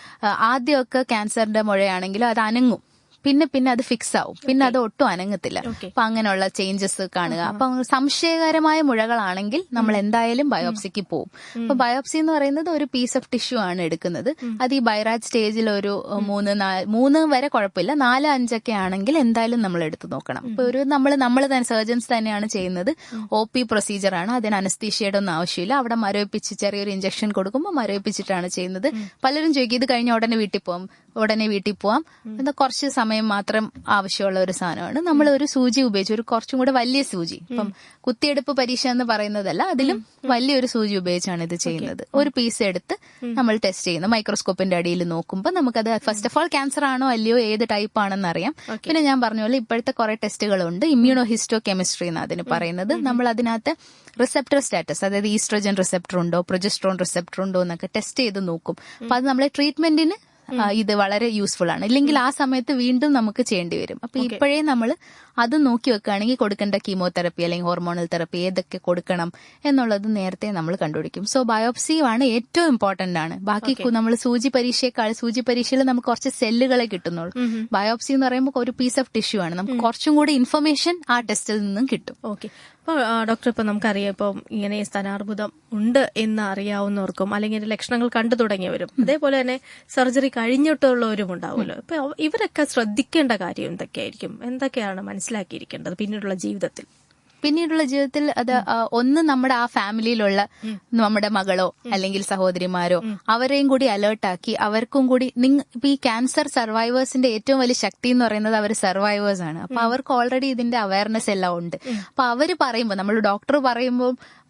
ആദ്യമൊക്കെ ക്യാൻസറിന്റെ മുഴയാണെങ്കിൽ അത് അനങ്ങും, പിന്നെ അത് ഫിക്സ് ആവും, പിന്നെ അത് ഒട്ടും അനങ്ങത്തില്ല. അപ്പൊ അങ്ങനെയുള്ള ചേഞ്ചസ് കാണുക. അപ്പൊ സംശയകരമായ മുഴകളാണെങ്കിൽ നമ്മൾ എന്തായാലും ബയോപ്സിക്ക് പോകും. അപ്പൊ ബയോപ്സി എന്ന് പറയുന്നത് ഒരു പീസ് ഓഫ് ടിഷ്യൂ ആണ് എടുക്കുന്നത്. അത് ഈ ബൈറാഡ് സ്റ്റേജിൽ ഒരു 3 വരെ കുഴപ്പമില്ല, 4, 5 ഒക്കെ ആണെങ്കിൽ എന്തായാലും നമ്മൾ എടുത്ത് നോക്കണം. ഇപ്പൊ ഒരു നമ്മൾ തന്നെ സർജൻസ് തന്നെയാണ് ചെയ്യുന്നത്. OP പ്രൊസീജിയർ ആണ്, അതിന് അനസ്തീഷ്യയുടെ ഒന്നും ആവശ്യമില്ല. അവിടെ മരവിപ്പിച്ച് ചെറിയൊരു ഇഞ്ചക്ഷൻ കൊടുക്കുമ്പോൾ മരവിപ്പിച്ചിട്ടാണ് ചെയ്യുന്നത്. പലരും ചോദിക്കും ഇത് കഴിഞ്ഞ ഉടനെ വീട്ടിൽ പോവാം എന്താ, കുറച്ച് സമയം മാത്രം ആവശ്യമുള്ള ഒരു സാധനമാണ്. നമ്മൾ ഒരു സൂചി ഉപയോഗിച്ച്, ഒരു കുറച്ചും കൂടെ വലിയ സൂചി, ഇപ്പം കുത്തിയെടുപ്പ് പരീക്ഷ എന്ന് പറയുന്നതല്ല, അതിലും വലിയൊരു സൂചി ഉപയോഗിച്ചാണ് ഇത് ചെയ്യുന്നത്. ഒരു പീസ് എടുത്ത് നമ്മൾ ടെസ്റ്റ് ചെയ്യുന്നു. മൈക്രോസ്കോപ്പിന്റെ അടിയിൽ നോക്കുമ്പോൾ നമുക്കത് ഫസ്റ്റ് ഓഫ് ഓൾ ക്യാൻസർ ആണോ അല്ലയോ, ഏത് ടൈപ്പ് ആണെന്ന് അറിയാം. പിന്നെ ഞാൻ പറഞ്ഞ പോലെ ഇപ്പോഴത്തെ കുറെ ടെസ്റ്റുകളുണ്ട്. ഇമ്മ്യൂണോ ഹിസ്റ്റോ കെമിസ്ട്രി എന്ന് അതിന് പറയുന്നത്. നമ്മൾ അതിനകത്ത് റിസെപ്റ്റർ സ്റ്റാറ്റസ്, അതായത് ഈസ്ട്രോജൻ റിസെപ്റ്റർ ഉണ്ടോ, പ്രൊജസ്ട്രോൺ റിസെപ്റ്റർ ഉണ്ടോ എന്നൊക്കെ ടെസ്റ്റ് ചെയ്ത് നോക്കും. അപ്പൊ അത് നമ്മളെ ട്രീറ്റ്മെന്റിന് ഇത് വളരെ യൂസ്ഫുൾ ആണ്. ഇല്ലെങ്കിൽ ആ സമയത്ത് വീണ്ടും നമുക്ക് ചെയ്യേണ്ടി വരും. അപ്പൊ ഇപ്പോഴേ നമ്മൾ അത് നോക്കി വെക്കുകയാണെങ്കിൽ കൊടുക്കേണ്ട കീമോതെറപ്പി അല്ലെങ്കിൽ ഹോർമോണൽ തെറപ്പി ഏതൊക്കെ കൊടുക്കണം എന്നുള്ളത് നേരത്തെ നമ്മൾ കണ്ടുപിടിക്കും. സോ ബയോപ്സി ആണ് ഏറ്റവും ഇമ്പോർട്ടന്റ് ആണ്. ബാക്കി നമ്മൾ സൂചി പരീക്ഷയിൽ നമുക്ക് കുറച്ച് സെല്ലുകളെ കിട്ടുന്നുള്ളൂ. ബയോപ്സി എന്ന് പറയുമ്പോൾ ഒരു പീസ് ഓഫ് ടിഷ്യൂ ആണ്, നമുക്ക് കുറച്ചും കൂടി ഇൻഫർമേഷൻ ആ ടെസ്റ്റിൽ നിന്നും കിട്ടും. ഓക്കെ. അപ്പോൾ ഡോക്ടർ, ഇപ്പം നമുക്കറിയാം, ഇപ്പം ഇങ്ങനെ സ്തനാർബുദം ഉണ്ട് എന്ന് അറിയാവുന്നവർക്കും അല്ലെങ്കിൽ ലക്ഷണങ്ങൾ കണ്ടു തുടങ്ങിയവരും അതേപോലെ തന്നെ സർജറി കഴിഞ്ഞിട്ടുള്ളവരും ഉണ്ടാവുമല്ലോ. ഇപ്പൊ ഇവരൊക്കെ ശ്രദ്ധിക്കേണ്ട കാര്യം എന്തൊക്കെയാണ് മനസ്സിലാക്കിയിരിക്കേണ്ടത് പിന്നീടുള്ള ജീവിതത്തിൽ? അത് ഒന്ന്, നമ്മുടെ ആ ഫാമിലിയിലുള്ള നമ്മുടെ മകളോ അല്ലെങ്കിൽ സഹോദരിമാരോ അവരെയും കൂടി അലേർട്ടാക്കി അവർക്കും കൂടി ഇപ്പൊ ഈ ക്യാൻസർ സർവൈവേഴ്സിന്റെ ഏറ്റവും വലിയ ശക്തി എന്ന് പറയുന്നത് അവർ സർവൈവേഴ്സ് ആണ്. അപ്പൊ അവർക്ക് ഓൾറെഡി ഇതിന്റെ അവയർനെസ് എല്ലാം ഉണ്ട്. അപ്പൊ അവര് പറയുമ്പോൾ, നമ്മൾ ഡോക്ടർ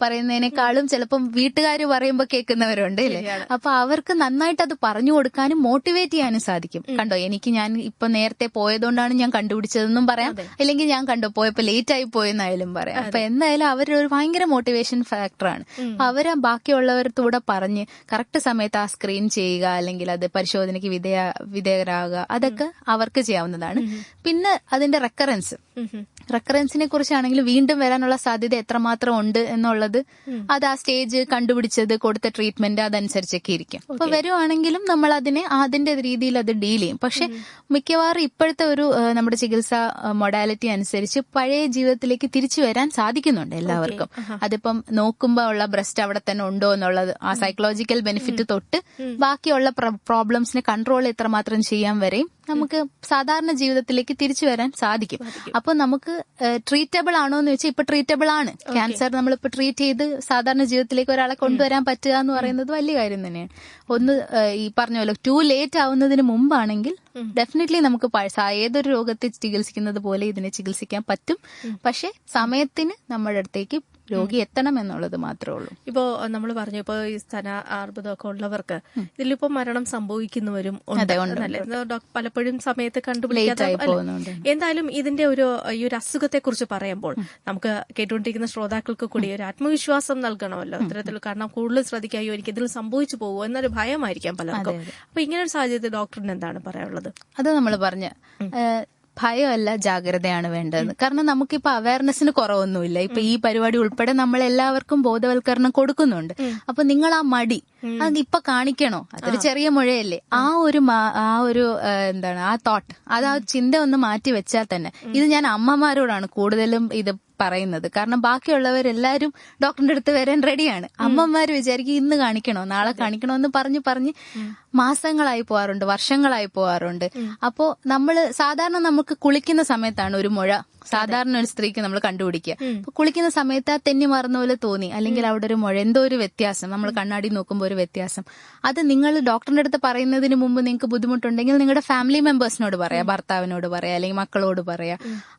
പറയുന്നതിനേക്കാളും ചിലപ്പം വീട്ടുകാർ പറയുമ്പോൾ കേൾക്കുന്നവരുണ്ട് അല്ലേ. അപ്പൊ അവർക്ക് നന്നായിട്ട് അത് പറഞ്ഞു കൊടുക്കാനും മോട്ടിവേറ്റ് ചെയ്യാനും സാധിക്കും. കണ്ടോ, ഞാൻ ഇപ്പൊ നേരത്തെ പോയതുകൊണ്ടാണ് ഞാൻ കണ്ടുപിടിച്ചതെന്നും പറയാം, അല്ലെങ്കിൽ ഞാൻ പോയപ്പോ ലേറ്റ് ആയി പോയെന്നായാലും പറയാം. അപ്പൊ എന്തായാലും അവരൊരു ഭയങ്കര മോട്ടിവേഷൻ ഫാക്ടറാണ്. അപ്പൊ അവരെ ബാക്കിയുള്ളവരത്തൂടെ പറഞ്ഞ് കറക്റ്റ് സമയത്ത് ആ സ്ക്രീൻ ചെയ്യുക, അല്ലെങ്കിൽ അത് പരിശോധനയ്ക്ക് വിധേയരാകുക, അതൊക്കെ അവർക്ക് ചെയ്യാവുന്നതാണ്. പിന്നെ അതിന്റെ റെക്കറൻസിനെ കുറിച്ചാണെങ്കിൽ വീണ്ടും വരാനുള്ള സാധ്യത എത്രമാത്രം ഉണ്ട് എന്നുള്ളത് അത് ആ സ്റ്റേജ് കണ്ടുപിടിച്ചത്, കൊടുത്ത ട്രീറ്റ്മെന്റ് അതനുസരിച്ചൊക്കെ ഇരിക്കും. അപ്പൊ വരുവാണെങ്കിലും നമ്മൾ അതിന്റെ രീതിയിൽ അത് ഡീൽ ചെയ്യും. പക്ഷെ മിക്കവാറും ഇപ്പോഴത്തെ ഒരു നമ്മുടെ ചികിത്സാ മൊഡാലിറ്റി അനുസരിച്ച് പഴയ ജീവിതത്തിലേക്ക് തിരിച്ചു വരാൻ സാധിക്കുന്നുണ്ട് എല്ലാവർക്കും. അതിപ്പം നോക്കുമ്പോൾ ഉള്ള ബ്രസ്റ്റ് അവിടെ തന്നെ ഉണ്ടോ എന്നുള്ളത്, ആ സൈക്കോളജിക്കൽ ബെനിഫിറ്റ് തൊട്ട് ബാക്കിയുള്ള പ്രോബ്ലംസിനെ കൺട്രോൾ എത്രമാത്രം ചെയ്യാൻ വരെയും നമുക്ക് സാധാരണ ജീവിതത്തിലേക്ക് തിരിച്ചു വരാൻ സാധിക്കും. അപ്പൊ നമുക്ക് ട്രീറ്റബിൾ ആണോ എന്ന് വെച്ചാൽ ഇപ്പൊ ട്രീറ്റബിൾ ആണ്. ക്യാൻസർ നമ്മളിപ്പോ ട്രീറ്റ് ചെയ്ത് സാധാരണ ജീവിതത്തിലേക്ക് ഒരാളെ കൊണ്ടുവരാൻ പറ്റുക എന്ന് പറയുന്നത് വലിയ കാര്യം തന്നെയാണ്. ഒന്ന് ഈ പറഞ്ഞ പോലെ ടു ലേറ്റ് ആവുന്നതിന് മുമ്പാണെങ്കിൽ ഡെഫിനറ്റ്ലി നമുക്ക് ഏതൊരു രോഗത്തെ ചികിത്സിക്കുന്നത് പോലെ ഇതിനെ ചികിത്സിക്കാൻ പറ്റും. പക്ഷെ സമയത്തിന് നമ്മുടെ അടുത്തേക്ക് രോഗി എത്തണം എന്നുള്ളത് മാത്രമേ ഉള്ളൂ. ഇപ്പോ നമ്മൾ പറഞ്ഞു, ഇപ്പൊ ഈ സ്തനാർബുദമൊക്കെ ഉള്ളവർക്ക് ഇതിലിപ്പോ മരണം സംഭവിക്കുന്നവരും പലപ്പോഴും സമയത്ത് കണ്ടുപിടിക്കാതെ. എന്തായാലും ഇതിന്റെ ഈ ഒരു അസുഖത്തെ കുറിച്ച് പറയുമ്പോൾ നമുക്ക് കേട്ടുകൊണ്ടിരിക്കുന്ന ശ്രോതാക്കൾക്ക് കൂടി ഒരു ആത്മവിശ്വാസം നൽകണമല്ലോ ഇത്തരത്തിൽ. കാരണം കൂടുതൽ ശ്രദ്ധിക്കായോ, എനിക്ക് ഇതിൽ സംഭവിച്ചു പോകുമോ എന്നൊരു ഭയമായിരിക്കാം പലർക്കും. അപ്പൊ ഇങ്ങനെ ഒരു സാഹചര്യത്തിൽ ഡോക്ടറിന് എന്താണ് പറയാനുള്ളത്? അത് നമ്മൾ പറഞ്ഞ ഭയമല്ല, ജാഗ്രതയാണ് വേണ്ടത്. കാരണം നമുക്കിപ്പോ അവയർനെസ്സിന് കുറവൊന്നുമില്ല. ഇപ്പൊ ഈ പരിപാടി ഉൾപ്പെടെ നമ്മൾ എല്ലാവർക്കും ബോധവൽക്കരണം കൊടുക്കുന്നുണ്ട്. അപ്പൊ നിങ്ങൾ ആ മടി അത് ഇപ്പൊ കാണിക്കണോ, അതൊരു ചെറിയ മുഴയല്ലേ, ആ ഒരു എന്താണ് ആ തോട്ട്, അത് ആ ചിന്ത ഒന്ന് മാറ്റി വെച്ചാൽ തന്നെ. ഇത് ഞാൻ അമ്മമാരോടാണ് കൂടുതലും ഇത് പറയുന്നത്. കാരണം ബാക്കിയുള്ളവരെല്ലാരും ഡോക്ടറിന്റെ അടുത്ത് വരാൻ റെഡിയാണ്. അമ്മമാര് വിചാരിക്കും ഇന്ന് കാണിക്കണോ നാളെ കാണിക്കണോ എന്ന് പറഞ്ഞ് മാസങ്ങളായി പോവാറുണ്ട്, വർഷങ്ങളായി പോവാറുണ്ട്. അപ്പോ സാധാരണ നമുക്ക് കുളിക്കുന്ന സമയത്താണ് ഒരു മുഴ സാധാരണ ഒരു സ്ത്രീക്ക് നമ്മൾ കണ്ടുപിടിക്കുക. അപ്പൊ കുളിക്കുന്ന സമയത്ത് ആ തെന്നി മറന്ന പോലെ തോന്നി, അല്ലെങ്കിൽ അവിടെ ഒരു മുഴ, എന്തോ ഒരു വ്യത്യാസം, നമ്മൾ കണ്ണാടി നോക്കുമ്പോൾ ഒരു വ്യത്യാസം, അത് നിങ്ങൾ ഡോക്ടറിന്റെ അടുത്ത് പറയുന്നതിന് മുമ്പ് നിങ്ങൾക്ക് ബുദ്ധിമുട്ടുണ്ടെങ്കിൽ നിങ്ങളുടെ ഫാമിലി മെമ്പേഴ്സിനോട് പറയാം, ഭർത്താവിനോട് പറയാം, അല്ലെങ്കിൽ മക്കളോട് പറയാം.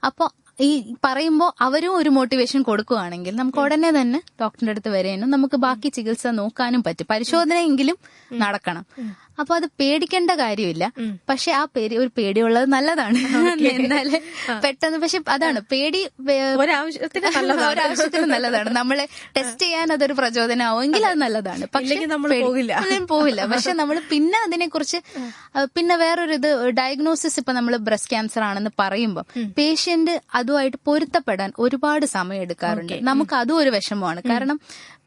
അപ്പൊ ഈ പറയുമ്പോൾ അവരും ഒരു മോട്ടിവേഷൻ കൊടുക്കുകയാണെങ്കിൽ നമുക്ക് ഉടനെ തന്നെ ഡോക്ടറിന്റെ അടുത്ത് വരാനും നമുക്ക് ബാക്കി ചികിത്സ നോക്കാനും പറ്റും. പരിശോധനയെങ്കിലും നടക്കണം. അപ്പൊ അത് പേടിക്കേണ്ട കാര്യമില്ല. പക്ഷെ ആ ഒരു പേടിയുള്ളത് നല്ലതാണ്. എന്നാല് പെട്ടെന്ന് പക്ഷെ അതാണ് പേടി ഒരാവശ്യത്തിന് നല്ലതാണ്. നമ്മളെ ടെസ്റ്റ് ചെയ്യാൻ അതൊരു പ്രചോദനമാവുമെങ്കിൽ അത് നല്ലതാണ്. പക്ഷെ പോവില്ല. പക്ഷെ നമ്മൾ പിന്നെ അതിനെക്കുറിച്ച് പിന്നെ വേറൊരു ഇത് ഡയഗ്നോസിസ് ഇപ്പൊ നമ്മൾ ബ്രസ്റ്റ് ക്യാൻസർ ആണെന്ന് പറയുമ്പോൾ പേഷ്യന്റ് അതുമായിട്ട് പൊരുത്തപ്പെടാൻ ഒരുപാട് സമയം എടുക്കാറുണ്ട്. നമുക്ക് അതും ഒരു വിഷമമാണ്. കാരണം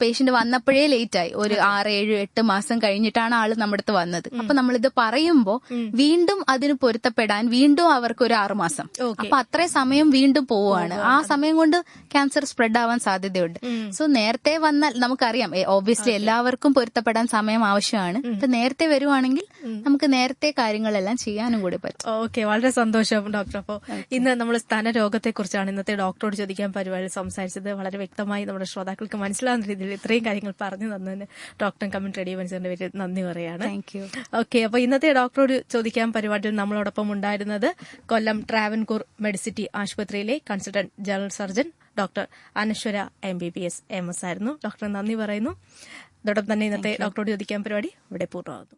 പേഷ്യന്റ് വന്നപ്പോഴേ ലേറ്റ് ആയി. ഒരു 6, 7, 8 മാസം കഴിഞ്ഞിട്ടാണ് ആള് നമ്മുടെ അടുത്ത് വന്നത്. അപ്പൊ നമ്മളിത് പറയുമ്പോ വീണ്ടും അതിന് പൊരുത്തപ്പെടാൻ വീണ്ടും അവർക്ക് ഒരു 6 മാസം. അപ്പൊ അത്രയും സമയം വീണ്ടും പോവുകയാണ്. ആ സമയം കൊണ്ട് ക്യാൻസർ സ്പ്രെഡ് ആവാൻ സാധ്യതയുണ്ട്. സോ നേരത്തെ വന്നാൽ നമുക്കറിയാം ഓബ്വിയസ്ലി എല്ലാവർക്കും പൊരുത്തപ്പെടാൻ സമയം ആവശ്യമാണ്. അപ്പൊ നേരത്തെ വരുവാണെങ്കിൽ നമുക്ക് നേരത്തെ കാര്യങ്ങളെല്ലാം ചെയ്യാനും കൂടി പറ്റും. ഓക്കെ, വളരെ സന്തോഷം ഡോക്ടർ. അപ്പോൾ ഇന്ന് നമ്മൾ സ്തന രോഗത്തെ കുറിച്ചാണ് ഇന്നത്തെ ഡോക്ടറോട് ചോദിക്കാൻ പരിപാടിയിൽ സംസാരിച്ചത്. വളരെ വ്യക്തമായി നമ്മുടെ ശ്രോതാക്കൾക്ക് മനസ്സിലാവുന്ന രീതിയിൽ ഇത്രയും കാര്യങ്ങൾ പറഞ്ഞു തന്നതിന് ഡോക്ടർ കമന്റ് റേഡിയോ മനുഷ്യന്റെ പേരിൽ നന്ദി പറയാണ്. Thank you. ഓക്കെ, അപ്പൊ ഇന്നത്തെ ഡോക്ടറോട് ചോദിക്കാൻ പരിപാടിയിൽ നമ്മളോടൊപ്പം ഉണ്ടായിരുന്നത് കൊല്ലം ട്രാവൻകൂർ മെഡിസിറ്റി ആശുപത്രിയിലെ കൺസൾട്ടന്റ് ജനറൽ സർജൻ ഡോക്ടർ അനശ്വര MBBS MS ആയിരുന്നു. ഡോക്ടർ നന്ദി പറയുന്നു. അതോടൊപ്പം തന്നെ ഇന്നത്തെ ഡോക്ടറോട് ചോദിക്കാൻ പരിപാടി ഇവിടെ പൂർണ്ണമാകുന്നു.